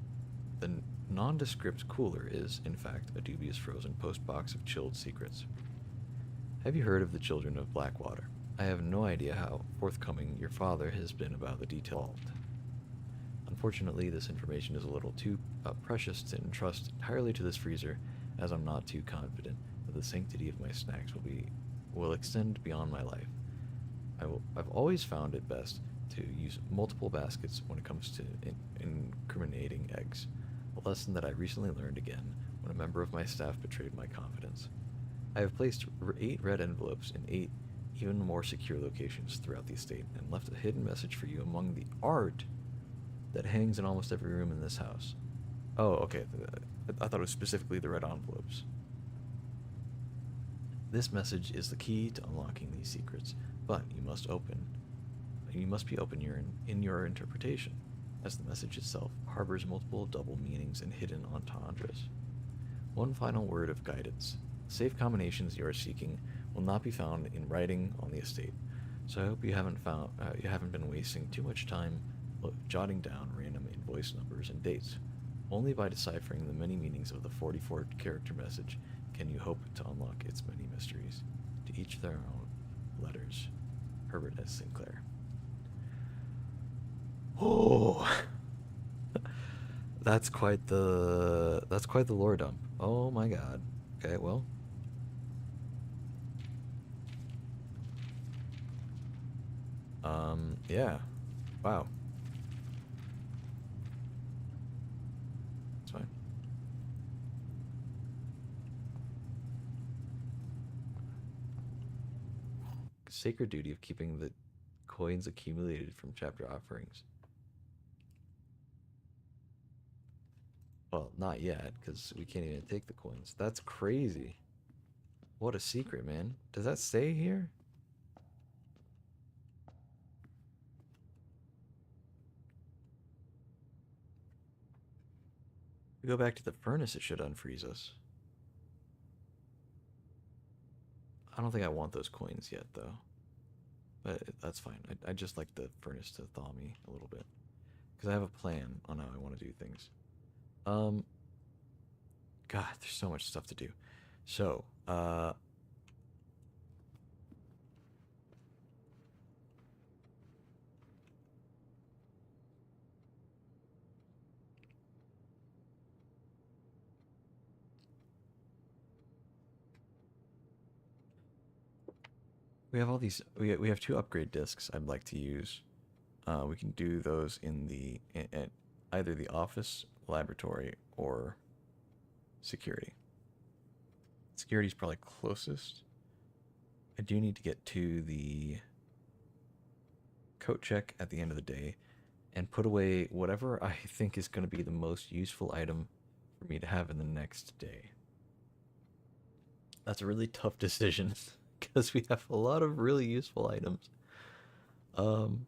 The nondescript cooler is, in fact, a dubious frozen postbox of chilled secrets. Have you heard of the children of Blackwater? I have no idea how forthcoming your father has been about the detail. Unfortunately, this information is a little too precious to entrust entirely to this freezer, as I'm not too confident that the sanctity of my snacks will extend beyond my life. I've always found it best to use multiple baskets when it comes to incriminating eggs, a lesson that I recently learned again when a member of my staff betrayed my confidence. I have placed 8 red envelopes in 8 even more secure locations throughout the estate and left a hidden message for you among the art that hangs in almost every room in this house. Oh, okay. I thought it was specifically the red envelopes. This message is the key to unlocking these secrets, but you must be open in your interpretation, as the message itself harbors multiple double meanings and hidden entendres. One final word of guidance. The safe combinations you are seeking will not be found in writing on the estate, so I hope you haven't been wasting too much time jotting down random invoice numbers and dates. Only by deciphering the many meanings of the 44-character message can you hope to unlock its many mysteries. To each their own. Letters. Herbert S. Sinclair. Oh, that's quite the lore dump. Oh my god. Okay, well. Yeah. Wow. It's fine. Sacred duty of keeping the coins accumulated from chapter offerings. Well, not yet, because we can't even take the coins. That's crazy. What a secret, man. Does that stay here? If we go back to the furnace, it should unfreeze us. I don't think I want those coins yet, though. But that's fine. I just like the furnace to thaw me a little bit. Because I have a plan on how I want to do things. Um, God, there's so much stuff to do. So, we have all these. We have two upgrade discs I'd like to use. We can do those in the in either the office, laboratory, or security. Security's probably closest. I do need to get to the coat check at the end of the day and put away whatever I think is going to be the most useful item for me to have in the next day. That's a really tough decision because we have a lot of really useful items. Um,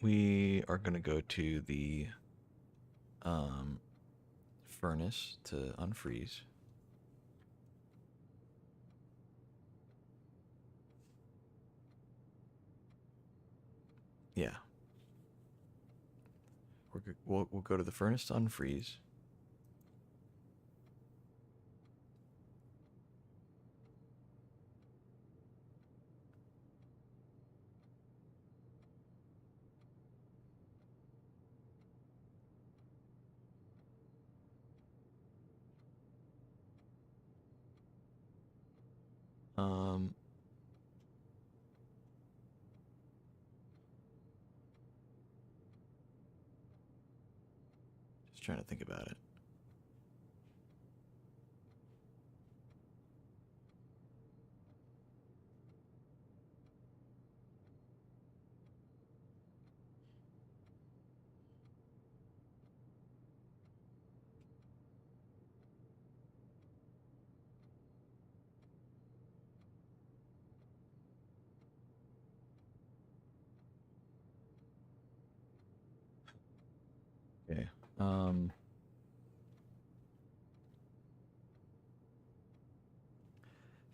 we are going to go to the um, furnace to unfreeze. Yeah, we'll go to the furnace to unfreeze. Um, just trying to think about it. Okay.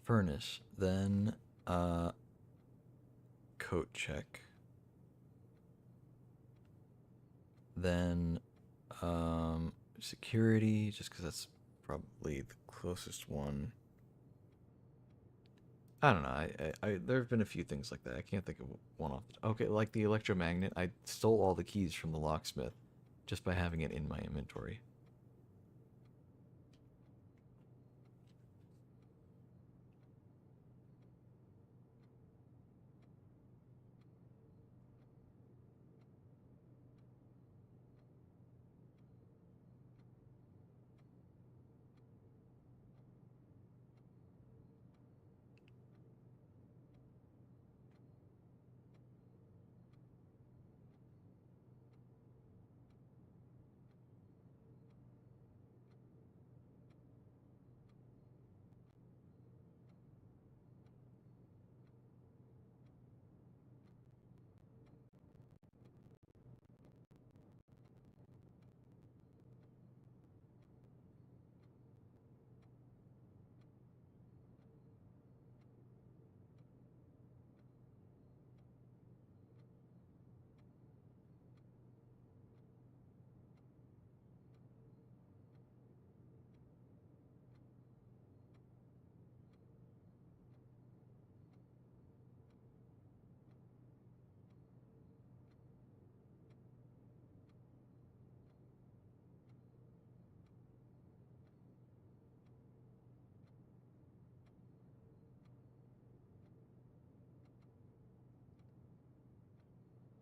Furnace, then coat check, then security, just because that's probably the closest one. I don't know. There have been a few things like that. I can't think of one off. Okay, like the electromagnet. I stole all the keys from the locksmith just by having it in my inventory.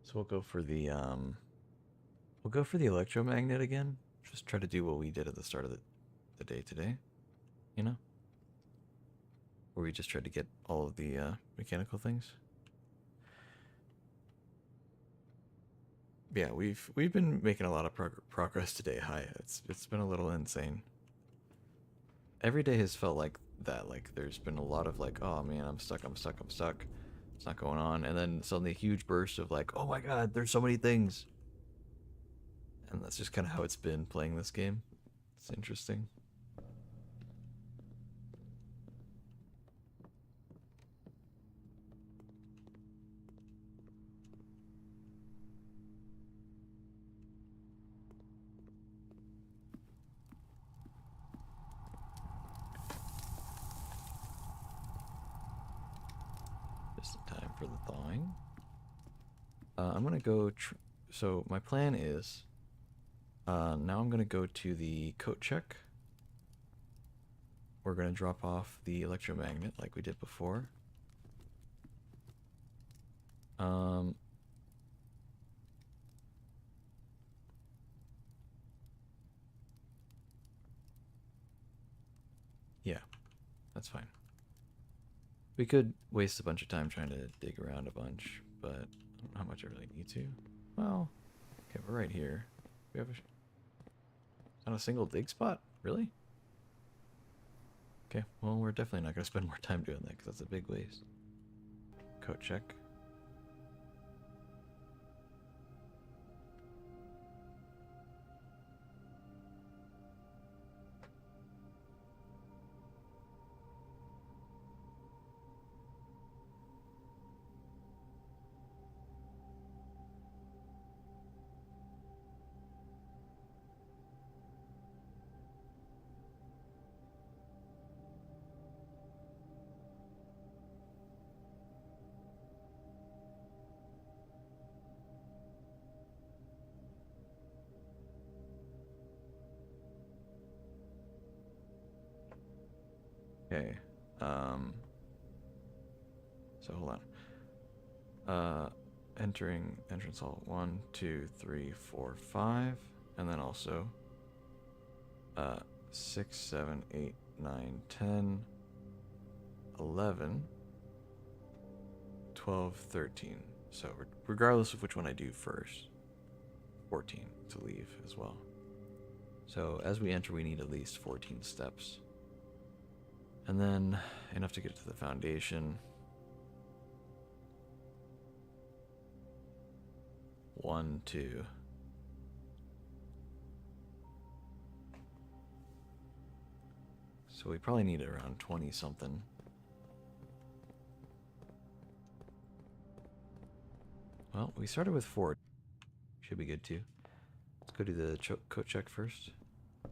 So we'll go for the electromagnet again. Just try to do what we did at the start of the day today, you know? Where we just tried to get all of the mechanical things. Yeah, we've been making a lot of progress today. Hi, it's been a little insane. every day has felt like that. Like there's been a lot of like, oh man, I'm stuck, I'm stuck, I'm stuck. It's not going on, and then suddenly a huge burst of like, oh my god, there's so many things, and that's just kind of how it's been playing this game. It's interesting. Just in time for the thawing. I'm gonna go. So my plan is, now I'm gonna go to the coat check. We're gonna drop off the electromagnet like we did before. Um, yeah, that's fine. We could waste a bunch of time trying to dig around a bunch, but I don't know how much I really need to. Well, okay, we're right here. We have not a single dig spot? Really? Okay, well, we're definitely not going to spend more time doing that because that's a big waste. Coat check. Okay. So hold on. Entering entrance hall 1, 2, 3, 4, 5, and then also 6, 7, 8, 9, 10, 11, 12, 13. So regardless of which one I do first, 14 to leave as well. So as we enter, we need at least 14 steps. And then enough to get to the foundation. 1, 2. So we probably need around 20 something. Well, we started with 4. Should be good too. Let's go do the coat check first. I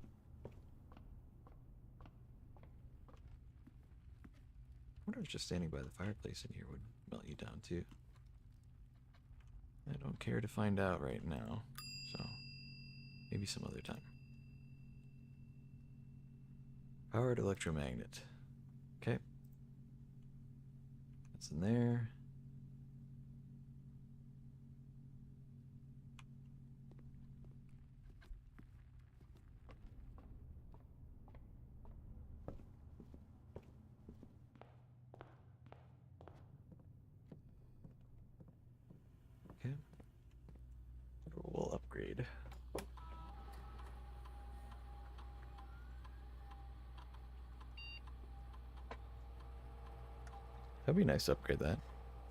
wonder if just standing by the fireplace in here would melt you down too. I don't care to find out right now, so maybe some other time. Powered electromagnet. Okay. That's in there. Okay. We'll upgrade. That'd be nice to upgrade that.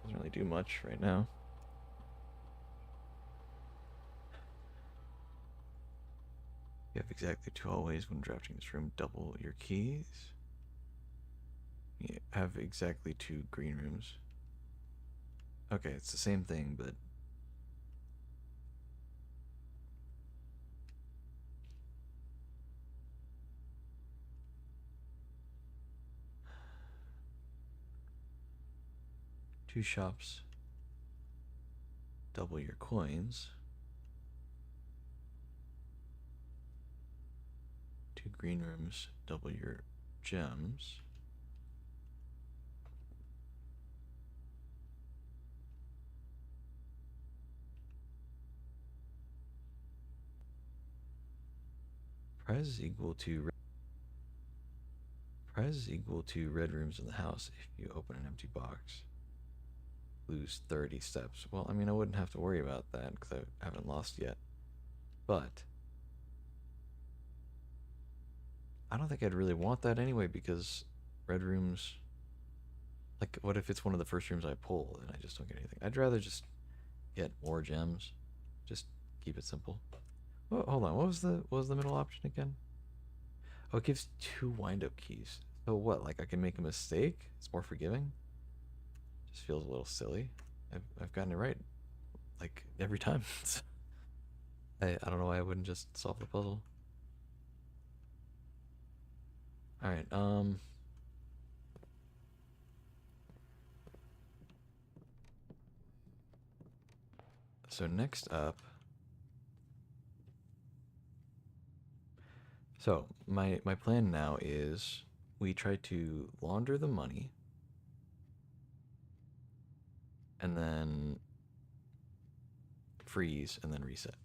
Doesn't really do much right now. You have exactly 2 hallways when drafting this room. Double your keys. You have exactly 2 green rooms. Okay, it's the same thing, but two shops. Double your coins. 2 green rooms. Double your gems. Prize is equal to red rooms in the house if you open an empty box. Lose 30 steps. Well, I mean, I wouldn't have to worry about that because I haven't lost yet. But I don't think I'd really want that anyway because red rooms. Like, what if it's one of the first rooms I pull and I just don't get anything? I'd rather just get more gems. Just keep it simple. Oh, hold on. What was the middle option again? Oh, it gives 2 wind-up keys. So what? Like I can make a mistake? It's more forgiving. Just feels a little silly. I've gotten it right like every time. I don't know why I wouldn't just solve the puzzle. All right. So next up. So my plan now is we try to launder the money and then freeze and then reset.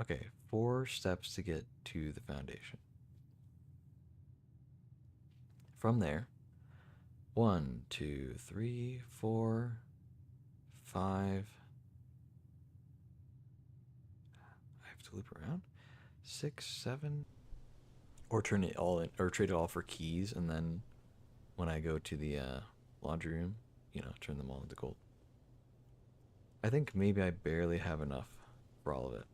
Okay, 4 steps to get to the foundation. From there, 1, 2, 3, 4, 5. I have to loop around. 6, 7. Or turn it all in, or trade it all for keys, and then when I go to the laundry room, turn them all into gold. I think maybe I barely have enough for all of it.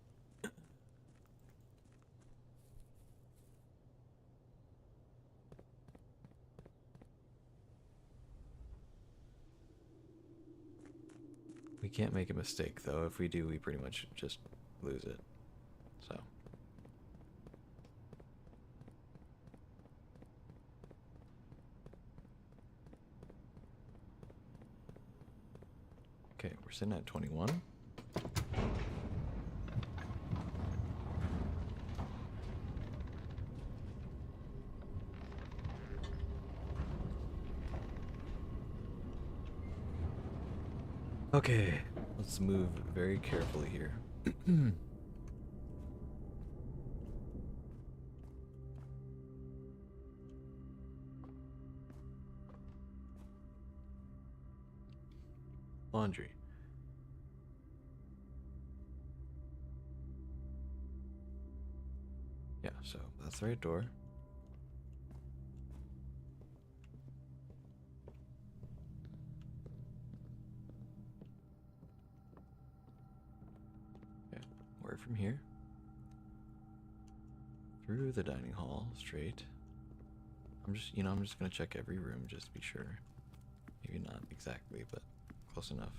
We can't make a mistake, though. If we do, we pretty much just lose it. So. Okay, we're sitting at 21. Okay, let's move very carefully here. Laundry. Yeah, so that's the right door. Okay, where from here? Through the dining hall, straight. I'm just gonna check every room just to be sure. Maybe not exactly, but close enough.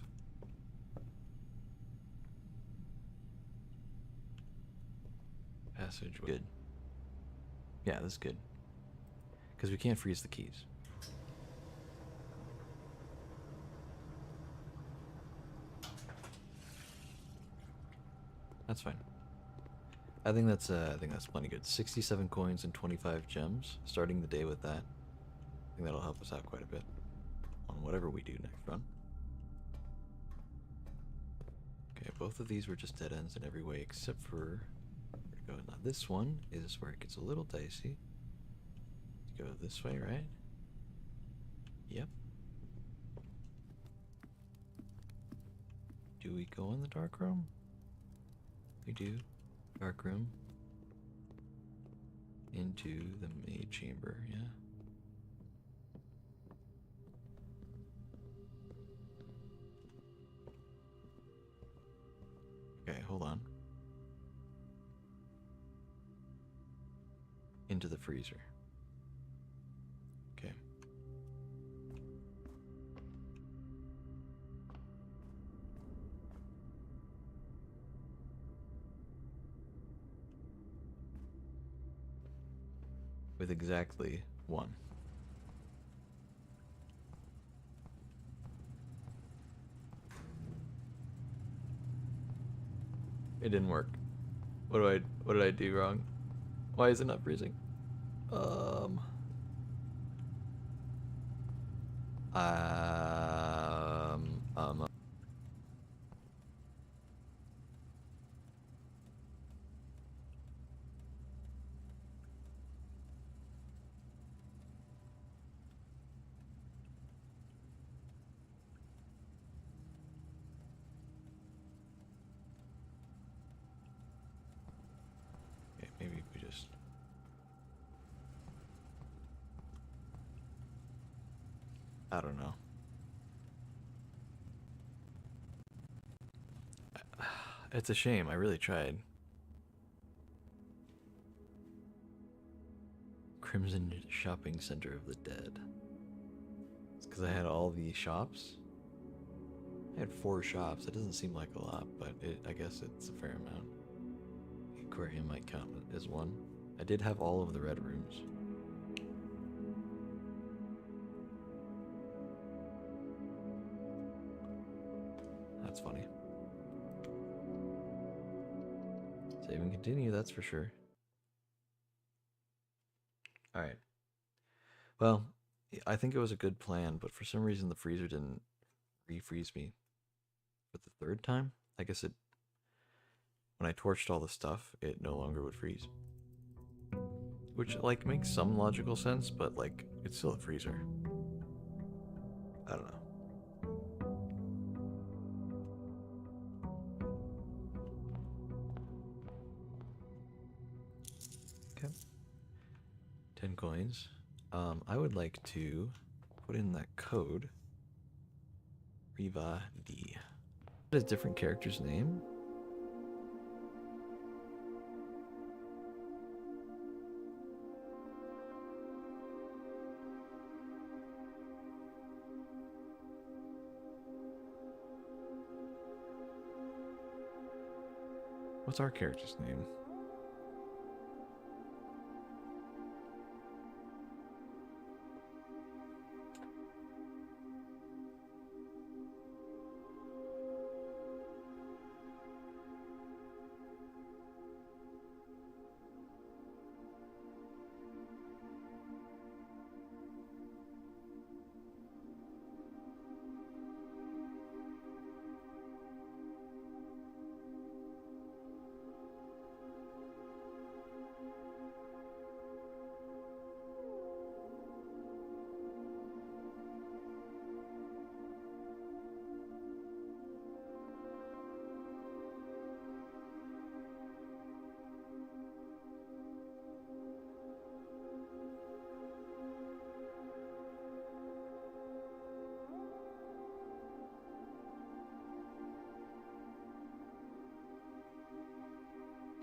Passage, good. Yeah, this is good. Because we can't freeze the keys. That's fine. I think that's plenty good. 67 coins and 25 gems. Starting the day with that. I think that'll help us out quite a bit on whatever we do next run. Okay, both of these were just dead ends in every way except for where to go. Now this one is where it gets a little dicey. Let's go this way, right? Yep. Do we go in the dark room? We do. Dark room. Into the maid chamber, yeah. Okay, hold on. Into the freezer. Okay. With exactly 1. It didn't work. What did I do wrong? Why is it not freezing? Um um um I don't know. It's a shame. I really tried. Crimson Shopping Center of the Dead. It's because I had all the shops. I had 4 shops. It doesn't seem like a lot, but I guess it's a fair amount. Aquarium might count as one. I did have all of the red rooms. That's funny. Save and continue, that's for sure. Alright. Well, I think it was a good plan, but for some reason the freezer didn't refreeze me for the 3rd time. I guess it, when I torched all the stuff, it no longer would freeze. Which, like, makes some logical sense, but, like, it's still a freezer. I don't know. Okay. 10 coins. I would like to put in that code. Riva D. What is different character's name? What's our character's name?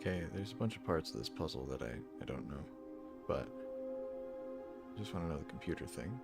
Okay, there's a bunch of parts of this puzzle that I don't know, but I just want to know the computer thing.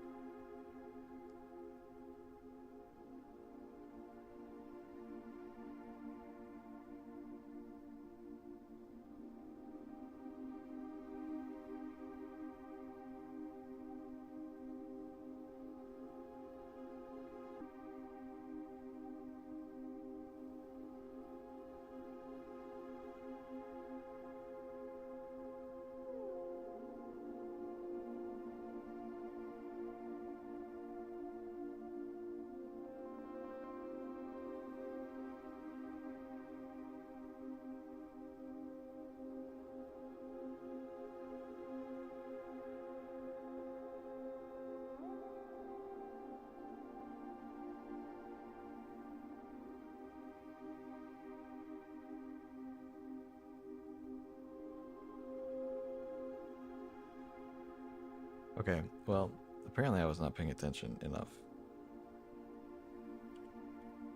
Okay, well, apparently I was not paying attention enough.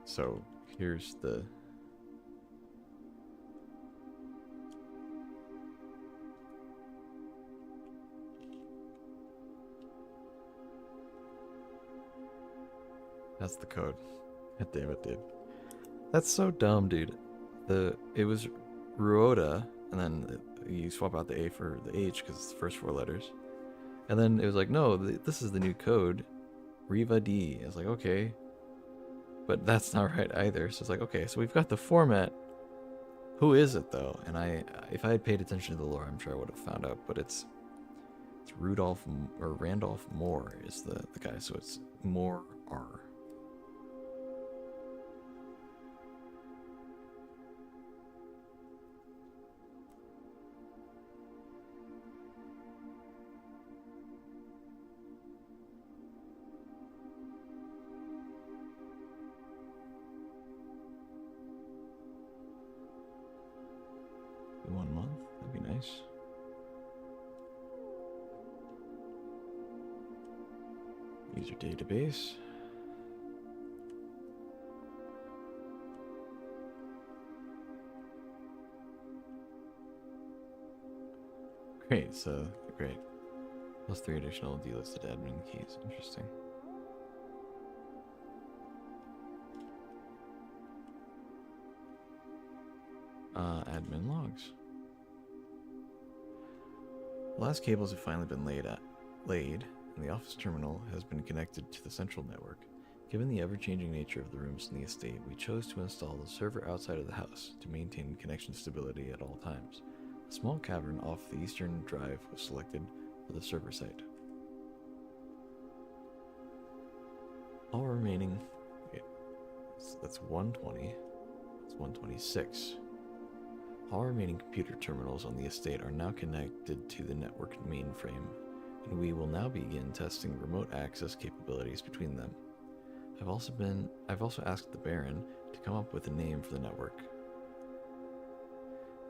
So, here's the... That's the code. God damn it, dude. That's so dumb, dude. It was Ruoda, and then you swap out the A for the H because it's the first 4 letters. And then it was like, no, this is the new code. Riva D. I was like, okay. But that's not right either. So it's like, okay, so we've got the format. Who is it though? And if I had paid attention to the lore, I'm sure I would have found out. But it's Rudolph or Randolph Moore is the guy. So it's Moore R. In 1 month, that'd be nice. User database. Great, so great. Plus 3 additional delisted admin keys. Interesting. Admin logs. The last cables have finally been laid, and the office terminal has been connected to the central network. Given the ever-changing nature of the rooms in the estate, we chose to install the server outside of the house to maintain connection stability at all times. A small cavern off the eastern drive was selected for the server site. All remaining... Wait, that's 120. That's 126. All remaining computer terminals on the estate are now connected to the network mainframe, and we will now begin testing remote access capabilities between them. I've also asked the Baron to come up with a name for the network.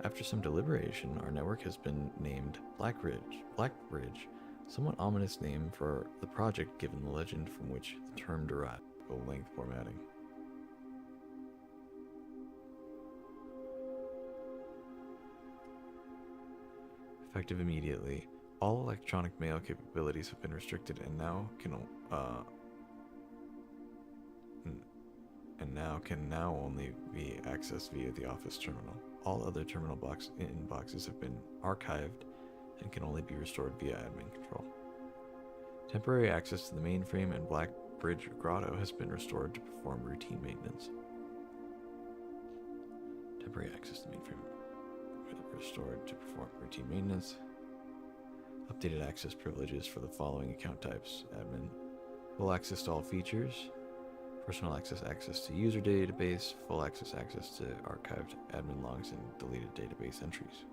After some deliberation, our network has been named Blackbridge, somewhat ominous name for the project given the legend from which the term derived. Full-length formatting. Effective immediately. All electronic mail capabilities have been restricted and now can only be accessed via the office terminal. All other terminal inboxes have been archived and can only be restored via admin control. Temporary access to the mainframe and Blackbridge Grotto has been restored to perform routine maintenance. Temporary access to the mainframe restored to perform routine maintenance. Updated access privileges for the following account types: admin, full access to all features, personal access to user database, full access to archived admin logs and deleted database entries.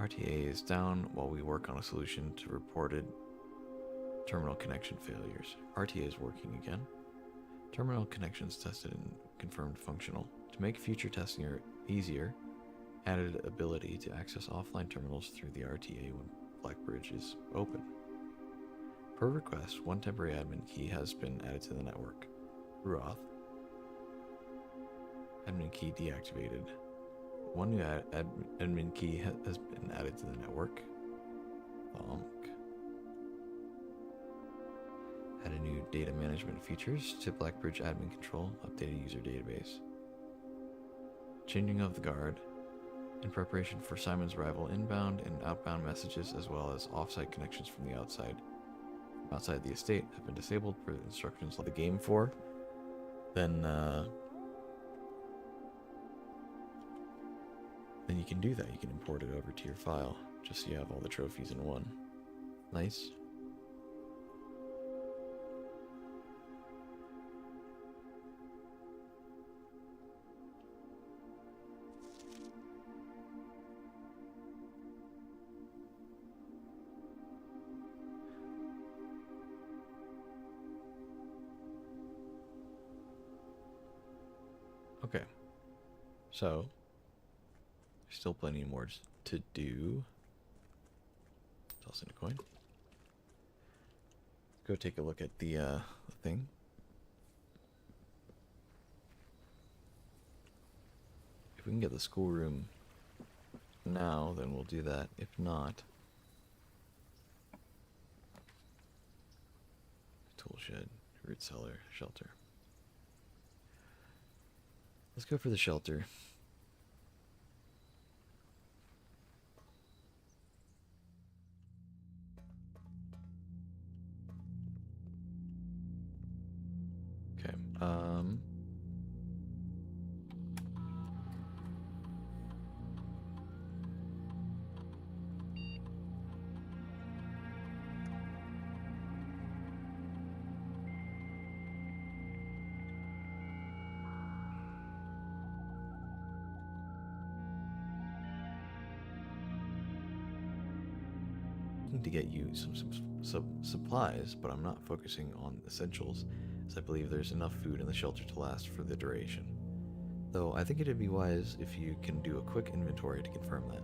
RTA is down while we work on a solution to reported terminal connection failures. RTA is working again. Terminal connections tested and confirmed functional. To make future testing easier, added ability to access offline terminals through the RTA when Blackbridge is open. Per request, one temporary admin key has been added to the network. Ruoth. Admin key deactivated. One new admin key has been added to the network. Bonk. Added new data management features to Blackbridge admin control. Updated user database. Changing of the guard. In preparation for Simon's arrival, inbound and outbound messages as well as offsite connections from the outside the estate have been disabled for instructions like the game for, then you can do that. You can import it over to your file just so you have all the trophies in one. Nice. Okay, so there's still plenty more to do. Toss in a coin. Go take a look at the thing. If we can get the schoolroom now, then we'll do that. If not, tool shed, root cellar, shelter. Let's go for the shelter. Okay, to get you some supplies, but I'm not focusing on essentials, as I believe there's enough food in the shelter to last for the duration. Though I think it'd be wise if you can do a quick inventory to confirm that.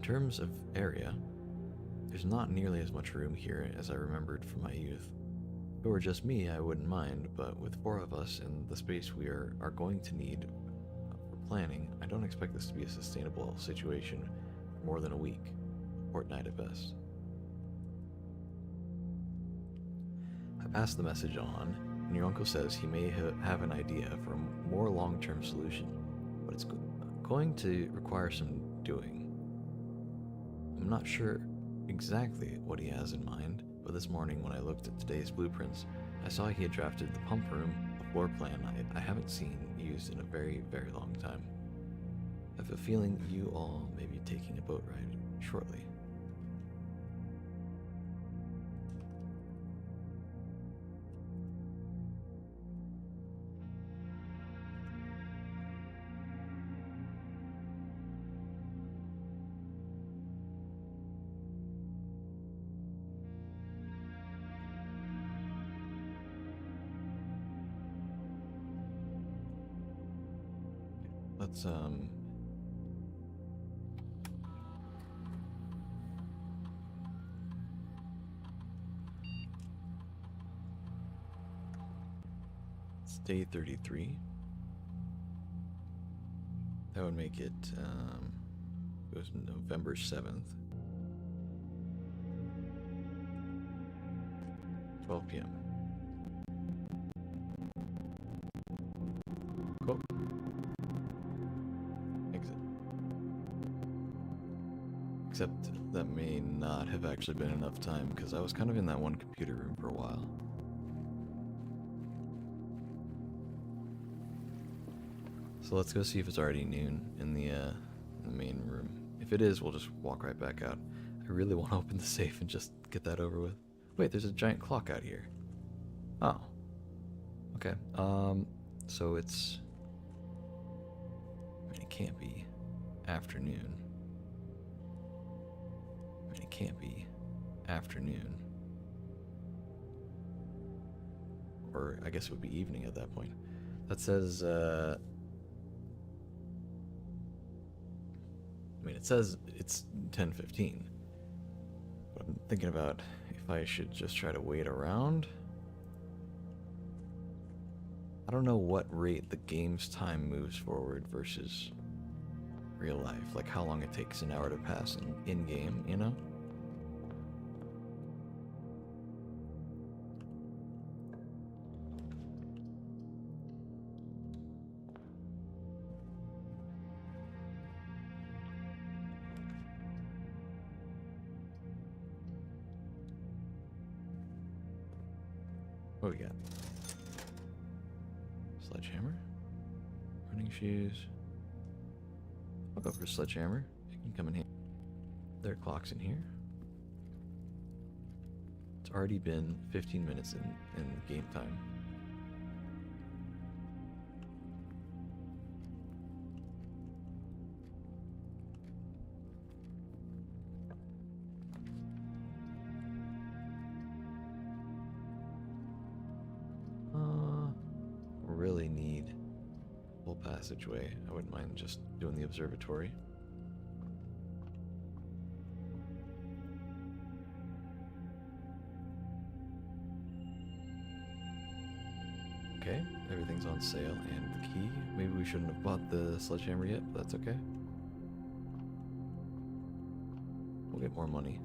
In terms of area, there's not nearly as much room here as I remembered from my youth. If it were just me, I wouldn't mind, but with 4 of us and the space we are going to need for planning, I don't expect this to be a sustainable situation for more than a week, a fortnight at best. I pass the message on, and your uncle says he may have an idea for a more long-term solution, but it's going to require some doing. I'm not sure exactly what he has in mind, but this morning when I looked at today's blueprints, I saw he had drafted the pump room, a floor plan I haven't seen used in a very, very long time. I have a feeling you all may be taking a boat ride shortly. Let's it's day 33. That would make it goes November 7th. 12 p.m. Cool. Exit. Except that may not have actually been enough time because I was kind of in that one computer room for a while. So let's go see if it's already noon in the main room. If it is, we'll just walk right back out. I really want to open the safe and just get that over with. Wait, there's a giant clock out here. Oh. Okay. So it's... I mean, it can't be afternoon. I mean, it can't be afternoon. Or I guess it would be evening at that point. That says, I mean, it says it's 10:15. But I'm thinking about if I should just try to wait around. I don't know what rate the game's time moves forward versus real life. Like how long it takes an hour to pass in-game, you know? What we got? Sledgehammer? Running shoes? I'll go for a sledgehammer. It can come in here. There are clocks in here. It's already been 15 minutes in game time. Really need full passageway. I wouldn't mind just doing the observatory. Okay, everything's on sale and the key. Maybe we shouldn't have bought the sledgehammer yet, but that's okay. We'll get more money.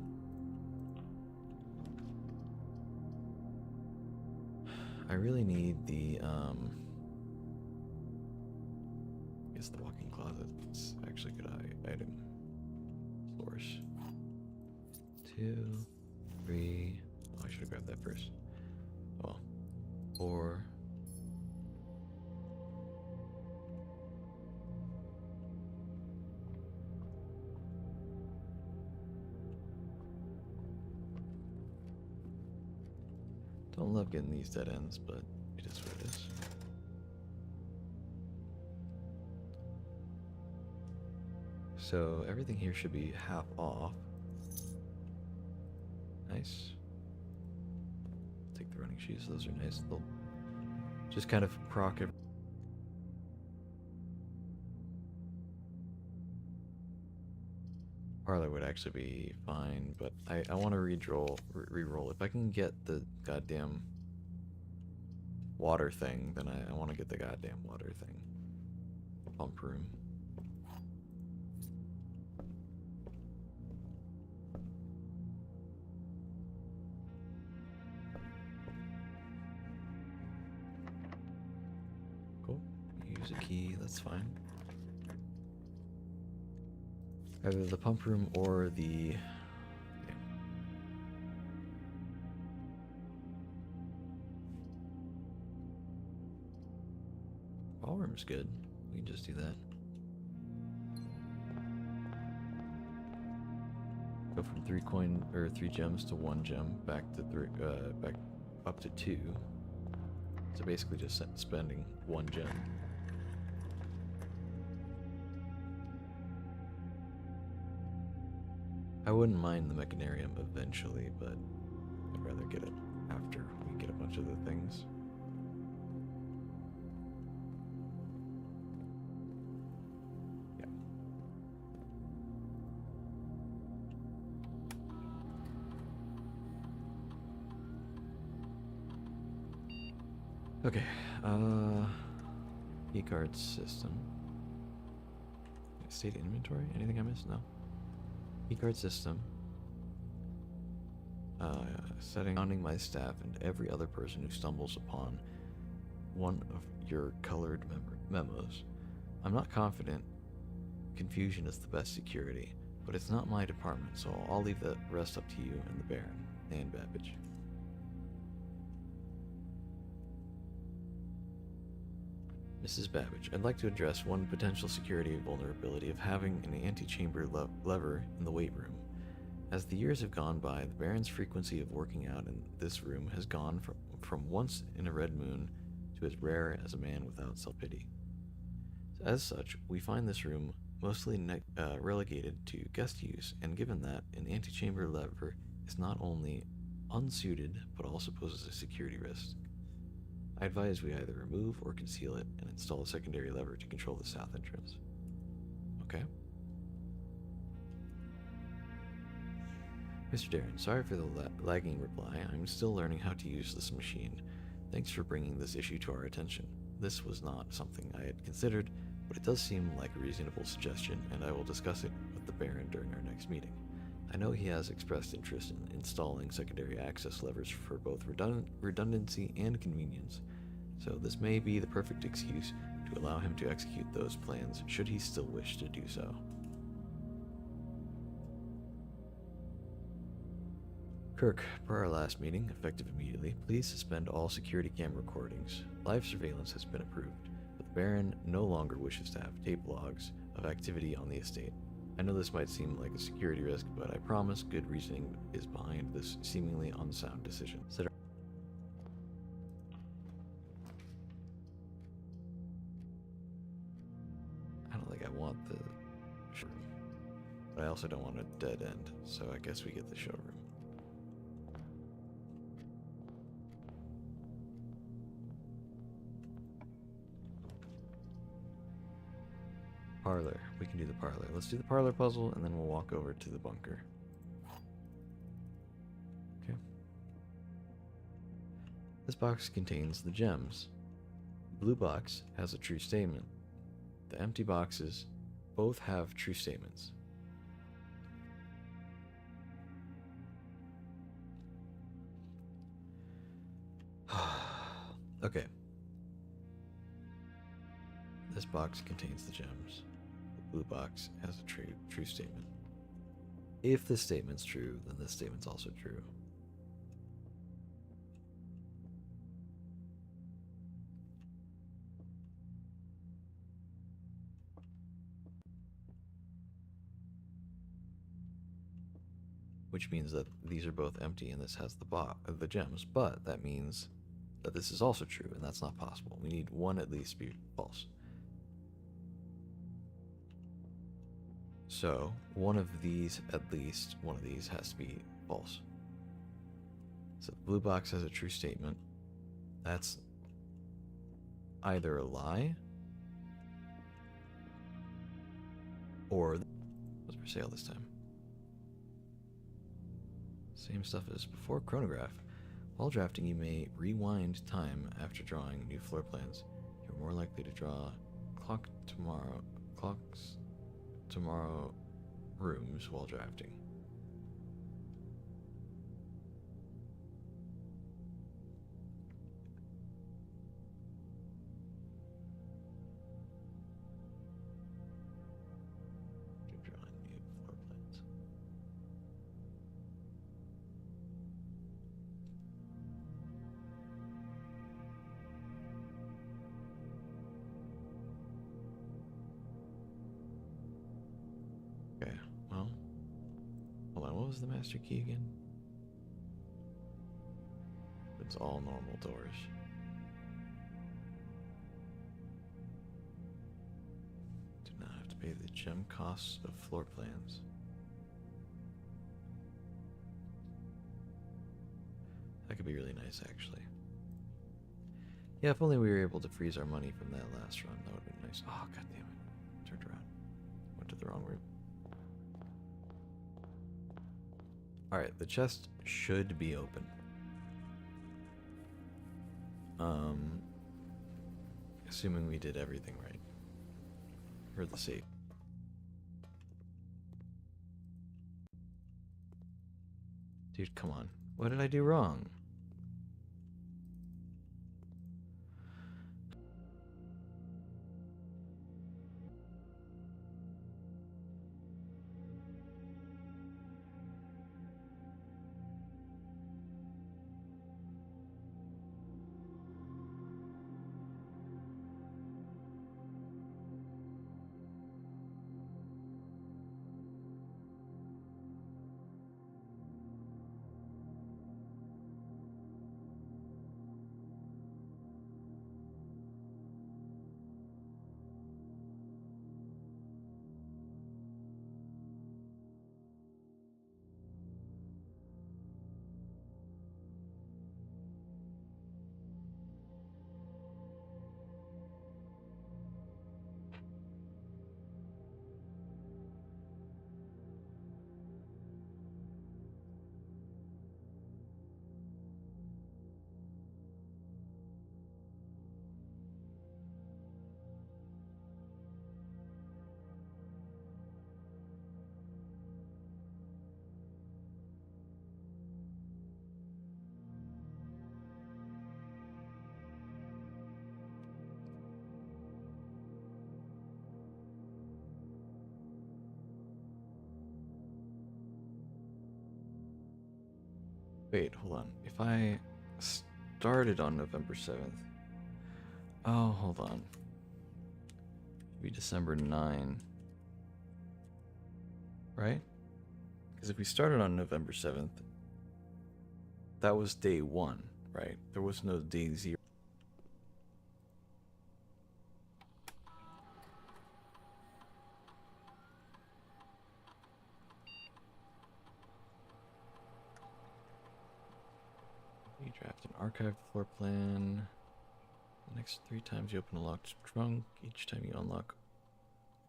I really need the, I guess the walk-in closet. It's actually a good item. Source. 2, 3. Oh, I should have grabbed that first. Oh well. 4. Don't love getting these dead ends, but it is what it is. So everything here should be half off. Nice. Take the running shoes, those are nice. They'll just kind of proc every Parlor would actually be fine, but I want to re-roll. If I can get the goddamn water thing, then I want to get the goddamn water thing. Pump room. Cool. Use a key, that's fine. Either the pump room or the... Yeah. Ballroom's good. We can just do that. Go from 3 gems to 1 gem, back to back up to 2. So basically just spending 1 gem. I wouldn't mind the mechanarium eventually, but I'd rather get it after we get a bunch of the things. Yeah. Okay, keycard system. State inventory? Anything I missed? No. Keycard system. Surrounding my staff and every other person who stumbles upon one of your colored memos. I'm not confident confusion is the best security, but it's not my department, so I'll leave the rest up to you and the Baron and Babbage. Mrs. Babbage, I'd like to address one potential security vulnerability of having an antechamber lever in the weight room. As the years have gone by, the Baron's frequency of working out in this room has gone from once in a red moon to as rare as a man without self-pity. As such, we find this room mostly relegated to guest use, and given that an antechamber lever is not only unsuited, but also poses a security risk, I advise we either remove or conceal it and install a secondary lever to control the south entrance. Okay. Mr. Darren, sorry for the lagging reply. I'm still learning how to use this machine. Thanks for bringing this issue to our attention. This was not something I had considered, but it does seem like a reasonable suggestion, and I will discuss it with the Baron during our next meeting. I know he has expressed interest in installing secondary access levers for both redundancy and convenience, so this may be the perfect excuse to allow him to execute those plans should he still wish to do so. Kirk, per our last meeting, effective immediately, please suspend all security camera recordings. Live surveillance has been approved, but the Baron no longer wishes to have tape logs of activity on the estate. I know this might seem like a security risk, but I promise good reasoning is behind this seemingly unsound decision. I don't think I want the showroom, but I also don't want a dead end, so I guess we get the showroom. Parlor. We can do the parlor. Let's do the parlor puzzle, and then we'll walk over to the bunker. Okay. This box contains the gems. The blue box has a true statement. The empty boxes both have true statements. Okay. This box contains the gems. The blue box has a true statement. If this statement's true, then this statement's also true. Which means that these are both empty and this has the gems, but that means that this is also true, and that's not possible. We need one at least to be false. So, at least one of these has to be false. So the blue box has a true statement. That's either a lie or was for sale this time. Same stuff as before. Chronograph. While drafting, you may rewind time after drawing new floor plans. You're more likely to draw clocks tomorrow rooms while drafting. Drawing new floor plans. Okay, well, hold on, what was the master key again? It's all normal doors. Do not have to pay the gem costs of floor plans. That could be really nice, actually. Yeah, if only we were able to freeze our money from that last run, that would have been nice. Oh, god damn it. Turned around. Went to the wrong room. Alright, the chest should be open. Assuming we did everything right. Or the safe. Dude, come on. What did I do wrong? Wait, hold on. If I started on November 7th. Oh, hold on. It'd be December 9. Right? Because if we started on November 7th, that was day 1, right? There was no day 0. You draft an archived floor plan. The next 3 times you open a locked trunk, each time you unlock,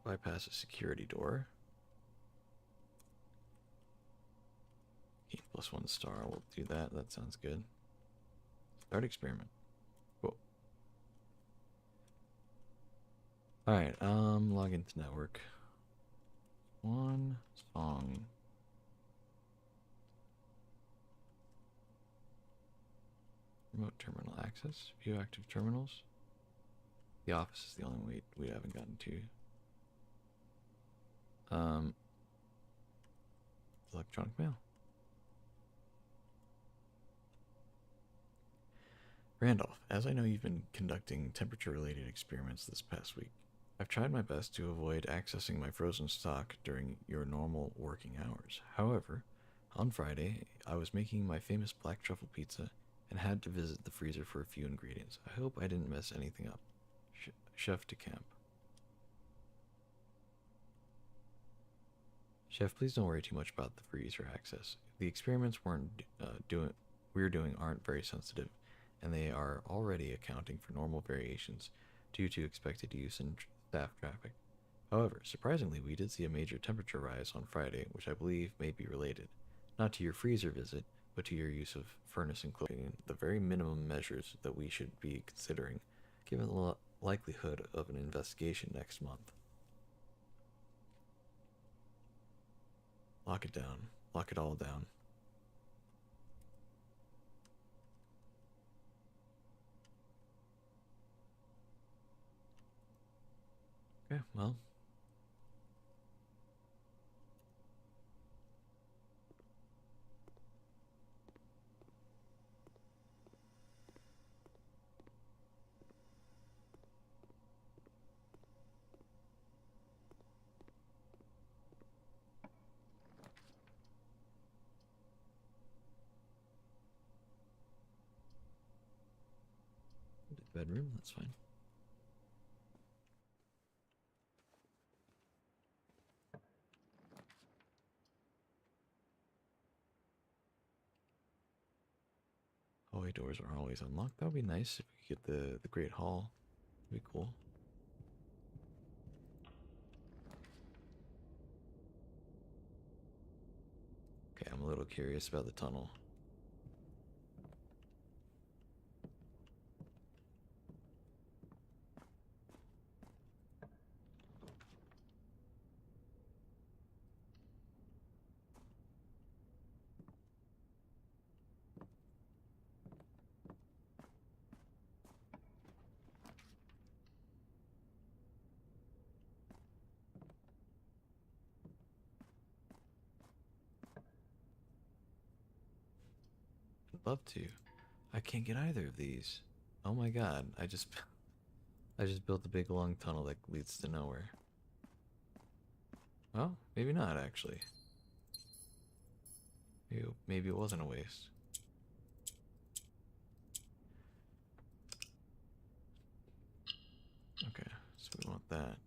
bypass a security door. Gain +1 star. We'll do that. That sounds good. Start experiment. Cool. Alright, log into network. One song. Remote terminal access. View active terminals. The office is the only way we haven't gotten to. Electronic mail. Randolph, as I know you've been conducting temperature-related experiments this past week, I've tried my best to avoid accessing my frozen stock during your normal working hours. However, on Friday, I was making my famous black truffle pizza and had to visit the freezer for a few ingredients. I hope I didn't mess anything up. Chef de Camp. Chef, please don't worry too much about the freezer access. The experiments we're doing aren't very sensitive, and they are already accounting for normal variations due to expected use and staff traffic. However, surprisingly, we did see a major temperature rise on Friday, which I believe may be related. not to your freezer visit, but to your use of furnace and clothing, the very minimum measures that we should be considering, given the likelihood of an investigation next month. Lock it down. Lock it all down. Okay, well. Bedroom, that's fine. Hallway doors are always unlocked. That would be nice if we could get the Great Hall. That'd be cool. Okay, I'm a little curious about the tunnel. I'd love to. I can't get either of these. Oh my god, I just built a big long tunnel that leads to nowhere. Well, maybe not actually. Maybe it wasn't a waste. Okay, so we want that.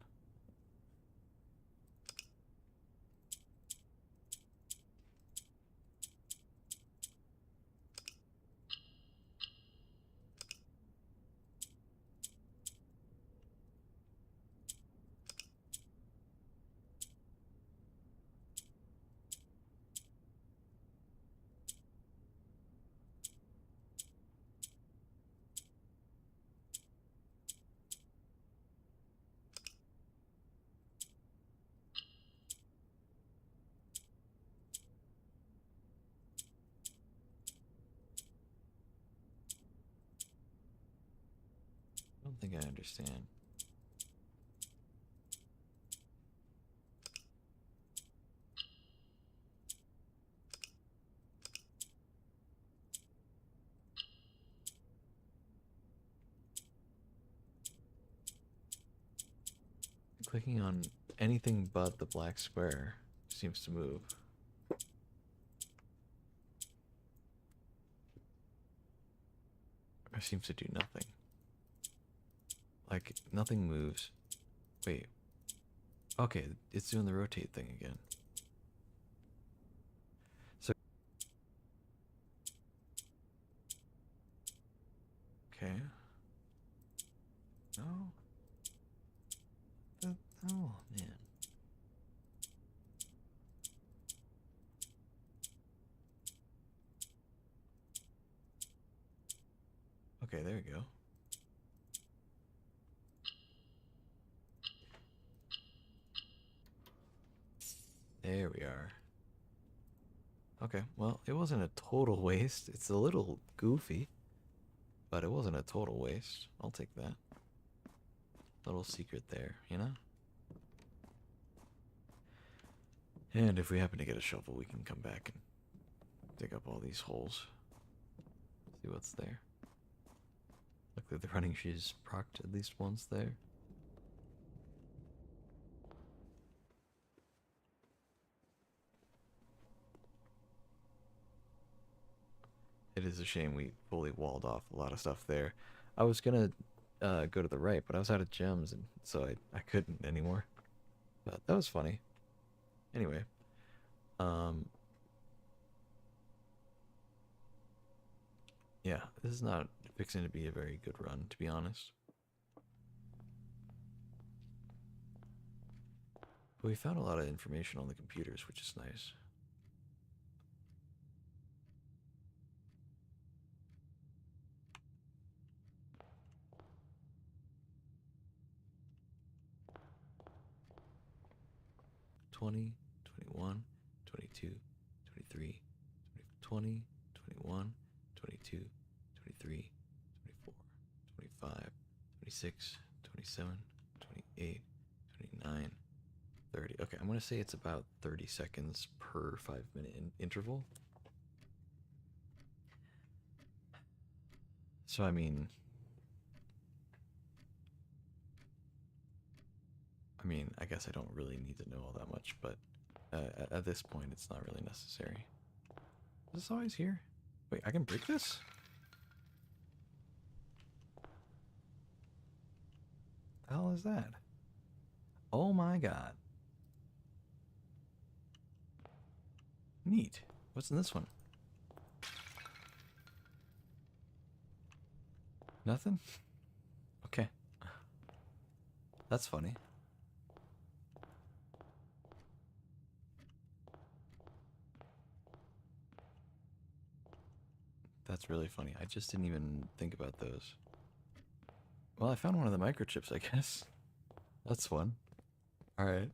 I don't think I understand. Clicking on anything but the black square seems to move. Or seems to do nothing. Like, nothing moves. Wait. Okay, it's doing the rotate thing again. So, okay. No. Oh, man. Okay, there we go. There we are. Okay, well, it wasn't a total waste. It's a little goofy, but it wasn't a total waste. I'll take that. Little secret there, you know? And if we happen to get a shovel, we can come back and dig up all these holes. See what's there. Look like the running shoes procced at least once there. It is a shame we fully walled off a lot of stuff there. I was gonna go to the right, but I was out of gems, and so I couldn't anymore. But that was funny. Anyway, um, yeah, this is not fixing to be a very good run, to be honest. But we found a lot of information on the computers, which is nice. 20, 21, 22, 23, 20, 21, 22, 23, 24, 25, 26, 27, 28, 29, 30. Okay, I'm gonna say it's about 30 seconds per 5-minute interval. So I mean, I guess I don't really need to know all that much, but at this point, it's not really necessary. Is this always here? Wait, I can break this? The hell is that? Oh my god. Neat. What's in this one? Nothing? Okay. That's funny. That's really funny. I just didn't even think about those. Well, I found one of the microchips, I guess. That's fun. Alright.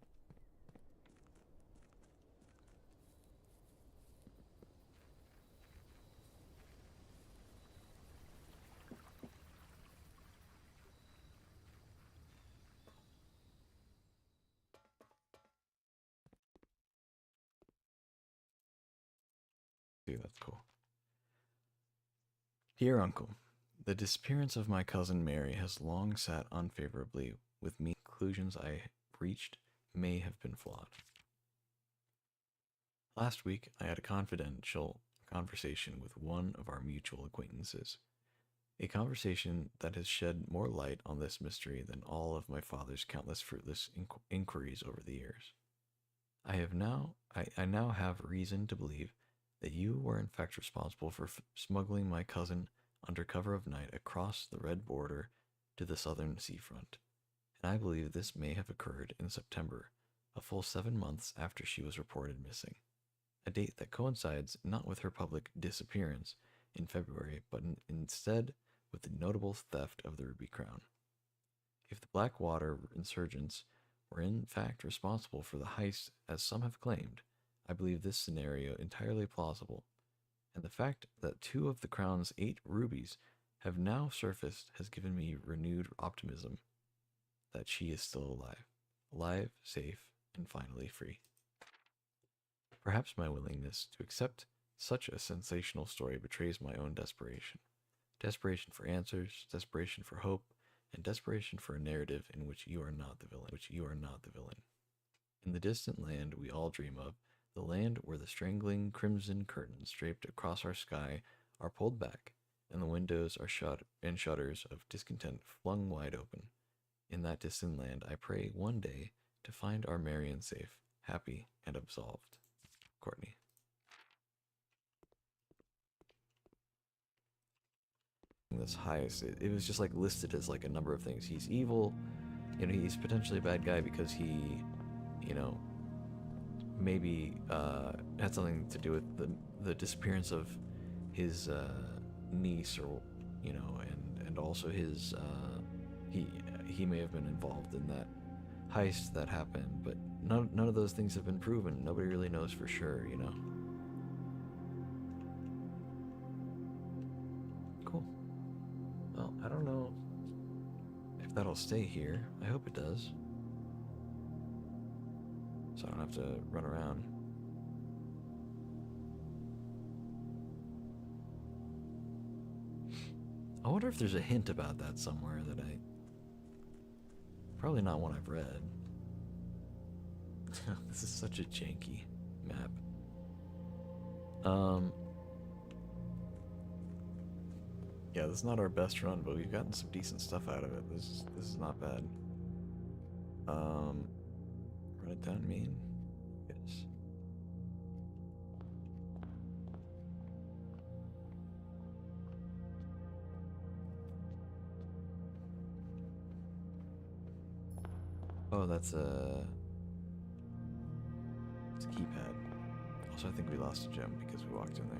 Dude, that's cool. Dear Uncle, the disappearance of my cousin Mary has long sat unfavorably with me. Conclusions I reached may have been flawed. Last week, I had a confidential conversation with one of our mutual acquaintances. A conversation that has shed more light on this mystery than all of my father's countless fruitless inquiries over the years. I now have reason to believe that you were in fact responsible for smuggling my cousin under cover of night across the red border to the southern seafront. And I believe this may have occurred in September, a full 7 months after she was reported missing. A date that coincides not with her public disappearance in February, but instead with the notable theft of the Ruby Crown. If the Blackwater insurgents were in fact responsible for the heist, as some have claimed, I believe this scenario entirely plausible, and the fact that 2 of the Crown's 8 rubies have now surfaced has given me renewed optimism that she is still alive, safe, and finally free. Perhaps my willingness to accept such a sensational story betrays my own desperation. Desperation for answers, desperation for hope, and desperation for a narrative in which you are not the villain. In the distant land we all dream of, the land where the strangling crimson curtains draped across our sky are pulled back, and the windows are shut and shutters of discontent flung wide open. In that distant land I pray one day to find our Marion safe, happy, and absolved. Courtney. This heist, it was just like listed as like a number of things. He's evil, he's potentially a bad guy because he, maybe had something to do with the disappearance of his niece, or and also his he may have been involved in that heist that happened, but none of those things have been proven. Nobody really knows for sure, Cool. Well, I don't know if that'll stay here. I hope it does. So I don't have to run around. I wonder if there's a hint about that somewhere that probably not one I've read. This is such a janky map. Yeah, this is not our best run, but we've gotten some decent stuff out of it. This is not bad. Run it down main. Yes. Oh, it's a keypad. Also, I think we lost a gem because we walked in there.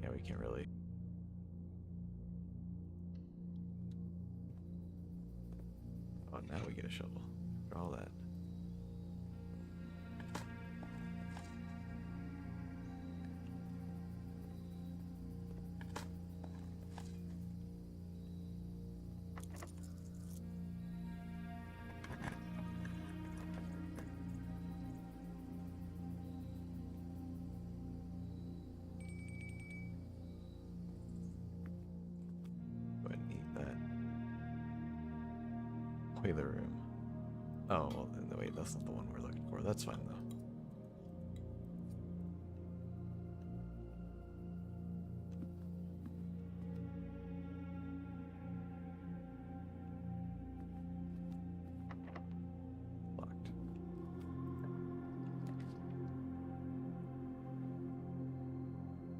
Yeah, we can't really. Oh, now we get a shovel. Look at all that. Go ahead and eat that. Toilet room. Oh, well, no, wait, that's not the one we're looking for. That's fine, though. Locked.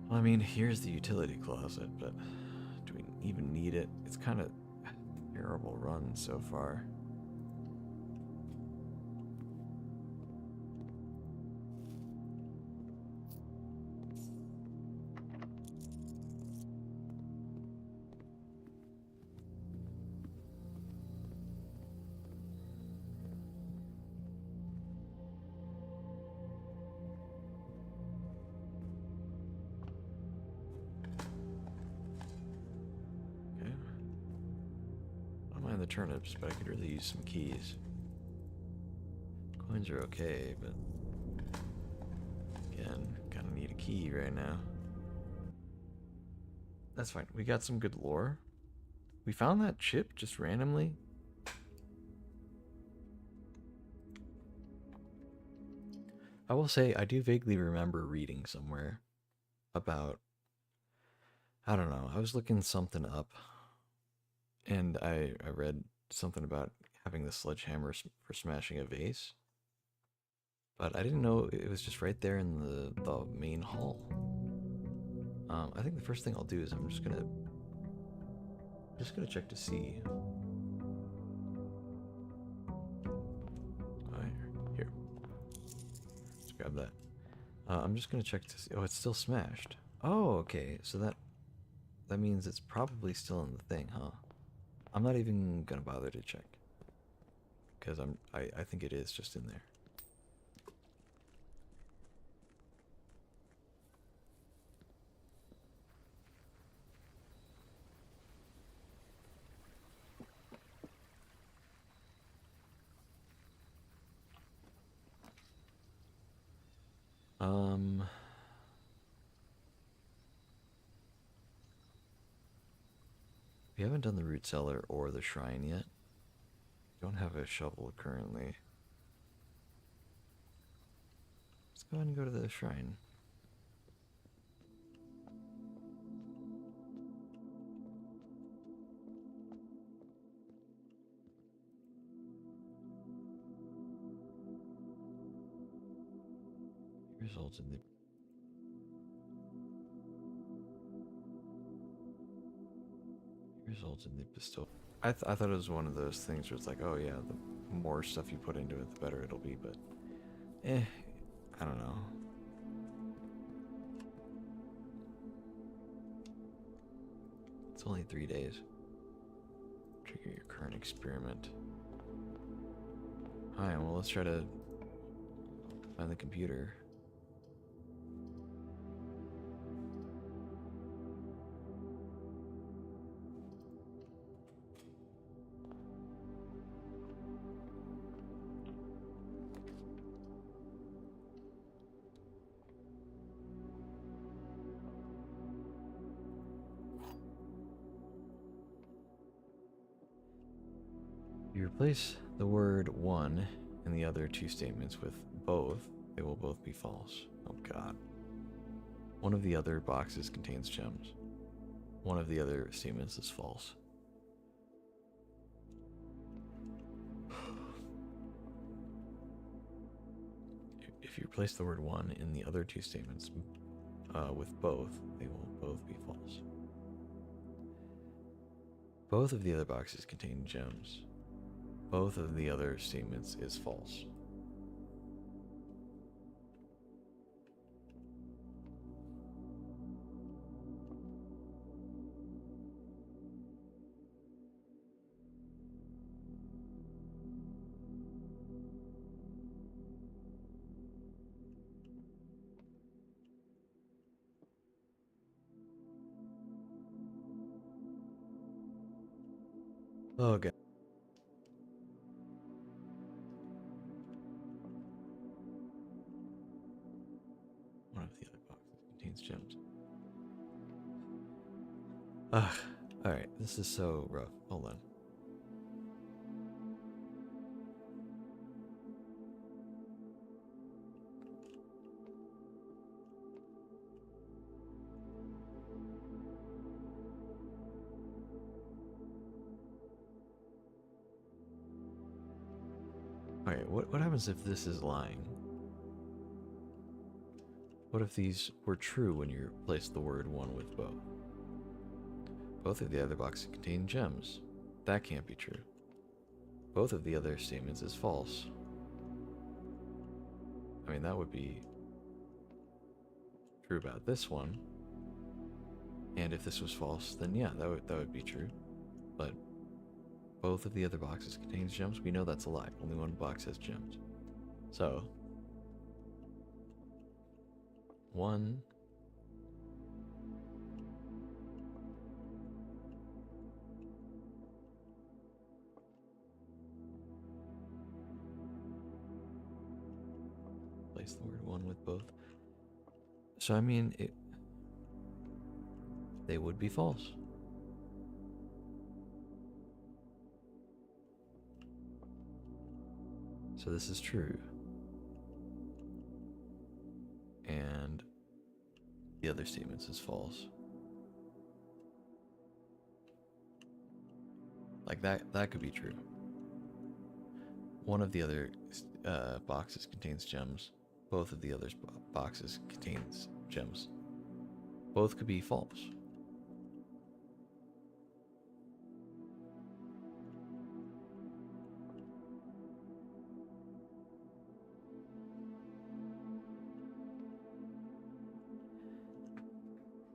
Well, I mean, here's the utility closet, but do we even need it? It's kind of terrible run so far. Okay. I don't mind the turnips, but I could really use some keys. Coins are okay, but again, kind of need a key right now. That's fine. We got some good lore. We found that chip just randomly. I will say, I do vaguely remember reading somewhere about, I don't know, I was looking something up and I read something about having the sledgehammer for smashing a vase. But I didn't know it was just right there in the main hall. I think the first thing I'll do is I'm just gonna check to see. Here, let's grab that. I'm just gonna check to see. Oh, it's still smashed. Oh, okay. So that means it's probably still in the thing, huh? I'm not even gonna bother to check because I think it is just in there. We haven't done the root cellar or the shrine yet. Don't have a shovel currently. Let's go ahead and go to the shrine. Results in the bestow. I thought it was one of those things where it's like, oh yeah, the more stuff you put into it, the better it'll be. But, I don't know. It's only 3 days. Trigger your current experiment. Alright, well, let's try to find the computer. You replace the word one in the other two statements with both, they will both be false. Oh god. One of the other boxes contains gems. One of the other statements is false. If you replace the word one in the other two statements with both, they will both be false. Both of the other boxes contain gems. Both of the other statements is false. Oh god. One of the other boxes contains gems. Ugh. Alright, this is so rough. Hold on. Alright, what happens if this is lying? What if these were true when you replace the word one with both? Both of the other boxes contain gems. That can't be true. Both of the other statements is false. I mean, that would be true about this one. And if this was false, then yeah, that would be true. But both of the other boxes contains gems. We know that's a lie. Only one box has gems. So, one. Place the word one with both. So I mean, they would be false. So this is true. And the other statements is false. Like that could be true. One of the other boxes contains gems. Both of the other boxes contains gems. Both could be false.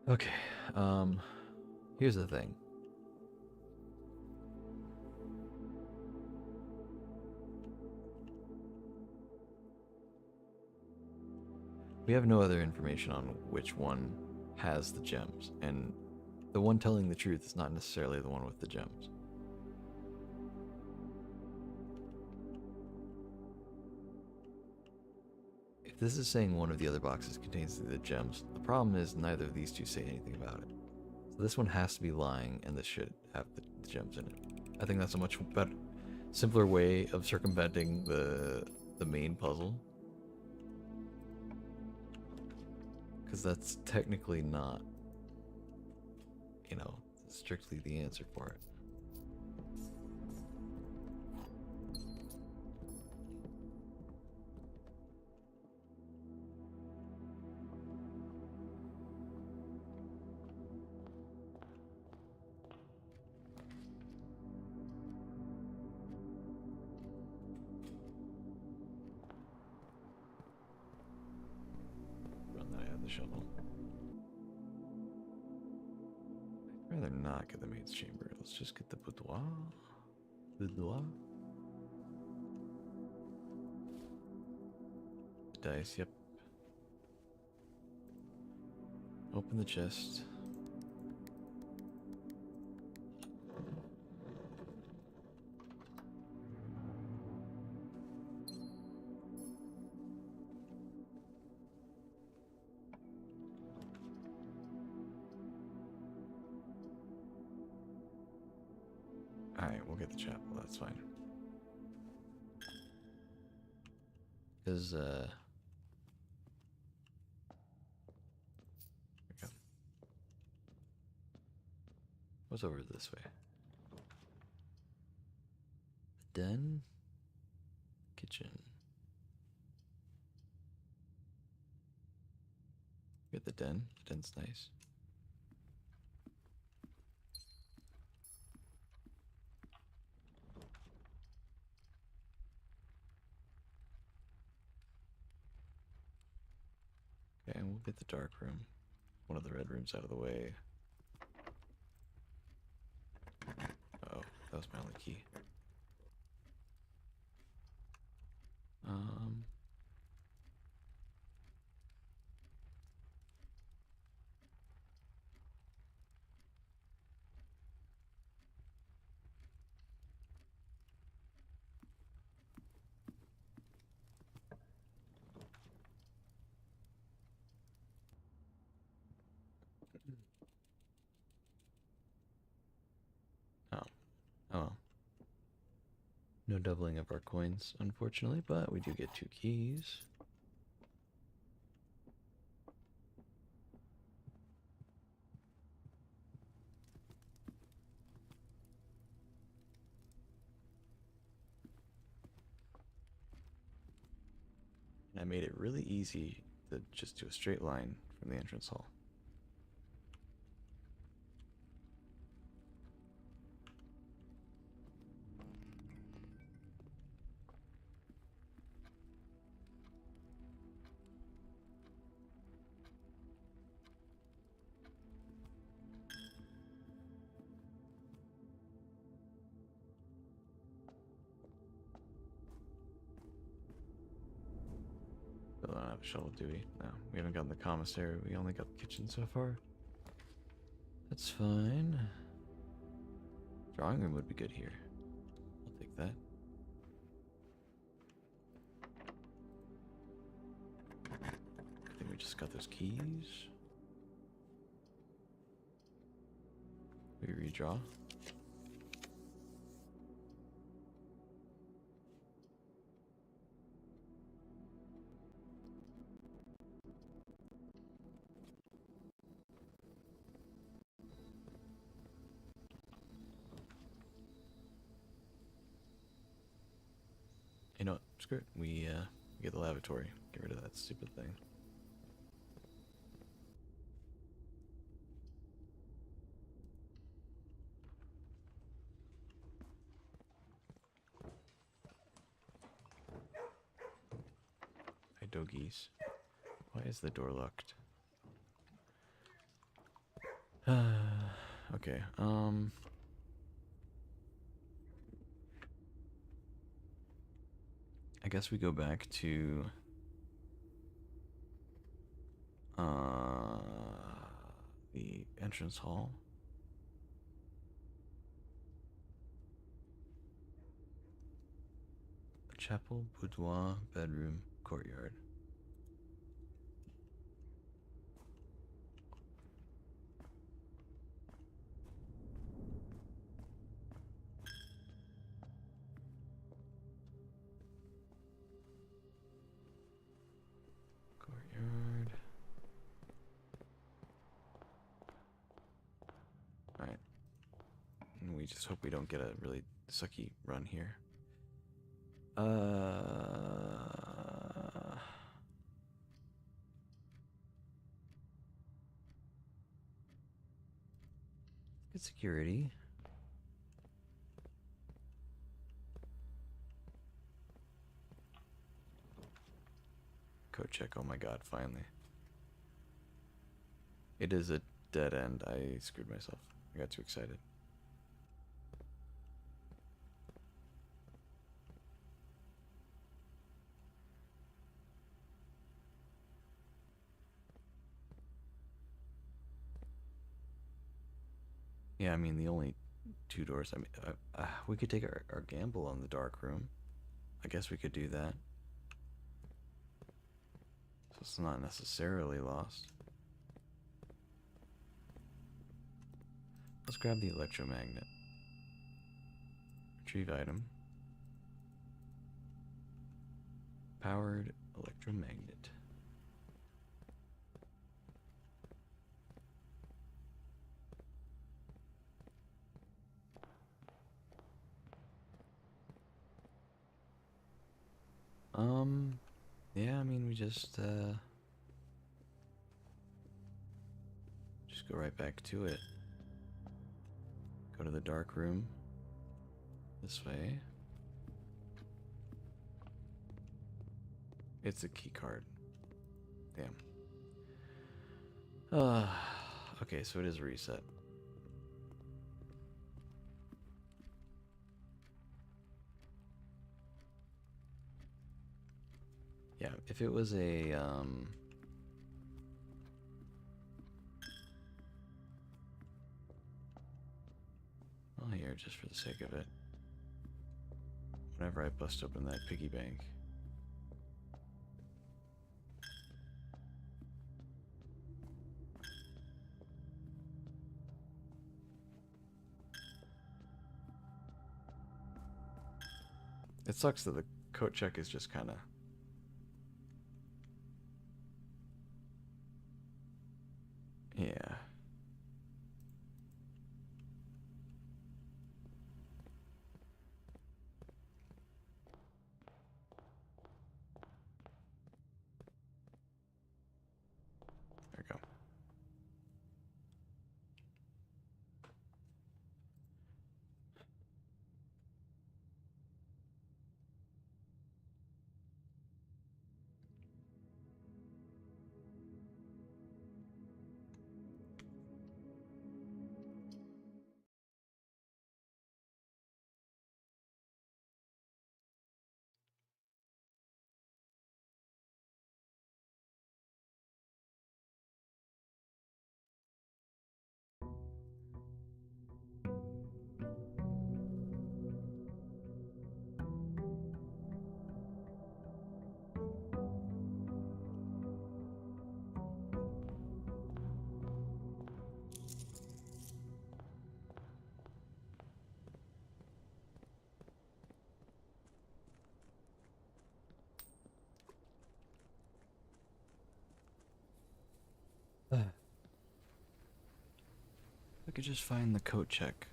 Okay, here's the thing. We have no other information on which one has the gems, and the one telling the truth is not necessarily the one with the gems. If this is saying one of the other boxes contains the gems, the problem is neither of these two say anything about it. So this one has to be lying, and this should have the gems in it. I think that's a much better, simpler way of circumventing the main puzzle. Because that's technically not, you know, strictly the answer for it. Run that I have the shovel. I'd rather not get the maid's chamber. Let's just get the boudoir. Boudoir? The dice, yep. Open the chest. Alright, we'll get the chapel, that's fine. Because, here we go. What's over this way? The den? Kitchen. Get the den. The den's nice. Okay, and we'll get the dark room. One of the red rooms out of the way. Uh oh, that was my only key. No doubling of our coins, unfortunately, but we do get 2 keys. And I made it really easy to just do a straight line from the entrance hall. Still don't have a shuttle, do we? No, we haven't gotten the commissary. We only got the kitchen so far. That's fine. Drawing room would be good here. I'll take that. I think we just got those keys. We redraw. You know what? Screw it. We get the lavatory. Get rid of that stupid thing. Hi, doggies. Why is the door locked? Okay, I guess we go back to the entrance hall. Chapel, boudoir, bedroom, courtyard. Courtyard. Alright. And we just hope we don't get a really sucky run here. Good security. Code check, oh my god, finally. It is a dead end. I screwed myself. I got too excited. Yeah, I mean, the only 2 doors. I mean, we could take our gamble on the dark room. I guess we could do that. So it's not necessarily lost. Let's grab the electromagnet. Retrieve item. Powered electromagnet. Yeah, I mean, we just go right back to it. Go to the dark room. This way. It's a key card. Damn. Okay, so it is a reset. Yeah, if it was a, oh, here, just for the sake of it. Whenever I bust open that piggy bank. It sucks that the coat check is just kind of... Yeah. There we go. I could just find the coat check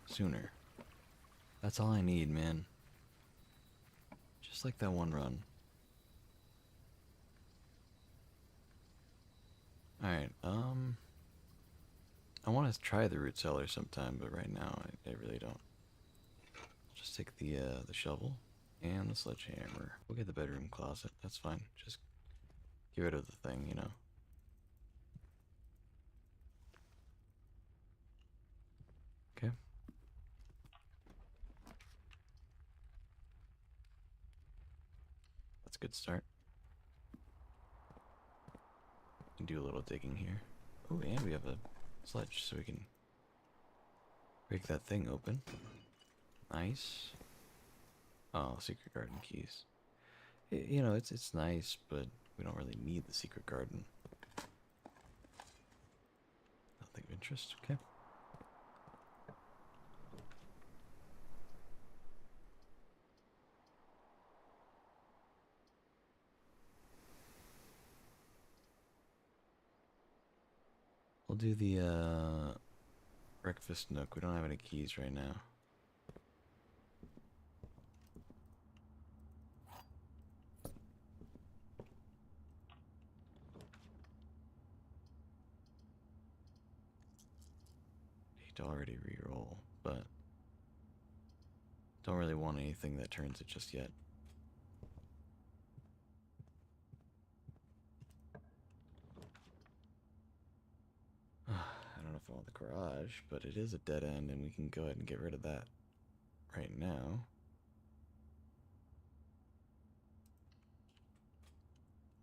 sooner. That's all I need, man. Just like that one run. Alright, I want to try the root cellar sometime, but right now I really don't. I'll just take the shovel and the sledgehammer. We'll get the bedroom closet. That's fine. Just get rid of the thing, you know. Okay. That's a good start. And do a little digging here. Oh, and we have a sledge, so we can break that thing open. Nice. Oh, secret garden keys. You know, it's nice, but we don't really need the secret garden. Nothing of interest. Okay. We'll do the breakfast nook. We don't have any keys right now. Hate to already re-roll, but don't really want anything that turns it just yet. I don't know if I want the garage, but it is a dead end, and we can go ahead and get rid of that right now.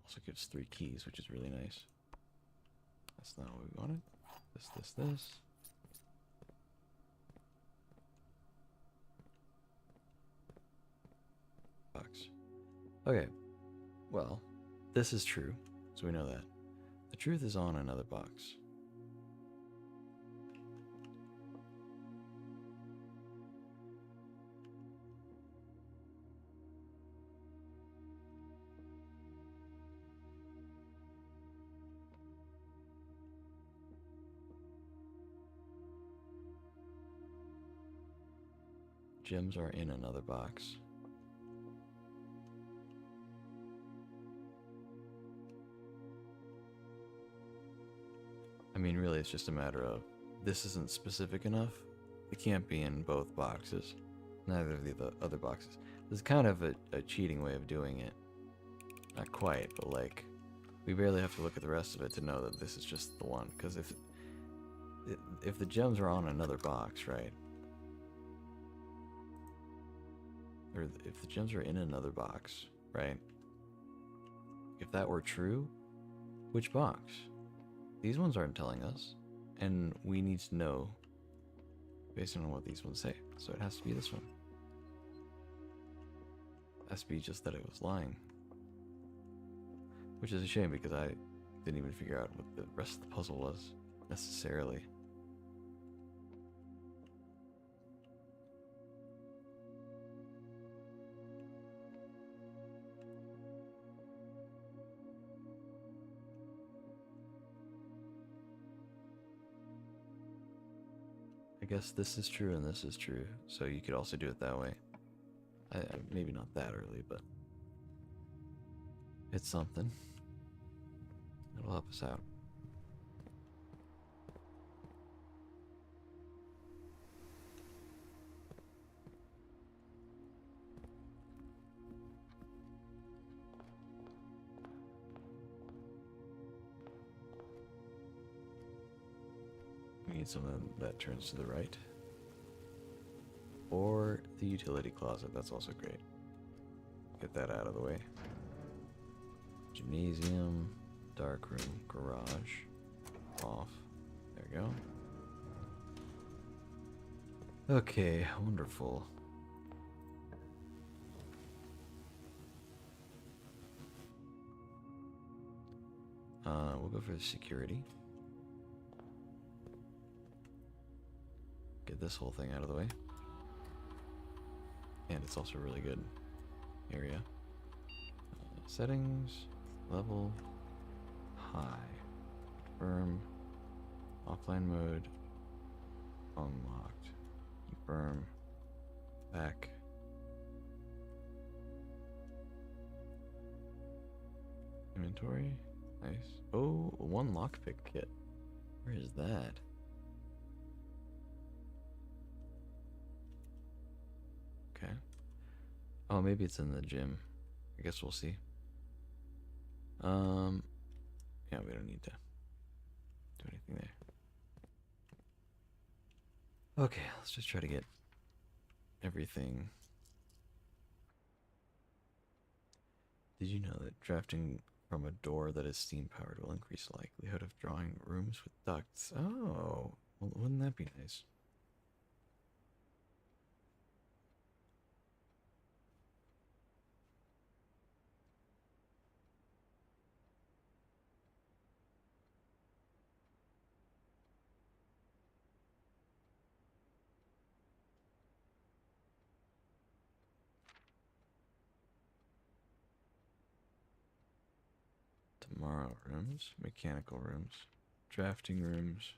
Also gives 3 keys, which is really nice. That's not what we wanted. This. Box. Okay. Well, this is true, so we know that. The truth is on another box. Gems are in another box. I mean, really, it's just a matter of this isn't specific enough. It can't be in both boxes. Neither of the other boxes. This is kind of a cheating way of doing it. Not quite, but like, we barely have to look at the rest of it to know that this is just the one. Because if the gems are on another box, right? Or if the gems are in another box, right? If that were true, which box? These ones aren't telling us, and we need to know based on what these ones say. So it has to be this one. It has to be just that it was lying. Which is a shame because I didn't even figure out what the rest of the puzzle was necessarily. I guess this is true and this is true, so you could also do it that way. Maybe not that early, but it's something. It'll help us out. We need something that turns to the right. Or the utility closet, that's also great. Get that out of the way. Gymnasium, dark room, garage, off. There we go. Okay, wonderful. We'll go for the security. Get this whole thing out of the way. And it's also a really good area. Settings, level, high, confirm, offline mode, unlocked, confirm, back. Inventory, nice. Oh, one lockpick kit. Where is that? Okay. Oh, maybe it's in the gym. I guess we'll see. Yeah, we don't need to do anything there. Okay, let's just try to get everything. Did you know that drafting from a door that is steam powered will increase the likelihood of drawing rooms with ducts? Oh, well, wouldn't that be nice? Tomorrow rooms, mechanical rooms, drafting rooms.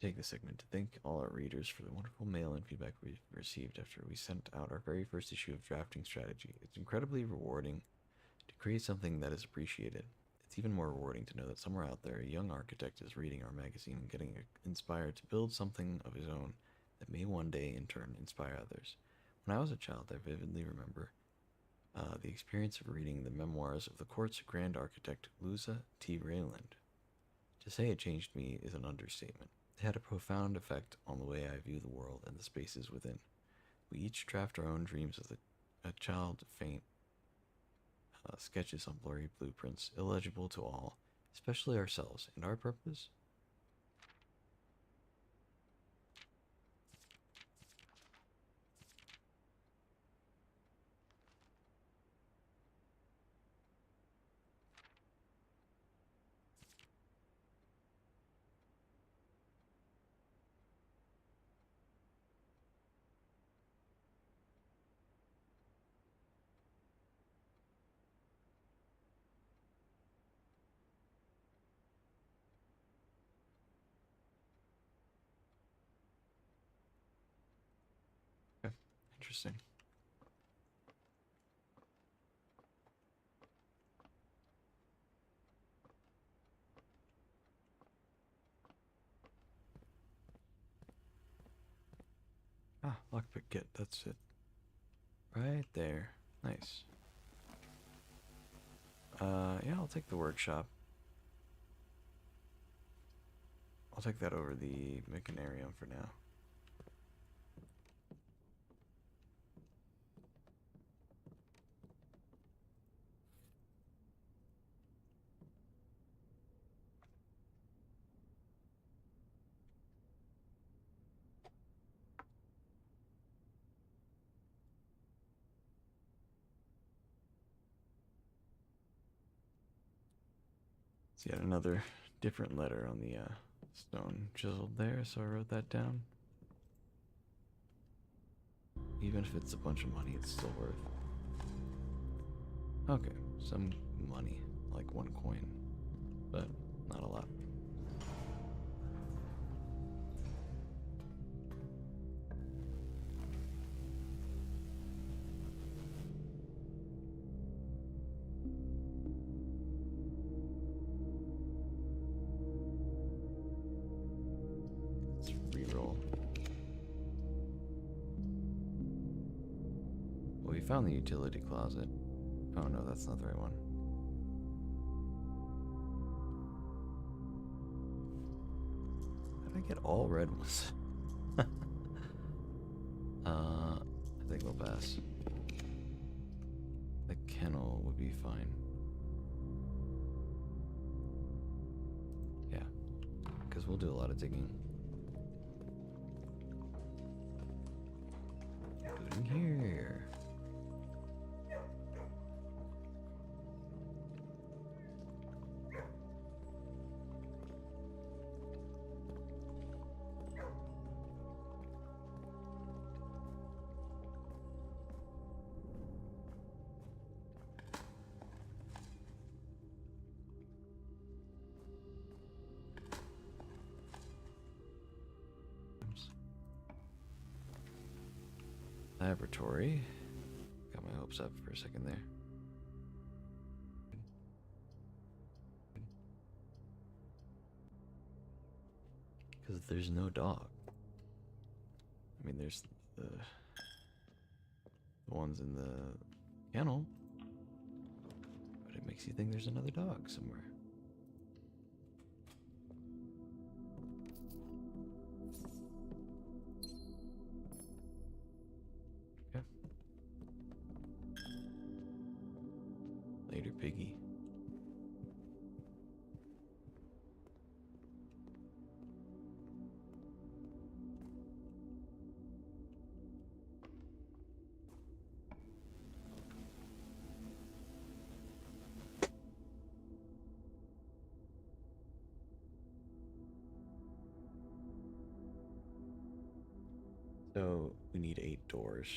Take this segment to thank all our readers for the wonderful mail and feedback we've received after we sent out our very first issue of Drafting Strategy. It's incredibly rewarding to create something that is appreciated. It's even more rewarding to know that somewhere out there a young architect is reading our magazine and getting inspired to build something of his own that may one day in turn inspire others. When I was a child, I vividly remember the experience of reading the memoirs of the court's grand architect, Luza T. Rayland. To say it changed me is an understatement. It had a profound effect on the way I view the world and the spaces within. We each draft our own dreams as a child faint sketches on blurry blueprints, illegible to all, especially ourselves, and our purpose? Okay, interesting. Ah, lockpick kit, that's it. Right there. Nice. Yeah, I'll take the workshop. I'll take that over the mechanarium for now. It's yet another different letter on the Stone chiseled there, so I wrote that down. Even if it's a bunch of money, it's still worth. Okay, some money, like 1 coin, but not a lot. Let's reroll. Well, we found the utility closet. Oh no, that's not the right one. How did I get all red ones? I think we'll pass. The kennel would be fine. Yeah, because we'll do a lot of digging. Good in here. Laboratory. Got my hopes up for a second there. Because there's no dog. I mean, there's the ones in the kennel, but it makes you think there's another dog somewhere. Okay. Later, piggy. So we need 8 doors.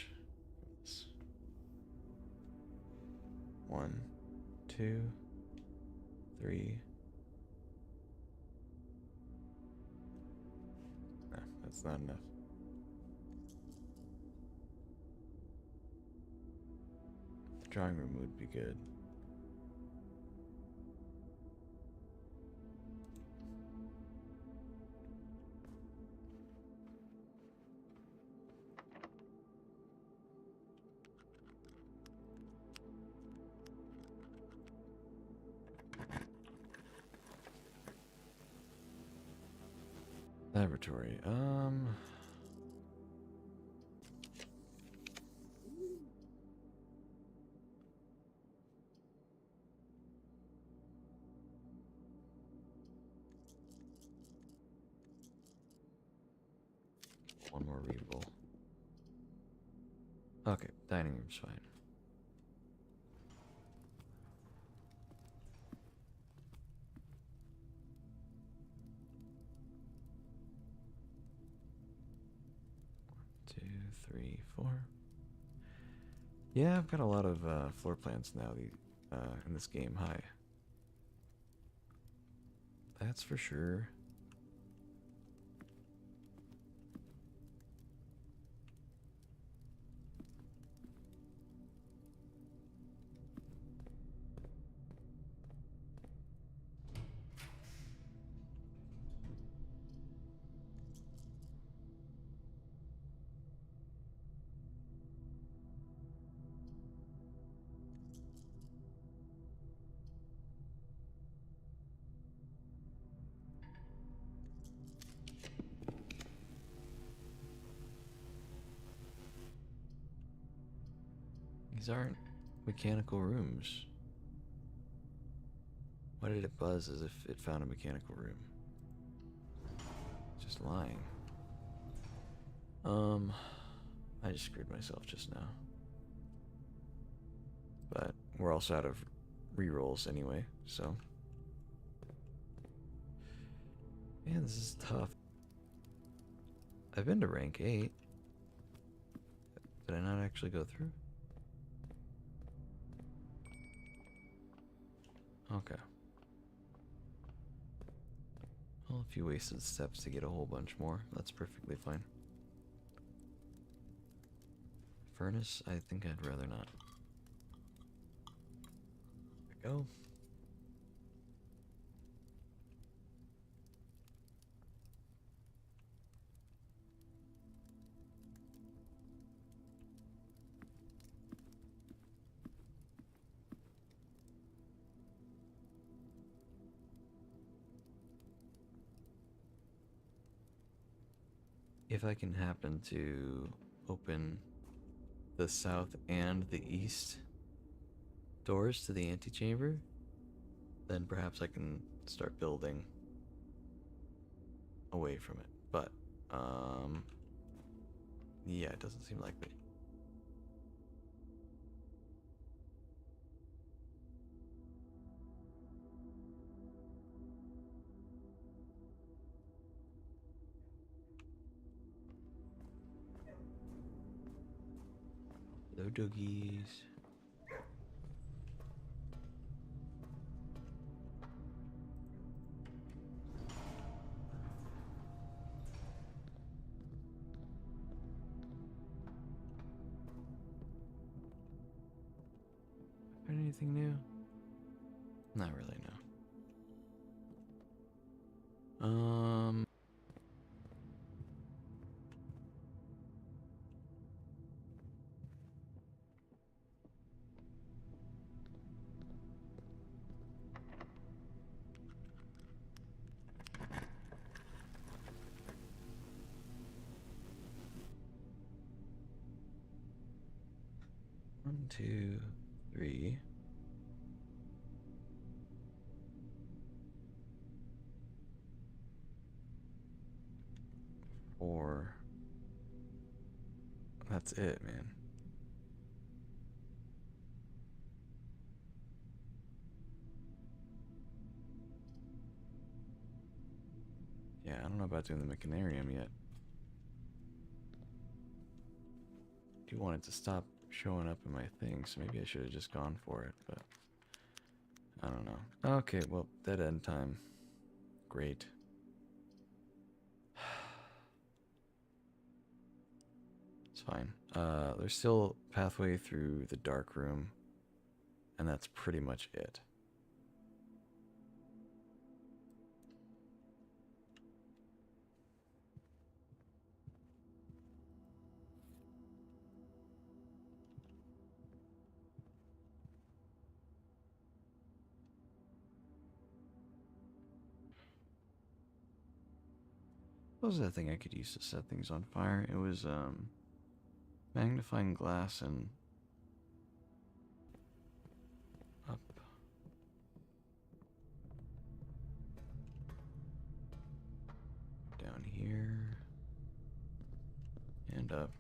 1, 2, 3. Nah, that's not enough. The drawing room would be good. Laboratory. One more readable. Okay, dining room's fine. Two, three, four. Yeah, I've got a lot of floor plans now in this game. Hi. That's for sure. These aren't mechanical rooms. Why did it buzz as if it found a mechanical room? Just lying. I just screwed myself just now. But we're also out of rerolls anyway, so. Man, this is tough. I've been to rank 8. Did I not actually go through? Okay. Well, if you wasted steps to get a whole bunch more, that's perfectly fine. Furnace, I think I'd rather not. There we go. If I can happen to open the south and the east doors to the antechamber, then perhaps I can start building away from it. But, yeah, it doesn't seem likely. Hello, doggies. Anything new? Not really, no. 1, 2, 3. Or that's it, man. Yeah, I don't know about doing the mechanarium yet. You wanted to stop showing up in my thing, so maybe I should have just gone for it, but I don't know. Okay, well, dead end time. Great. It's fine. There's still pathway through the dark room, and that's pretty much it. What was that thing I could use to set things on fire? It was, magnifying glass and up. Down here. And up.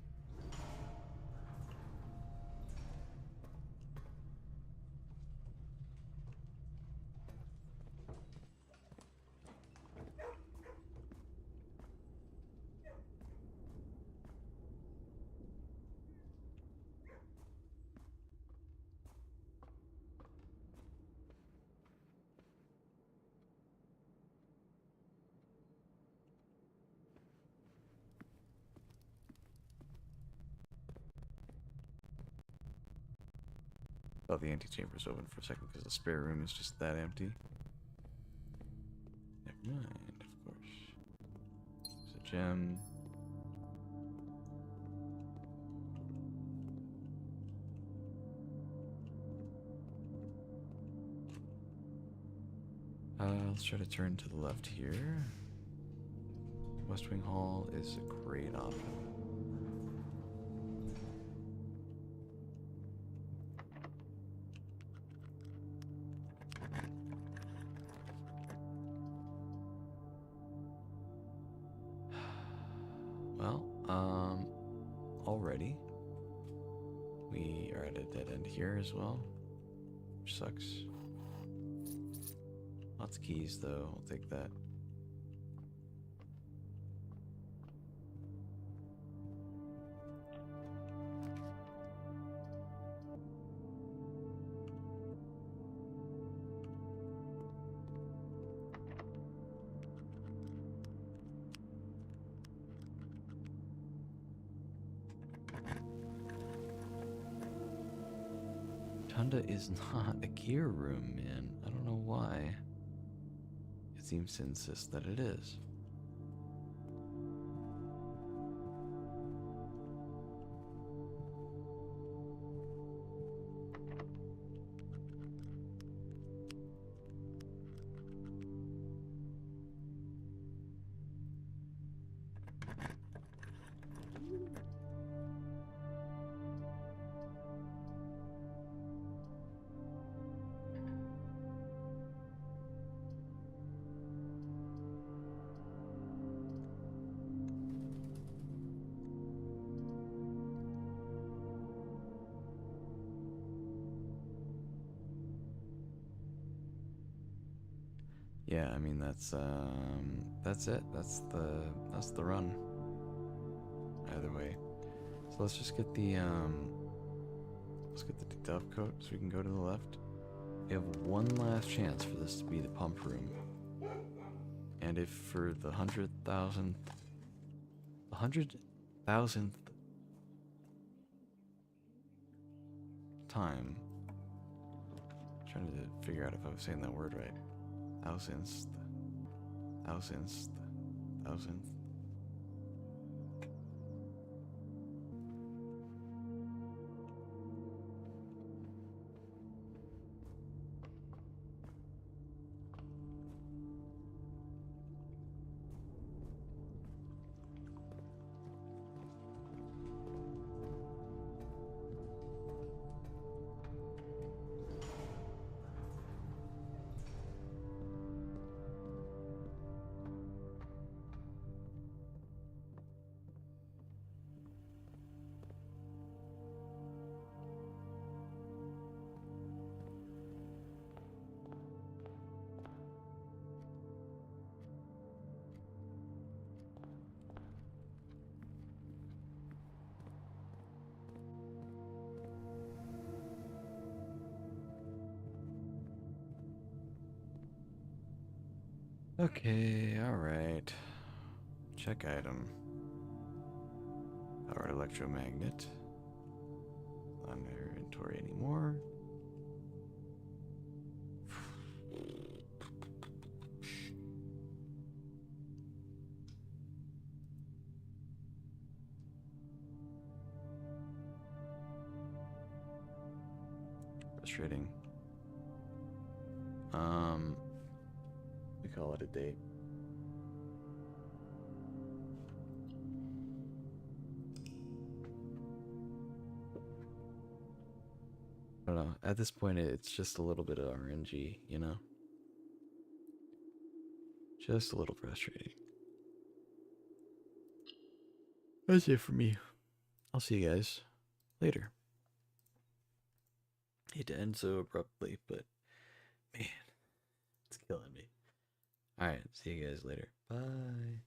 Thought the antechamber's open for a second because the spare room is just that empty. Never mind, of course. There's a gem. Let's try to turn to the left here. West Wing Hall is a great option. Well, already we are at a dead end here as well, which sucks. Lots of keys though, I'll take that. rotunda is not a gear room, man. I don't know why. It seems to insist that it is. Yeah, I mean that's it. That's the run. Either way. So let's just get the let's get the dove coat so we can go to the left. We have one last chance for this to be the pump room. And if for the 100,000th time, I'm trying to figure out if I was saying that word right. Thousandth. Okay, alright. Check item. Powered electromagnet. Not in our inventory anymore. Frustrating. We call it a date. I don't know. At this point, it's just a little bit of RNG, you know? Just a little frustrating. That's it for me. I'll see you guys later. Hate to end so abruptly, but man, it's killing me. Alright, see you guys later. Bye.